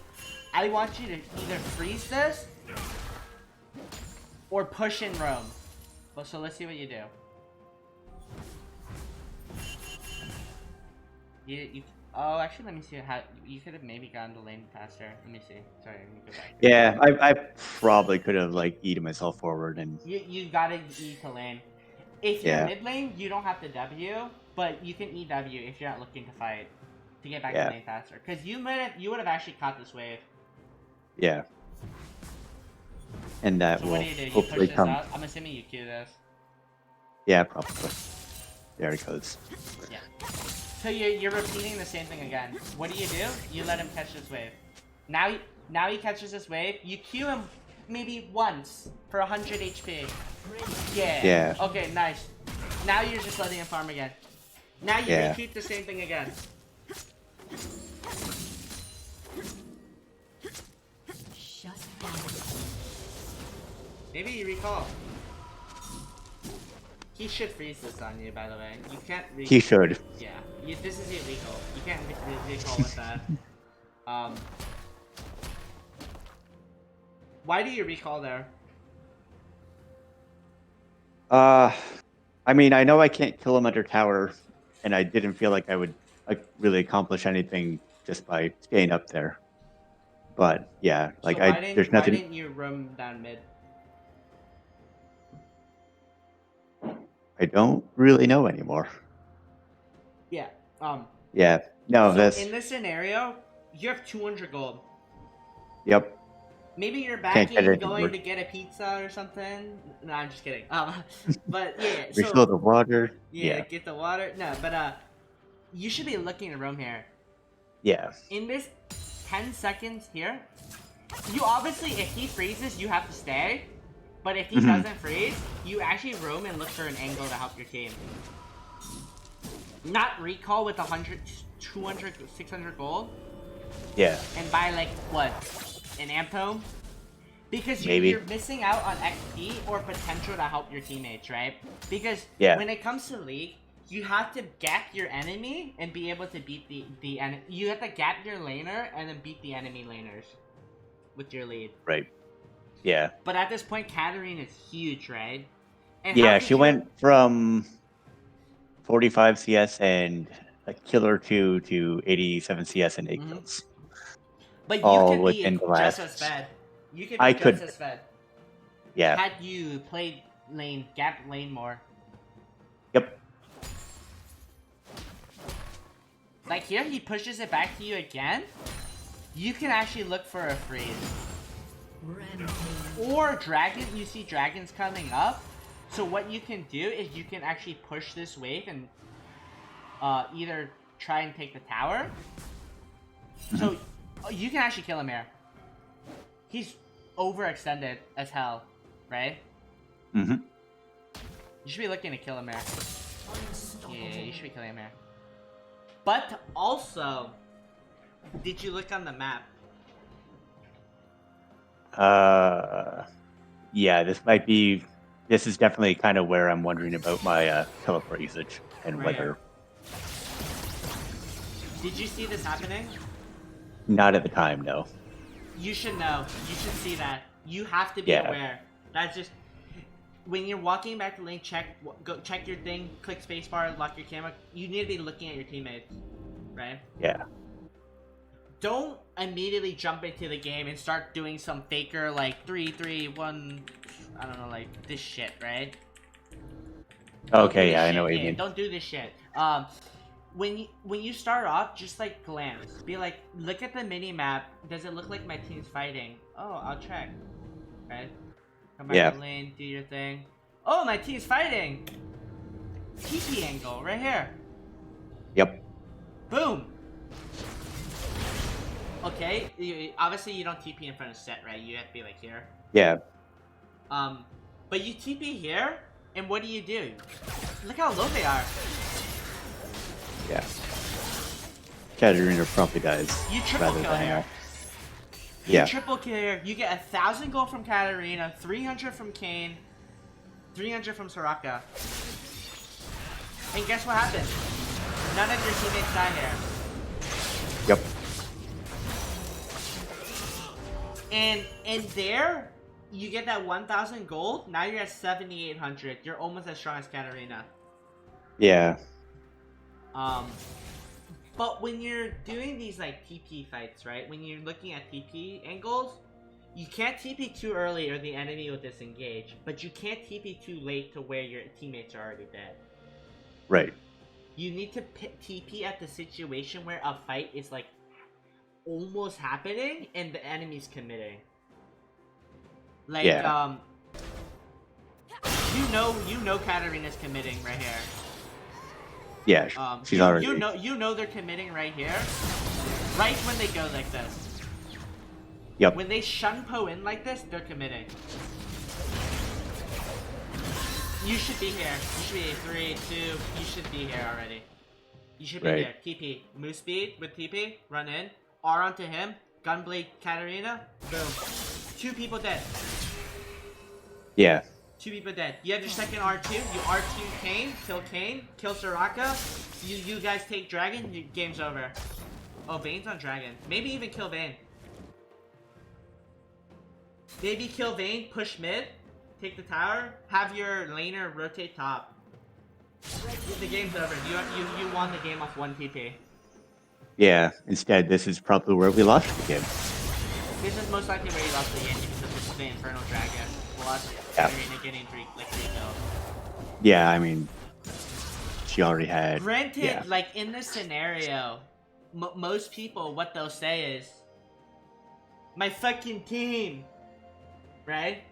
I want you to either freeze this or push and roam. Well, so let's see what you do. Oh, actually, let me see how you could have maybe gotten the lane faster. Let me see. Sorry, let me go back. Yeah, I probably could have like eaten myself forward and. You gotta E to lane. If you're mid lane, you don't have to W, but you can EW if you're not looking to fight to get back to lane faster. Because you would have actually caught this wave. Yeah. And that So will what do? You hopefully push this come. out? I'm assuming you Q this. Yeah, probably. There it goes. Yeah. So you're repeating the same thing again. What do? You let him catch this wave. Now he catches this wave. You Q him maybe once for 100 HP. Yeah. Yeah. Okay, nice. Now you're just letting him farm again. Now you repeat the same thing again. Shut down. Maybe you recall. He should freeze this on you, by the way. You can't recall. He should. Yeah. This is illegal. You can't recall with that. Why do you recall there? I mean, I know I can't kill him under tower, and I didn't feel like I would really accomplish anything just by staying up there. But yeah, like so there's nothing. Why didn't you roam down mid? I don't really know anymore. Yeah. Yeah. No. So in this scenario, you have 200 gold. Yep. Maybe you're backing going to get a pizza or something. No, I'm just kidding. But yeah. Refill the water. Yeah, get the water. No, but you should be looking to roam here. Yeah. In this 10 seconds here, you obviously, if he freezes, you have to stay. But if he doesn't freeze, you actually roam and look for an angle to help your team. Not recall with 100, 200, 600 gold. Yeah. And buy like, what? An amp tome? Because you're missing out on XP or potential to help your teammates, right? Because when it comes to League, you have to gap your enemy and be able to beat the enemy. You have to gap your laner and then beat the enemy laners with your lead. Right. Yeah. But at this point, Katarina is huge, right? And yeah, she went from 45 CS and a killer 2 to 87 CS and 8 kills. But you all could within be the last. just as fed. You could be just as fed. Yeah. Had you played gap lane more. Yep. Like here, he pushes it back to you again. You can actually look for a freeze. Rampage. Or dragon, you see dragons coming up. So what you can do is you can actually push this wave and either try and take the tower. So you can actually kill him here. He's overextended as hell, right? Mm-hmm. You should be looking to kill him here. Yeah, you should be killing him here. But also, did you look on the map? Yeah, this is definitely kind of where I'm wondering about my teleport usage and Right. whether. Did you see this happening? Not at the time, no. You should know. You should see that. You have to be Yeah. aware. That's just when you're walking back to lane. Go check your thing. Click spacebar. Lock your camera. You need to be looking at your teammates, right? Yeah. Don't immediately jump into the game and start doing some faker like 3-3-1. I don't know, like this shit, right? Okay, yeah, I know what you mean. Don't do this shit. When you start off, just like glance. Be like, look at the mini map. Does it look like my team's fighting? Oh, I'll check. Right? Come back to lane, do your thing. Oh, my team's fighting. TP angle right here. Yep. Boom. Okay, obviously you don't TP in front of set, right? You have to be like here. Yeah. But you TP here, and what do? Look how low they are. Yeah. Katarina probably dies. You triple kill here. You Yeah. triple kill here. You get 1,000 gold from Katarina, 300 from Kayn, 300 from Soraka. And guess what happens? None of your teammates die here. Yep. And there, you get that 1,000 gold. Now you're at 7,800. You're almost as strong as Katarina. Yeah. But when you're doing these like TP fights, right? When you're looking at TP angles, you can't TP too early or the enemy will disengage. But you can't TP too late to where your teammates are already dead. Right. You need to TP at the situation where a fight is like almost happening and the enemy's committing. Like Yeah. you know Katarina's committing right here. Yeah. She's already. You know they're committing right here. Right when they go like this. Yep. When they shun Po in like this, they're committing. You should be here. You should be 3, 2. You should be here already. You should be here. TP. Move speed with TP. Run in. R onto him. Gunblade Katarina. Boom. 2 people dead. Yeah. 2 people dead. You have your second R2. You R2 Kayn. Kill Soraka. You guys take Dragon. Game's over. Oh, Vayne's on Dragon. Maybe even kill Vayne. Maybe kill Vayne. Push mid. Take the tower. Have your laner rotate top. The game's over. You won the game off 1 TP. Yeah. Instead, this is probably where we lost the game. This is most likely where you lost the game because of the Infernal Dragon. Plus, Katarina getting 3 kills. Yeah, I mean, she already had. Granted, like in this scenario, most people, what they'll say is, my fucking team, right?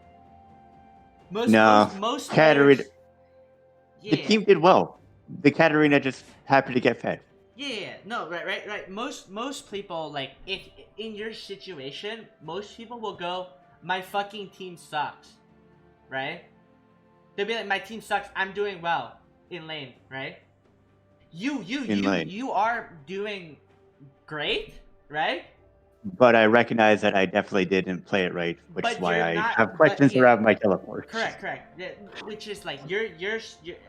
Most Katarina. players, yeah. The team did well. The Katarina just happened to get fed. Yeah, no, right. Most people, like, if in your situation, most people will go, my fucking team sucks, right? They'll be like, my team sucks, I'm doing well in lane, right? You are doing great, right? But I recognize that I definitely didn't play it right, which is why I have questions around my teleport. Correct. Which is like you're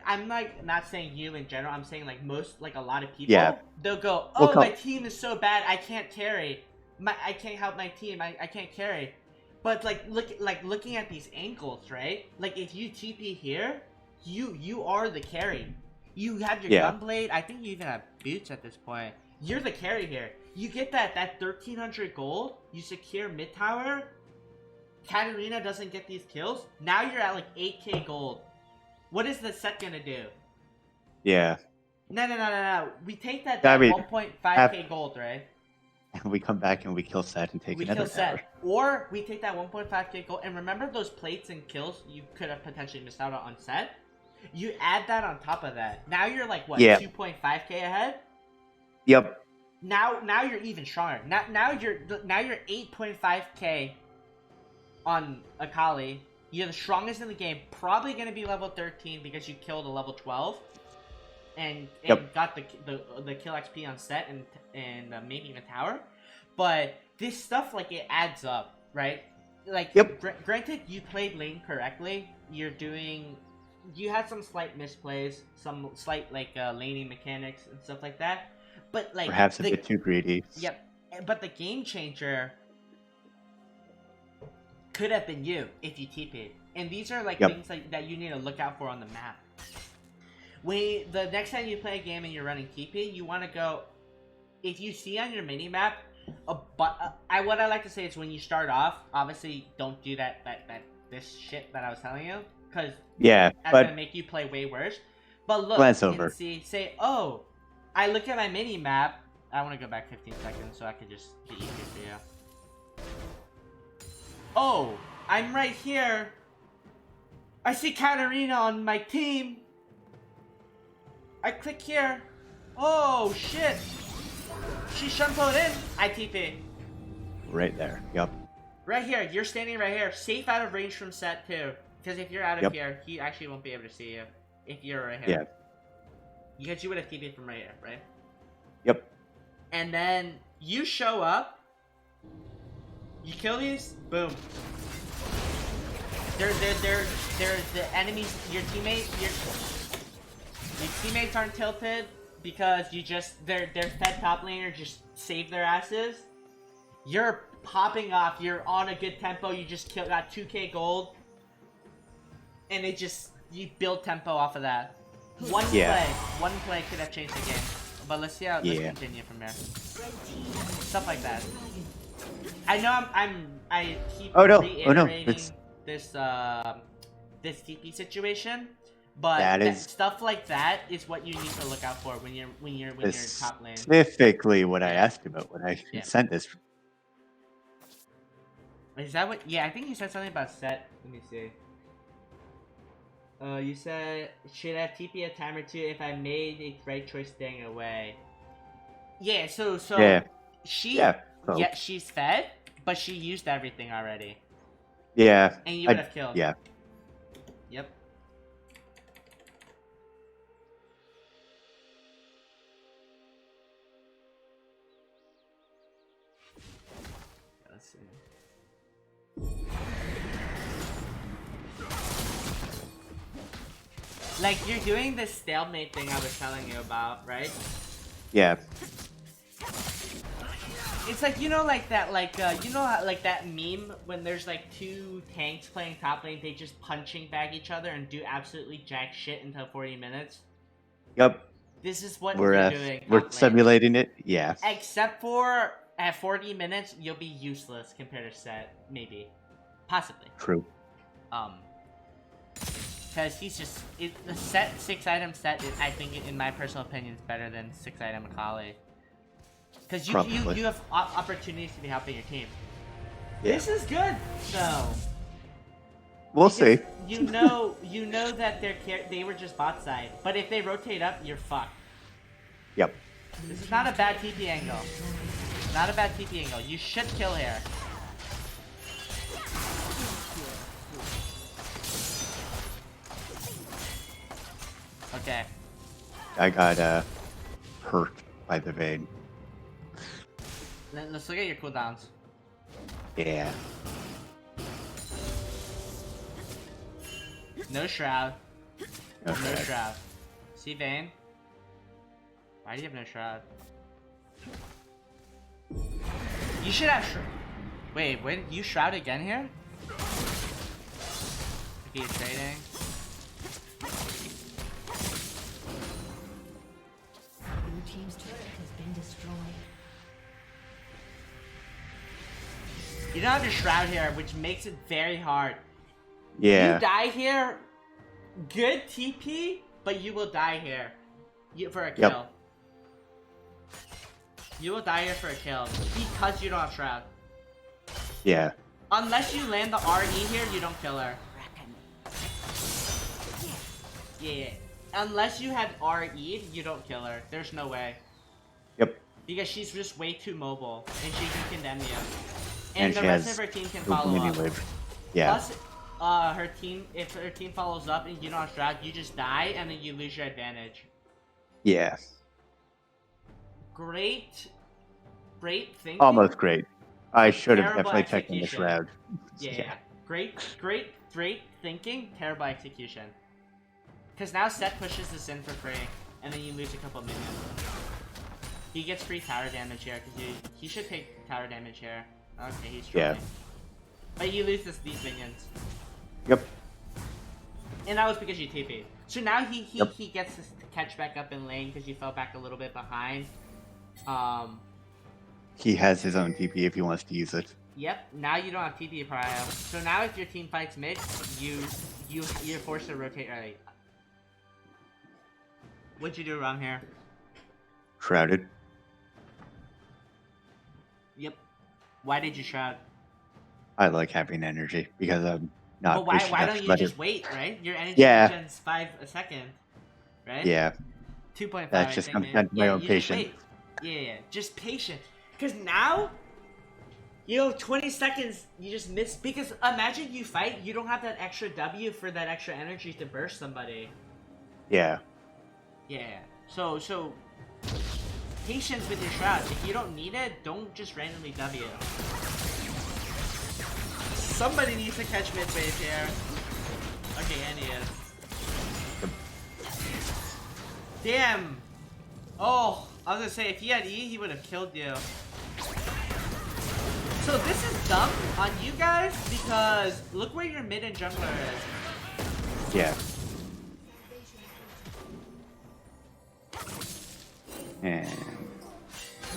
I'm like not saying you in general. I'm saying like a lot of people. Yeah. They'll go, oh, my team is so bad, I can't carry. I can't help my team. I can't carry. But looking at these angles, right? Like if you TP here, you are the carry. You have your gunblade. I think you even have boots at this point. You're the carry here. You get that 1,300 gold. You secure mid tower. Katarina doesn't get these kills, now you're at like 8k gold. What is the set gonna do? Yeah. No. We take that I mean, 1.5k gold, right? And we come back and we kill Set and take We another kill tower. set. Or we take that 1.5k gold, and remember those plates and kills you could have potentially missed out on set? You add that on top of that. Now you're like, what, Yeah. 2.5k ahead? Yep. Now you're even stronger. Now you're 8.5k on Akali. You're the strongest in the game. Probably gonna be level 13 because you killed a level 12, and Yep. got the kill XP on set and maybe even tower. But this stuff, like, it adds up, right? Like, Yep. Granted, you played lane correctly. You had some slight misplays, some slight like laning mechanics and stuff like that. But like Perhaps a bit too greedy. Yep. But the game changer could have been you if you TP'd. And these are like things that you need to look out for on the map. The next time you play a game and you're running TP, you want to go. If you see on your mini map, what I like to say is when you start off, obviously don't do this shit that I was telling you, because Yeah, that's but gonna make you play way worse. But look glance and over. say, oh, I look at my mini map. I want to go back 15 seconds so I can just get easier for you. Oh, I'm right here. I see Katarina on my team. I click here. Oh shit! She shunpoed in. I TP. Right there. Yep. Right here. You're standing right here. Safe out of range from set too. Because if you're out of here, he actually won't be able to see you. If you're right here. Yeah. Because you would have TP'd from right here, right? Yep. And then you show up. You kill these. Boom. They're the enemies. Your teammates aren't tilted because their fed top laner just saved their asses. You're popping off. You're on a good tempo. You just got 2k gold, and you build tempo off of that. One play could have changed the game. But let's see how let's continue from there. Stuff like that. I know I keep reiterating this TP situation, but stuff like that is what you need to look out for when you're in top lane. Specifically, what I asked about when I sent this. Is that what? Yeah, I think you said something about set. Let me see. You said, should I TP a time or two if I made the right choice staying away? Yeah, so she's fed, but she used everything already. Yeah. And you would have killed. Yeah. Yep. Let's see. Like, you're doing this stalemate thing I was telling you about, right? Yeah. It's like, you know, like that, you know how, like that meme when there's like two tanks playing top lane, they just punching bag each other and do absolutely jack shit until 40 minutes? Yep. This is what we're doing. We're simulating it, yeah. Except for at 40 minutes, you'll be useless compared to set, maybe. Possibly. True. Because he's just... the set, 6-item set, I think, in my personal opinion, is better than 6-item Akali. Because you have opportunities to be helping your team. Yeah. This is good, though. We'll see. You know that they were just bot side. But if they rotate up, you're fucked. Yep. This is not a bad TP angle. Not a bad TP angle. You should kill here. Okay. I got hurt by the vein. Let's look at your cooldowns. Yeah. No shroud. No shroud. See Vayne? Why do you have no shroud? You should have shroud. Wait, you shroud again here? If you're trading. Blue team's turret has been destroyed. You don't have your Shroud here, which makes it very hard. Yeah. You die here, good TP, but you will die here for a kill. Yep. You will die here for a kill because you don't have Shroud. Yeah. Unless you land the RE here, you don't kill her. Yeah. Unless you had RE, you don't kill her. There's no way. Yep. Because she's just way too mobile, and she can condemn you. And the she rest has of her team can no follow up. mini wave. Yeah. Plus, her team, if her team follows up and you don't have Shroud, you just die, and then you lose your advantage. Yeah. Great thinking. Almost great. I should have Terrible definitely checked in the execution. Shroud. Yeah. Great thinking, terrible execution. Because now Seth pushes this in for free, and then you lose a couple minions. He gets free tower damage here, because he should take tower damage here. Okay, he's trying. Yeah. But you lose these minions. Yep. And that was because you TP'd. So now he Yep. gets to catch back up in lane, because you fell back a little bit behind. He has his own TP if he wants to use it. Yep, now you don't have TP prio. So now if your team fights mid, you're forced to rotate early. What'd you do wrong here? Shrouded. Yep. Why did you shroud? I like having energy because I'm not. But why patient enough don't to you let just it- wait, right? Your energy Yeah. regen's 5 a second, right? Yeah. 2.5. That I just think, comes man. down to my own you just patience. wait. Yeah, just patient. Because now, you know, 20 seconds, you just miss. Because imagine you fight, you don't have that extra W for that extra energy to burst somebody. Yeah. Yeah. So, patience with your shroud. If you don't need it, don't just randomly W. Somebody needs to catch mid wave here. Okay, and he is. Damn! Oh, I was gonna say, if he had E, he would have killed you. So this is dumb on you guys, because look where your mid and jungler is. Yeah. And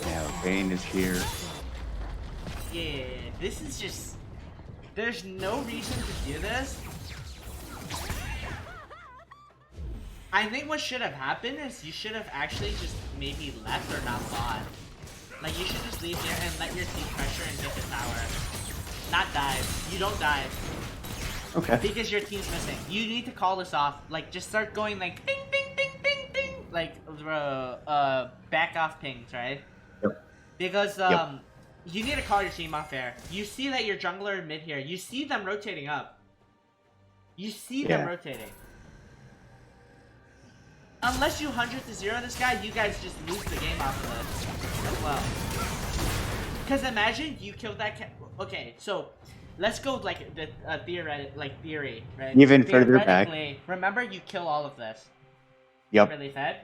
now Vayne is here. Yeah, this is just... There's no reason to do this. I think what should have happened is you should have actually just maybe left or not bought. Like, you should just leave here and let your team pressure and get the tower. Not dive. You don't dive. Okay. Because your team's missing. You need to call this off. Like, just start going like ding, ding, ding, ding, ding. Like, back off pings, right? Yep. Because, you need to call your team off there. You see that your jungler mid here. You see them rotating up. You see them rotating. Unless you 100-0 this guy, you guys just lose the game off of this as well. Because imagine you killed that cat. Okay, so let's go like the theory, right? Even further back. Theoretically, remember you kill all of this. Yep. Really fed.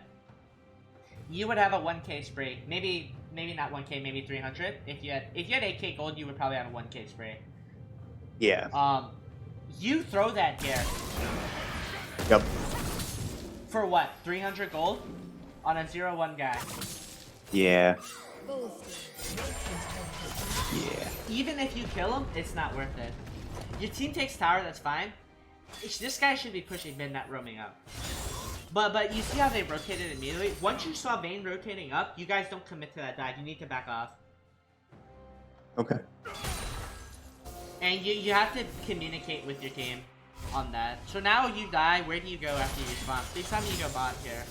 You would have a 1k spree. Maybe not 1k, maybe 300. If you had 8k gold, you would probably have a 1k spree. Yeah. You throw that here. Yep. For what? 300 gold? On a 0-1 guy. Yeah. Yeah. Even if you kill him, it's not worth it. Your team takes tower, that's fine. This guy should be pushing mid, not roaming up. But you see how they rotated immediately? Once you saw Vayne rotating up, you guys don't commit to that dive. You need to back off. Okay. And you have to communicate with your team on that. So now you die, where do you go after you respawn? This time you go bot here.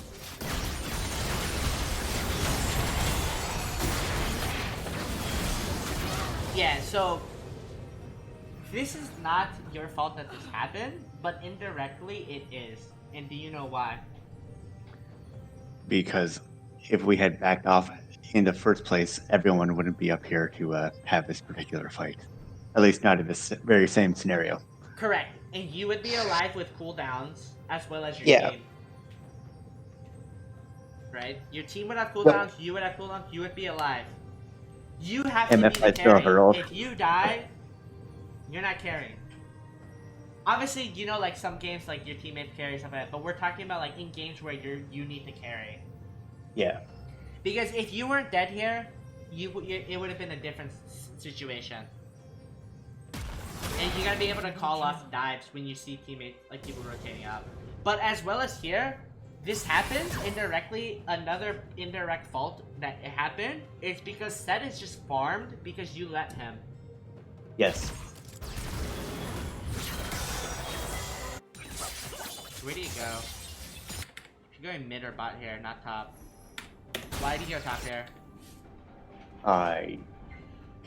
Yeah, so this is not your fault that this happened, but indirectly it is. And do you know why? Because if we had backed off in the first place, everyone wouldn't be up here to have this particular fight. At least not in this very same scenario. Correct. And you would be alive with cooldowns as well as your team. Right? Your team would have cooldowns, you would have cooldowns, you would be alive. You have to be the carry. If you die, you're not carrying. Obviously, you know, like some games, like your teammate carries stuff like that, but we're talking about like in games where you need to carry. Yeah. Because if you weren't dead here, it would have been a different situation. you gotta be able to call off dives when you see teammates, like people rotating up. But as well as here, this happens indirectly. Another indirect fault that it happened is because Set is just farmed because you let him. Yes. Where do you go? You're going mid or bot here, not top. Why do you go top here? I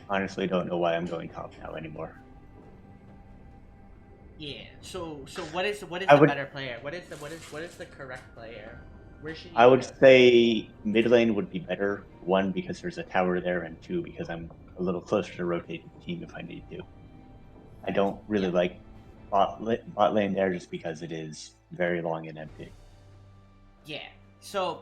honestly don't know why I'm going top now anymore. Yeah. So what is the would- better player? What is the correct player? Where should you I would go? say mid lane would be better. One, because there's a tower there, and two, because I'm a little closer to rotate the team if I need to. I don't really like bot lane there just because it is very long and empty. Yeah. So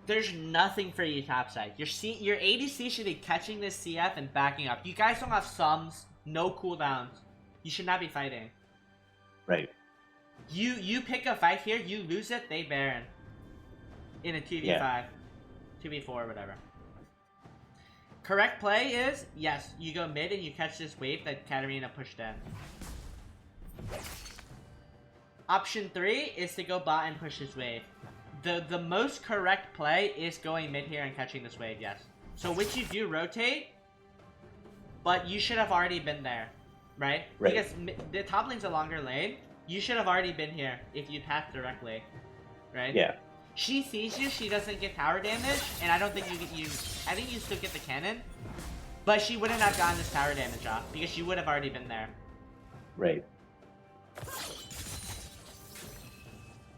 there's nothing for you topside. Your ADC should be catching this CF and backing up. You guys don't have sums, no cooldowns. You should not be fighting. Right. You pick a fight here, you lose it, they Baron. In a 2v5. Yeah. 2v4, whatever. Correct play is, yes, you go mid and you catch this wave that Katarina pushed in. Option 3 is to go bot and push this wave. The most correct play is going mid here and catching this wave, yes. So which you do rotate, but you should have already been there, right? Right. Because the top lane's a longer lane. You should have already been here if you path directly, right? Yeah. She sees you, she doesn't get tower damage, and I don't think I think you still get the cannon, but she wouldn't have gotten this tower damage off because she would have already been there. Right.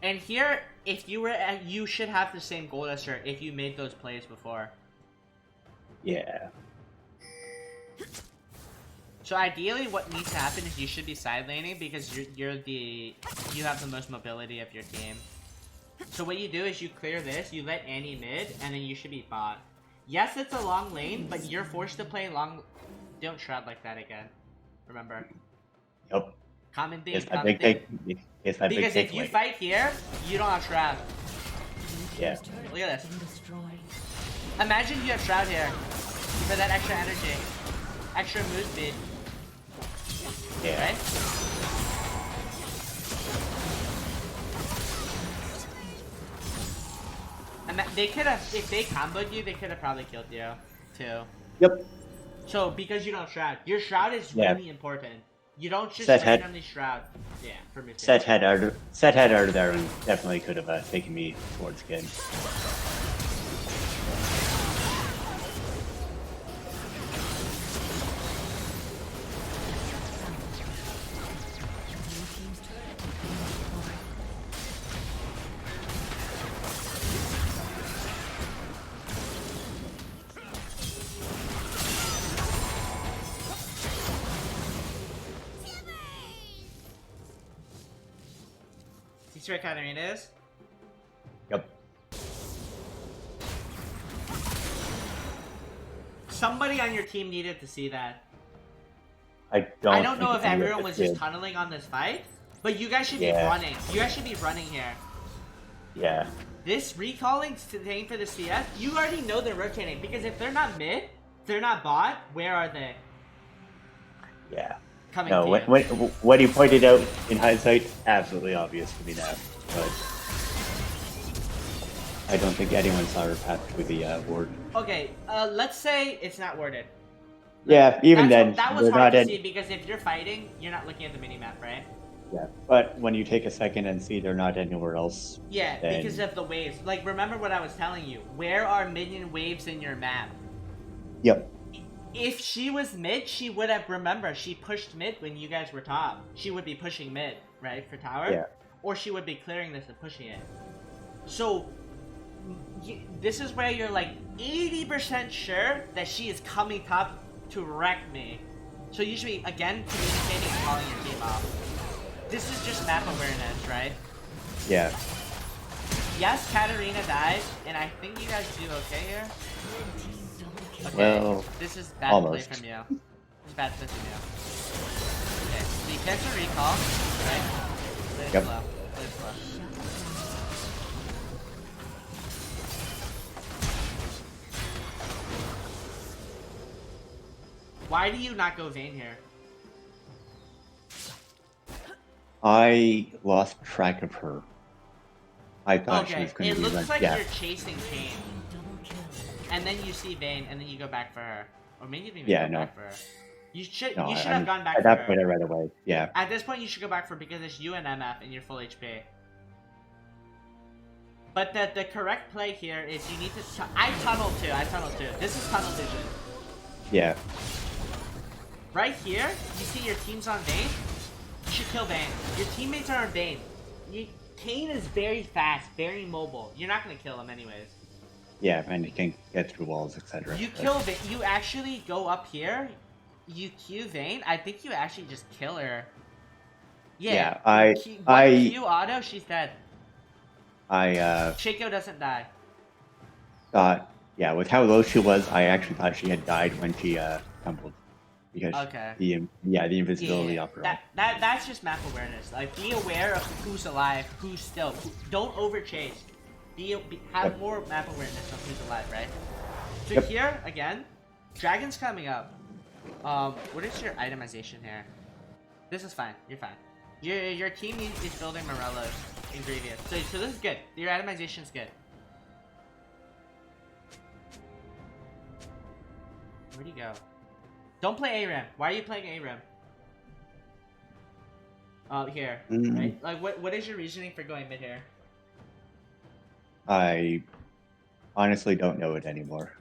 And here, if you were you should have the same goal as her if you made those plays before. Yeah. So ideally, what needs to happen is you should be side laning because you have the most mobility of your team. So what you do is you clear this, you let Annie mid, and then you should be bot. Yes, it's a long lane, but you're forced to play long. Don't shroud like that again. Remember. Yep. Common thing. It's my Common big thing. take. It's my Because big if you takeaway. fight here, you don't have shroud. Yeah. Look at this. Been destroyed. Imagine you have shroud here for that extra energy, extra move speed. Yeah. Right? They could have, if they comboed you, they could have probably killed you, too. Yep. So, because you don't shroud. Your shroud is Yeah. really important. You don't just Set head. randomly shroud. Yeah, for me. Set head out of there and definitely could have taken me towards game. Blue team's turret has been destroyed. You see where Katarina is? Yep. Somebody on your team needed to see that. I I don't know think if any of everyone us was just did. tunneling on this fight, but you guys should be Yeah. running. You guys should be running here. Yeah. This recalling thing for the CS, you already know they're rotating, because if they're not mid, they're not bot, where are they? Yeah. Coming No, to when, you. when he pointed out in hindsight, absolutely obvious to me now. But I don't think anyone saw her path through the ward. Okay, let's say it's not worded. Yeah, even then, That was they're hard not to in. see, because if you're fighting, you're not looking at the minimap, right? Yeah, but when you take a second and see they're not anywhere else, Yeah, then- because of the waves. Like, remember what I was telling you. Where are minion waves in your map? Yep. If she was mid, she would have, remember, she pushed mid when you guys were top. She would be pushing mid, right, for tower? Yeah. Or she would be clearing this and pushing it. So, this is where you're like 80% sure that she is coming top to wreck me. So you should be, again, communicating and calling your team off. This is just map awareness, right? Yeah. Yes, Katarina died, and I think you guys do okay here. Team double kill. Okay, Well, this is bad almost. play from you. It's bad play from you. Okay, so you catch a recall, right? Play it Yep. slow. Play it slow. Why do you not go Vayne here? I lost track of her. I thought she Okay, was going it to be looks like yeah. you're chasing Kane, Double kill. and then you see Vayne, and then you go back for her, or maybe you didn't even Yeah, go no. back for her. You should No, I have mean, gone back at for that point, I her. right away. Yeah. At this point, you should go back for her because it's you and MF, and you're full HP. But the correct play here is you need to. I tunnel too. This is tunnel vision. Yeah. Right here, you see your team's on Vayne. You should kill Vayne. Your teammates are on Vayne. Kane is very fast, very mobile. You're not gonna kill him anyways. Yeah, and you can get through walls, etc. You kill Vayne. You actually go up here. You Q Vayne. I think you actually just kill her. Yeah. I Q auto. She's dead. Shaco doesn't die. thought, yeah, with how low she was, I actually thought she had died when she tumbled. Because Okay. the invisibility off her. That's just map awareness. Like, be aware of who's alive, who's still. Don't overchase. Have Yep. more map awareness of who's alive, right? So Yep. here again, dragon's coming up. What is your itemization here? This is fine. You're fine. Your team is building Morello's and Grievous. So this is good. Your itemization is good. Where'd you go? Don't play ARAM. Why are you playing ARAM? Here, right? Like, what is your reasoning for going mid here? I honestly don't know it anymore.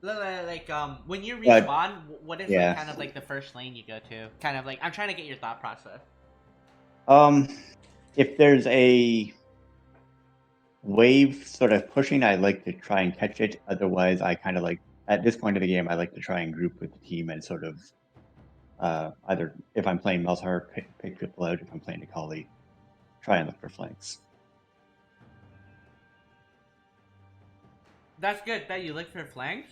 Like, when you But- respawn, what is yeah. like, kind of like the first lane you go to? Kind of like, I'm trying to get your thought process. If there's a wave sort of pushing, I like to try and catch it. Otherwise, I kind of like, at this point of the game, I like to try and group with the team and sort of either, if I'm playing Melzar, pick people out. If I'm playing Akali, try and look for flanks. That's good that you look for flanks,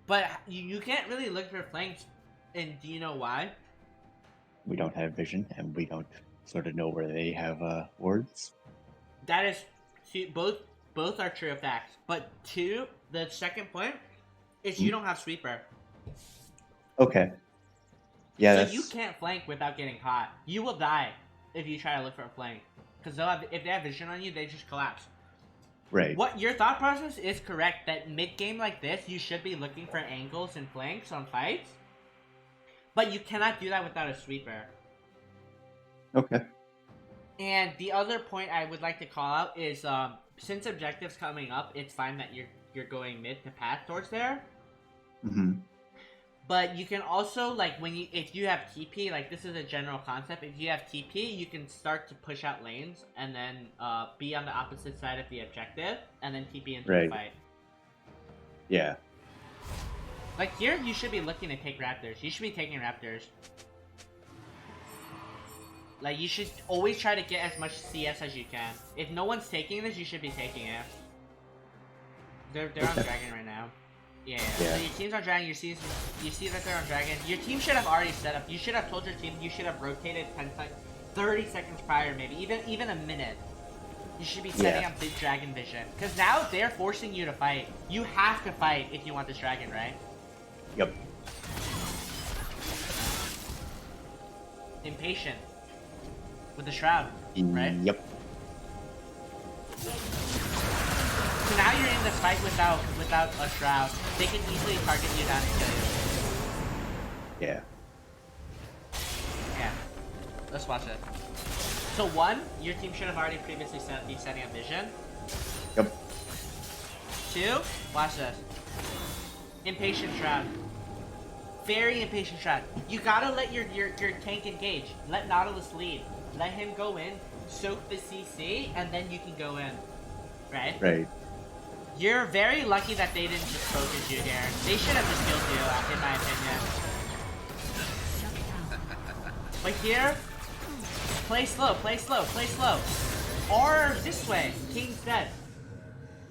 but you can't really look for flanks, and do you know why? We don't have vision, and we don't sort of know where they have wards. That is, both are true facts. But two, the second point is you don't have sweeper. Okay. Yeah, So that's... you can't flank without getting caught. You will die if you try to look for a flank, because if they have vision on you, they just collapse. right. What your thought process is correct, that mid game like this, you should be looking for angles and flanks on fights, but you cannot do that without a sweeper. Okay. And the other point I would like to call out is, since objectives coming up, it's fine that you're going mid to path towards there. Mm-hmm. But you can also, like, if you have TP, like, this is a general concept, if you have TP, you can start to push out lanes, and then, be on the opposite side of the objective, and then TP into the fight. Yeah. Like, here, you should be looking to take Raptors. You should be taking Raptors. Like, you should always try to get as much CS as you can. If no one's taking this, you should be taking it. They're on Dragon right now. Yeah. So your team's on Dragon, you see that they're on Dragon. Your team should have already set up. You should have told your team, you should have rotated 30 seconds prior, maybe. Even a minute. You should be setting up big Dragon vision. Because now they're forcing you to fight. You have to fight if you want this Dragon, right? Yep. Impatient. With the Shroud, right? Yep. So now you're in this fight without a Shroud. They can easily target you down and kill you. Yeah. Yeah. Let's watch it. So one, your team should have already previously be setting up vision. Yep. Two, watch this. Impatient Shroud. Very impatient Shroud. You gotta let your tank engage. Let Nautilus lead. Let him go in, soak the CC, and then you can go in. Right? Right. You're very lucky that they didn't just focus you here. They should have just killed you, in my opinion. But here, play slow, play slow, play slow. Or this way, Kane's dead.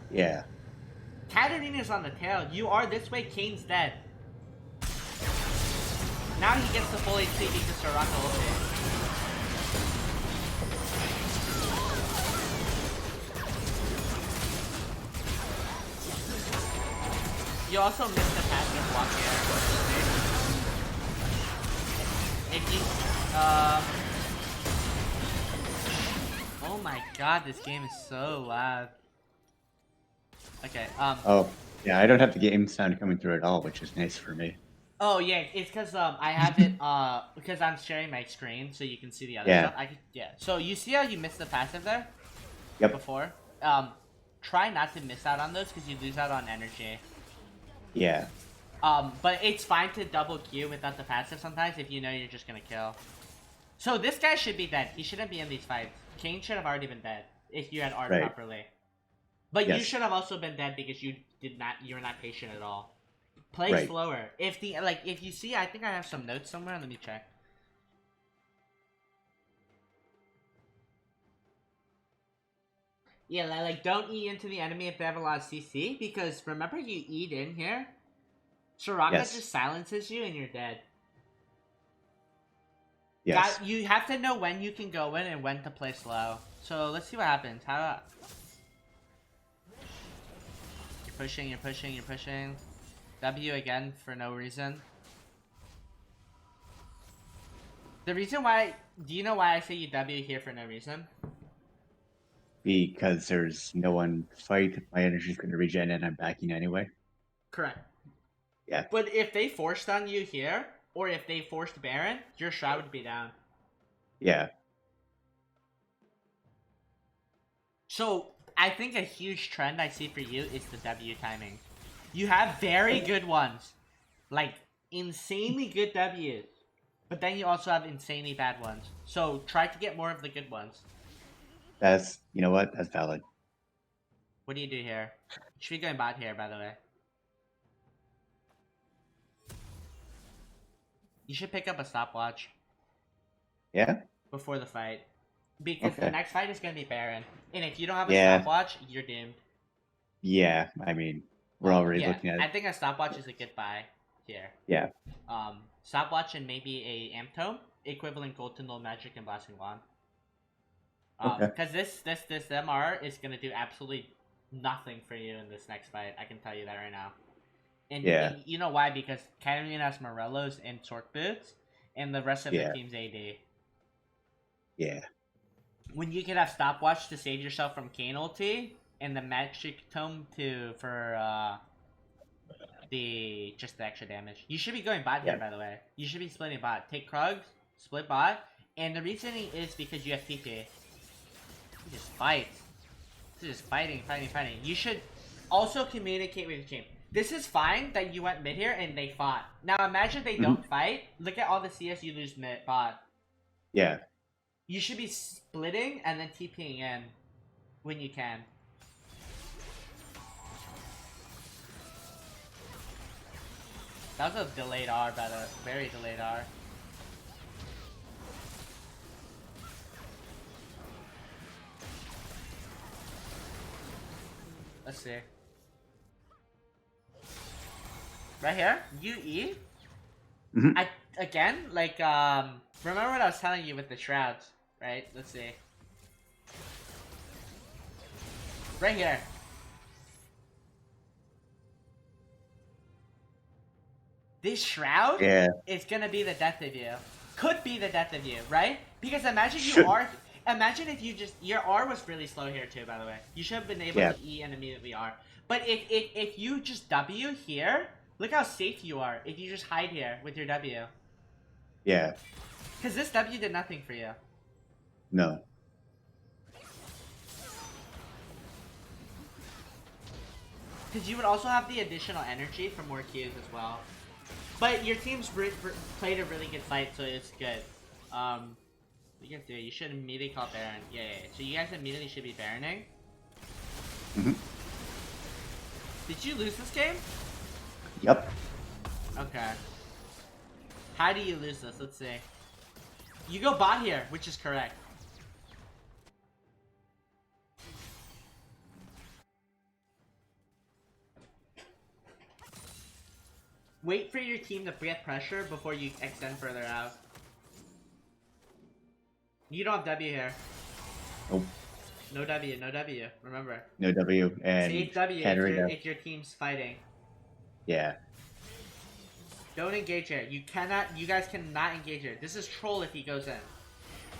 Yeah. Katarina's on the tail. You are this way, Kane's dead. Now he gets the full HP because Soraka ulted. You also missed the passive block here. Oh my god, this game is so loud. Okay, Oh, yeah, I don't have the game sound coming through at all, which is nice for me. oh yeah, it's because I have it because I'm sharing my screen so you can see the other Yeah. stuff. I could, yeah. So you see how you missed the passive there Yep. before? Try not to miss out on those because you lose out on energy. Yeah. But it's fine to double Q without the passive sometimes if you know you're just gonna kill. So this guy should be dead. He shouldn't be in these fights. Kane should have already been dead if you had art Right. properly. But you Yes. should have also been dead because you were not patient at all. Play Right. slower. If you see, I think I have some notes somewhere. Let me check. Yeah, like don't eat into the enemy if they have a lot of CC because remember you eat in here. Soraka Yes. just silences you and you're dead. Yes. You have to know when you can go in and when to play slow. So let's see what happens. You're pushing, you're pushing, you're pushing. W again for no reason. The reason why, do you know why I say you W here for no reason? Because there's no one to fight, my energy's going to regen and I'm backing anyway. Correct. Yeah. But if they forced on you here, or if they forced Baron, your shroud would be down. Yeah. So I think a huge trend I see for you is the W timing. You have very good ones, like insanely good W's, but then you also have insanely bad ones. So try to get more of the good ones. That's, you know what? That's valid. What do you do here? You should be going bot here, by the way. You should pick up a stopwatch Yeah? before the fight. Because the Okay. next fight is going to be Baron. And if you don't have a Yeah. stopwatch, you're doomed. Yeah. I mean, we're already Yeah, looking at I it. think a stopwatch is a good buy here. Yeah. Stopwatch and maybe a Amp Tome, equivalent gold to null magic and blasting wand. Okay. Because this MR is going to do absolutely nothing for you in this next fight. I can tell you that right now. And, Yeah. and you know why? Because Katarina has Morellos and Torque Boots, and the rest of Yeah. the team's AD. Yeah. When you could have stopwatch to save yourself from Kane ulti, and the magic tome for the extra damage. You should be going bot here, Yeah. by the way. You should be splitting bot. Take Krugs, split bot, and the reasoning is because you have TP. You just fight. This is just fighting. You should also communicate with your team. This is fine that you went mid here and they fought. Now imagine they don't fight. Look at all the CS you lose mid bot. Yeah. You should be splitting and then TPing in when you can. That was a delayed R, by the very delayed R. Let's see. Right here, UE. Mhm. Again, like remember what I was telling you with the shrouds, right? Let's see. Right here. This shroud Yeah. is gonna be the death of you. Could be the death of you, right? Because imagine you Should. are. Imagine if you just your R was really slow here too. By the way, you should have been able Yeah. to E and immediately R. But if you just W here, look how safe you are. If you just hide here with your W, Yeah. because this W did nothing for you. No. Because you would also have the additional energy for more Qs as well. But your team's played a really good fight, so it's good. You can do it. You should immediately call Baron. Yeah. So you guys immediately should be Baroning. Mhm. Did you lose this game? Yep. Okay. How do you lose this? Let's see. You go bot here, which is correct. Wait for your team to get pressure before you extend further out. You don't have W here. Nope. No W, no W. Remember. No W and Save W Katarina. if your team's fighting. Yeah. Don't engage here. You cannot. You guys cannot engage here. This is troll if he goes in.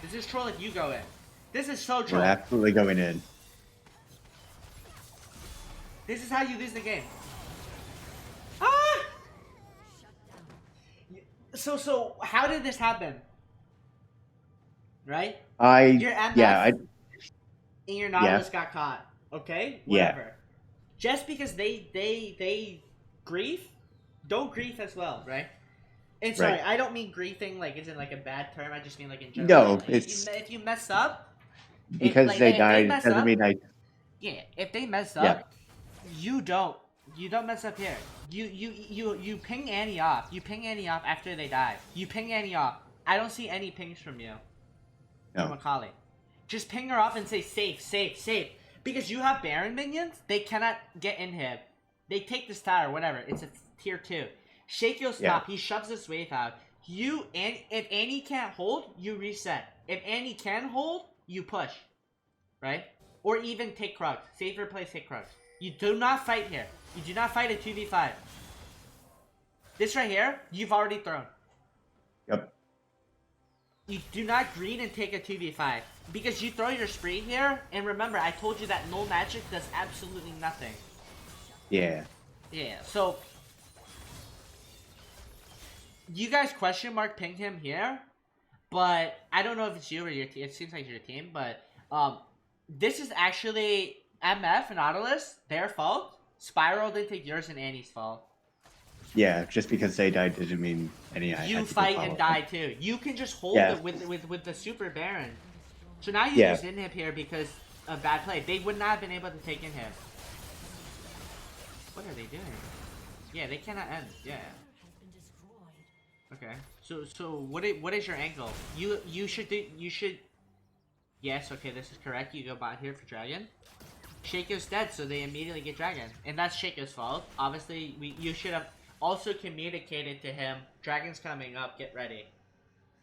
This is troll if you go in. This is so We're troll. absolutely going in. This is how you lose the game. Ah! So how did this happen? Right? Your MF and your Nautilus got caught. Okay? Whatever. Just because they grief, don't grief as well, right? And sorry, I don't mean griefing like isn't like a bad term. I just mean like in general. No, Like, it's if you mess up, because like, they if died. mess Doesn't up, mean I. yeah, if they mess up, you don't mess up here. You ping Annie off. You ping Annie off after they die. You ping Annie off. I don't see any pings from you. From No. Akali. Just ping her off and say safe, safe, safe. Because you have Baron minions, they cannot get in him. They take this tower, whatever. It's a tier 2. Shakio stop. He shoves this wave out. If Annie can't hold, you reset. If Annie can hold, you push. Right? Or even take Krugs. Safer place, take Krugs. You do not fight here. You do not fight a 2v5. This right here, you've already thrown. Yep. You do not green and take a 2v5. Because you throw your spree here, and remember, I told you that null magic does absolutely nothing. Yeah. Yeah, so... You guys question mark ping him here, but I don't know if it's you or your team. It seems like your team, but this is actually MF and Nautilus, their fault. Spiral didn't take yours and Annie's fault. Yeah, just because they died didn't mean any. You fight and die too. You can just hold it with the Super Baron. So now you just inhib here because of bad play. They would not have been able to take inhib. What are they doing? Yeah, they cannot end. Yeah. Okay. So what is your angle? You should. Yes. Okay. This is correct. You go bot here for dragon. Shaco's dead, so they immediately get dragon, and that's Shaco's fault. Obviously, you should have also communicated to him. Dragon's coming up. Get ready.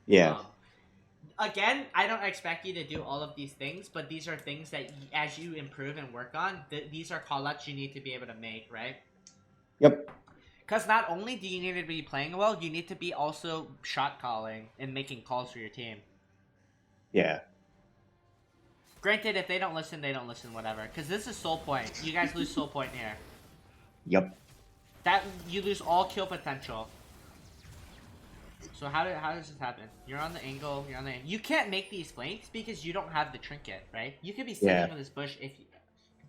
Yeah. Again, I don't expect you to do all of these things, but these are things that as you improve and work on, these are callouts you need to be able to make, right? Yep. Because not only do you need to be playing well, you need to be also shot calling and making calls for your team. Yeah. Granted, if they don't listen, whatever. Because this is soul point. You guys lose soul point here. Yep. That you lose all kill potential. So how does this happen? You're on the angle. You can't make these flanks because you don't have the trinket, right? You could be sitting in this bush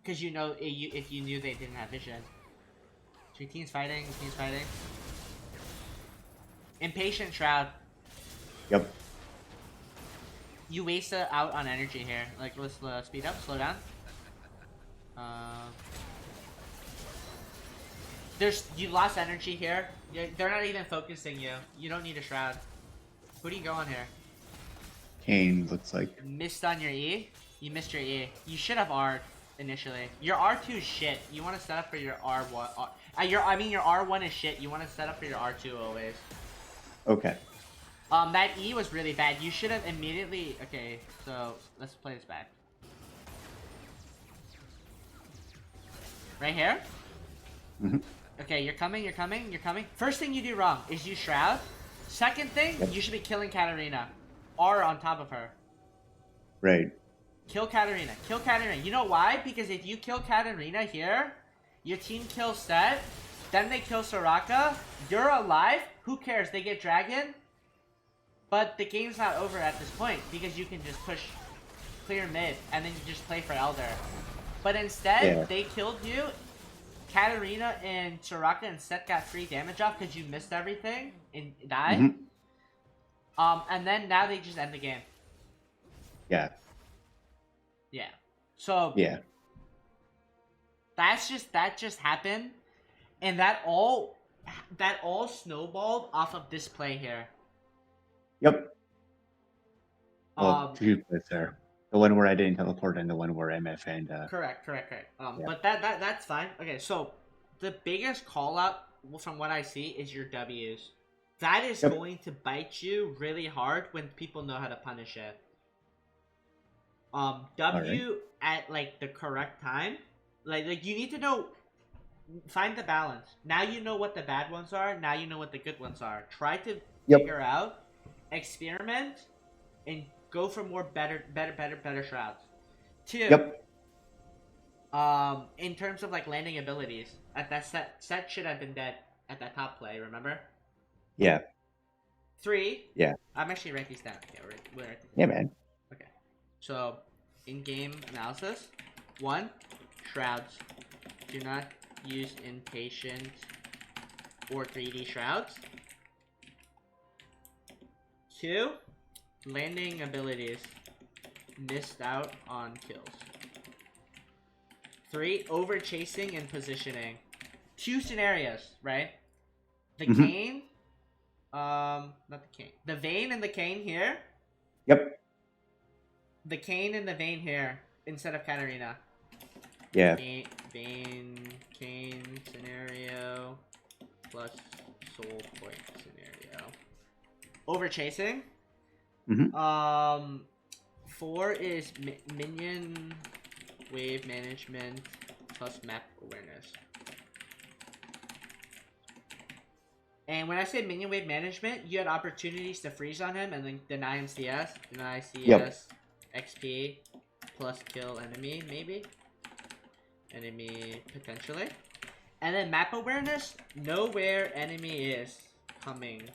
because you know if you knew they didn't have vision. So your team's fighting. Impatient Shroud. Yep. You waste out on energy here. Like, let's speed up, slow down. You lost energy here. They're not even focusing you. You don't need a shroud. Who do you go on here? Kane looks like. Missed on your E? You missed your E. You should have R'd initially. Your R2 is shit. You want to set up for your R1. Your R1 is shit. You want to set up for your R2 always. Okay. That E was really bad. You should have immediately... Okay, so let's play this back. Right here? Mm-hmm. Okay, you're coming. First thing you do wrong is you Shroud. Second thing, you should be killing Katarina. R on top of her. Right. Kill Katarina. You know why? Because if you kill Katarina here, your team kills Set, then they kill Soraka, you're alive, who cares? They get Dragon. But the game's not over at this point because you can just push clear mid and then you just play for Elder. But instead, they killed you. Katarina and Soraka and Set got free damage off because you missed everything and died. Mm-hmm. And then now they just end the game. Yeah. Yeah. So that just happened, and that all snowballed off of this play here. Yep. Well, two plays there. The one where I didn't teleport and the one where MF and Correct. But that's fine. Okay, so the biggest call out from what I see is your W's. That is going to bite you really hard when people know how to punish it. W at like the correct time. Like you need to know find the balance. Now you know what the bad ones are. Now you know what the good ones are. Try to Yep. figure out, experiment, and go for more better shrouds. Two, Yep. in terms of like landing abilities, at that set should have been dead at that top play. Remember? Yeah. 3. Yeah. I'm actually writing these down. Okay, we're Yeah, man. Okay. So, in-game analysis. 1. Shrouds. Do not use impatient or 3D shrouds. 2. Landing abilities. Missed out on kills. 3. Over chasing and positioning. 2 scenarios, right? The Mhm. cane. Not the cane. The vein and the cane here. Yep. The cane and the vein here instead of Katarina. Yeah. Vein, cane scenario plus soul point scenario. Over chasing. Mhm. 4 is minion wave management plus map awareness. And when I say minion wave management, you had opportunities to freeze on him and then deny him CS, deny CS, Yep. XP, plus kill enemy, maybe. Enemy, potentially. And then map awareness, know where enemy is coming.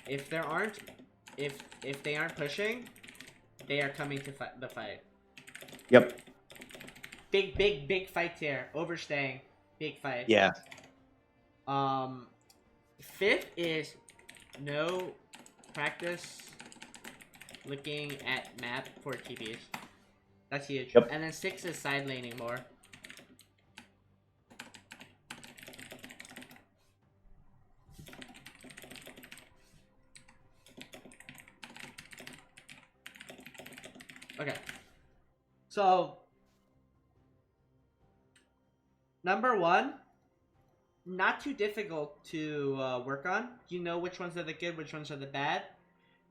If they aren't pushing, they are coming to the fight. Yep. Big fights here. Overstaying. Big fight. Yeah. 5th is no practice looking at map for TPs. That's huge. Yep. And then 6 is side laning more. Okay. So, number 1, not too difficult to work on. You know which ones are the good, which ones are the bad.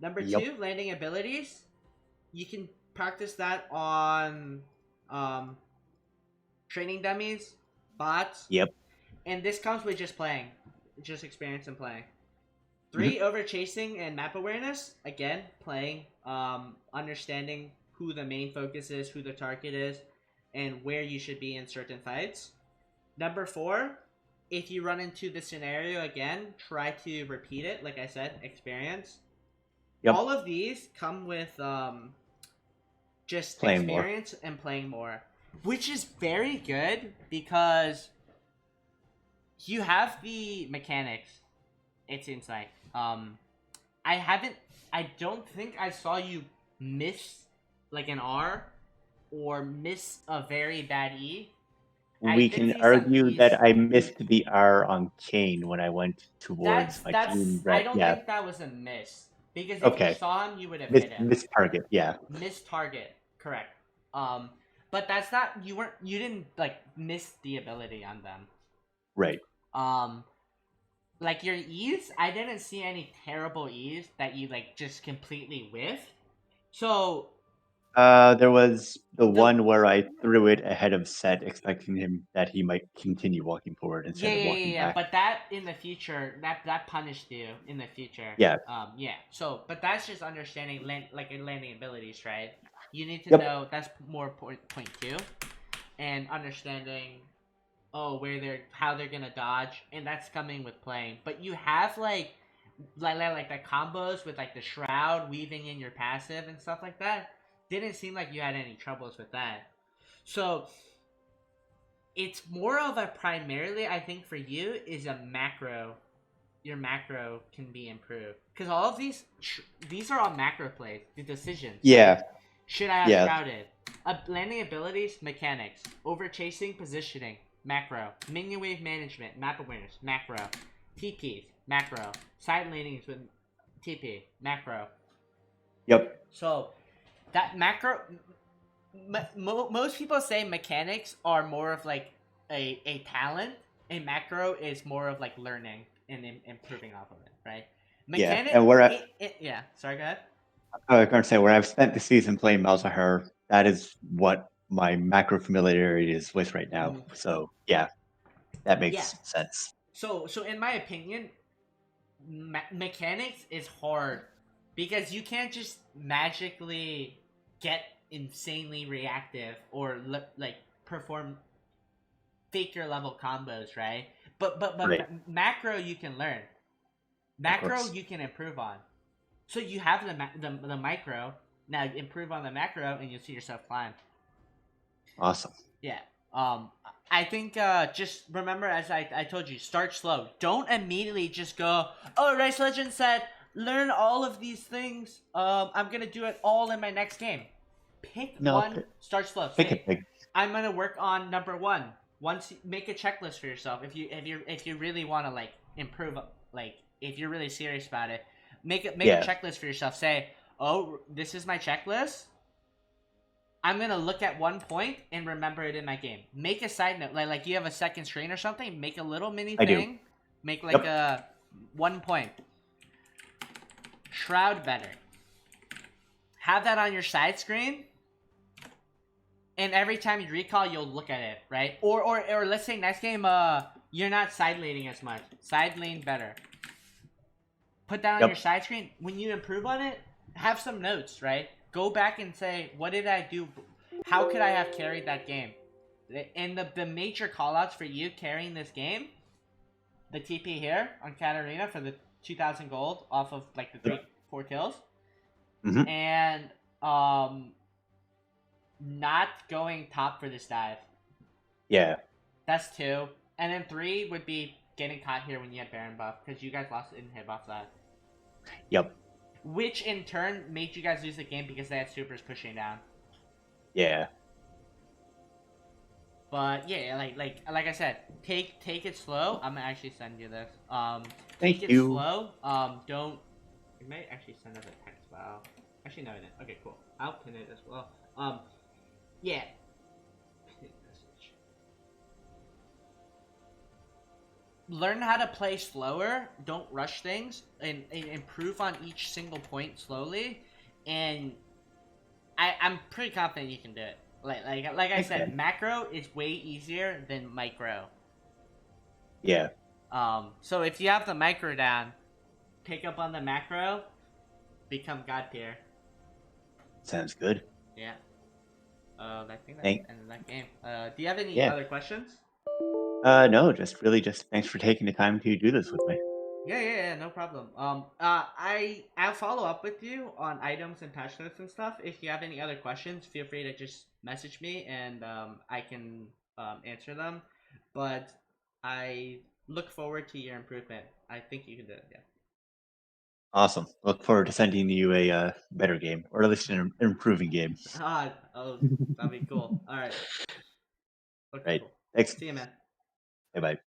Number 2, Yep. landing abilities. You can practice that on training dummies, bots. Yep. And this comes with just playing. Just experience and playing. 3, over chasing and map awareness. Again, playing. Understanding who the main focus is, who the target is, and where you should be in certain fights. Number 4, if you run into the scenario again, try to repeat it. Like I said, experience. Yep. All of these come with just Playing more. experience and playing more, which is very good because you have the mechanics. It's inside. I don't think I saw you miss like an R or miss a very bad E. I We did can see some argue E's. that I missed the R on Kane when I went towards my That's. team. I don't Yeah. think that was a miss because if you Okay. saw him, you would have hit him. Miss target. Yeah. Miss target, correct. But that's not you didn't like miss the ability on them. Right. Like your E's, I didn't see any terrible E's that you like just completely whiffed. So There was the one where I threw it ahead of Set, expecting him that he might continue walking forward instead of walking back. But that in the future, that punished you in the future. Yeah. Yeah. So, but that's just understanding landing abilities, right? You need to Yep. know that's more point 2, and understanding, how they're gonna dodge, and that's coming with playing. But you have like the combos with like the shroud weaving in your passive and stuff like that. Didn't seem like you had any troubles with that. So it's more of a primarily, I think, for you is a macro. Your macro can be improved because all of these are all macro plays. The decisions. Yeah. Should I have Yeah. shrouded? Landing abilities, mechanics, over chasing, positioning, macro, minion wave management, map awareness, macro, TPs, macro, side leanings with TP, macro. Yep. So that macro, most people say mechanics are more of like a talent, and macro is more of like learning and improving off of it, right? Mechanic, Yeah, and where yeah. Sorry, go ahead. I was going to say, where I've spent the season playing Malzahar, that is what my macro familiarity is with right now. Mhm. So, yeah. That Yeah. makes sense. So in my opinion, mechanics is hard because you can't just magically get insanely reactive or like perform faker level combos, right? But Right. macro you can learn. Of Macro course. you can improve on. So you have the micro. Now improve on the macro and you'll see yourself climb. Awesome. Yeah. I think just remember, as I told you, start slow. Don't immediately just go, oh, RiceLegend said learn all of these things. I'm gonna do it all in my next game. Pick No, one, start slow. pick a Say, pick. I'm gonna work on number one. Once make a checklist for yourself. If you really want to like improve, like if you're really serious about it, make a Yeah. checklist for yourself. Say, oh, this is my checklist. I'm gonna look at one point and remember it in my game. Make a side note, like you have a second screen or something. Make a little mini I do. thing. Make like Yep. a 1 point. Shroud better. Have that on your side screen, and every time you recall, you'll look at it, right? Or let's say next game, you're not side laning as much. Side lane better. Put that on Yep. your side screen. When you improve on it, have some notes, right? Go back and say, what did I do? How could I have carried that game? And the major callouts for you carrying this game, the TP here on Katarina for the 2,000 gold off of like the 3-4 kills, Mhm. and not going top for this dive. Yeah. That's 2, and then 3 would be getting caught here when you had Baron buff because you guys lost in hit buff that. Yep. Which in turn made you guys lose the game because they had supers pushing down. Yeah. But yeah, like I said, take it slow. I'm gonna actually send you this. Thank Take it you. slow. Don't. You might actually send us a text file. Actually, no, I didn't. Okay, cool. I'll pin it as well. Yeah. Pin message. Learn how to play slower. Don't rush things, and improve on each single point slowly. And I'm pretty confident you can do it. Like I said, Okay. macro is way easier than micro. Yeah. So if you have the micro down, pick up on the macro, become god tier. Sounds good. Yeah. I think that's Thank- the end of that game. Do you have any Yeah. other questions? No, just thanks for taking the time to do this with me. Yeah, no problem. I'll follow up with you on items and patch notes and stuff. If you have any other questions, feel free to just message me and I can answer them. But I look forward to your improvement. I think you can do it. Yeah. Awesome. Look forward to sending you a better game, or at least an improving game. Oh, that'd be cool. All right. Okay, Right. cool. Thanks. See you, man. Bye bye.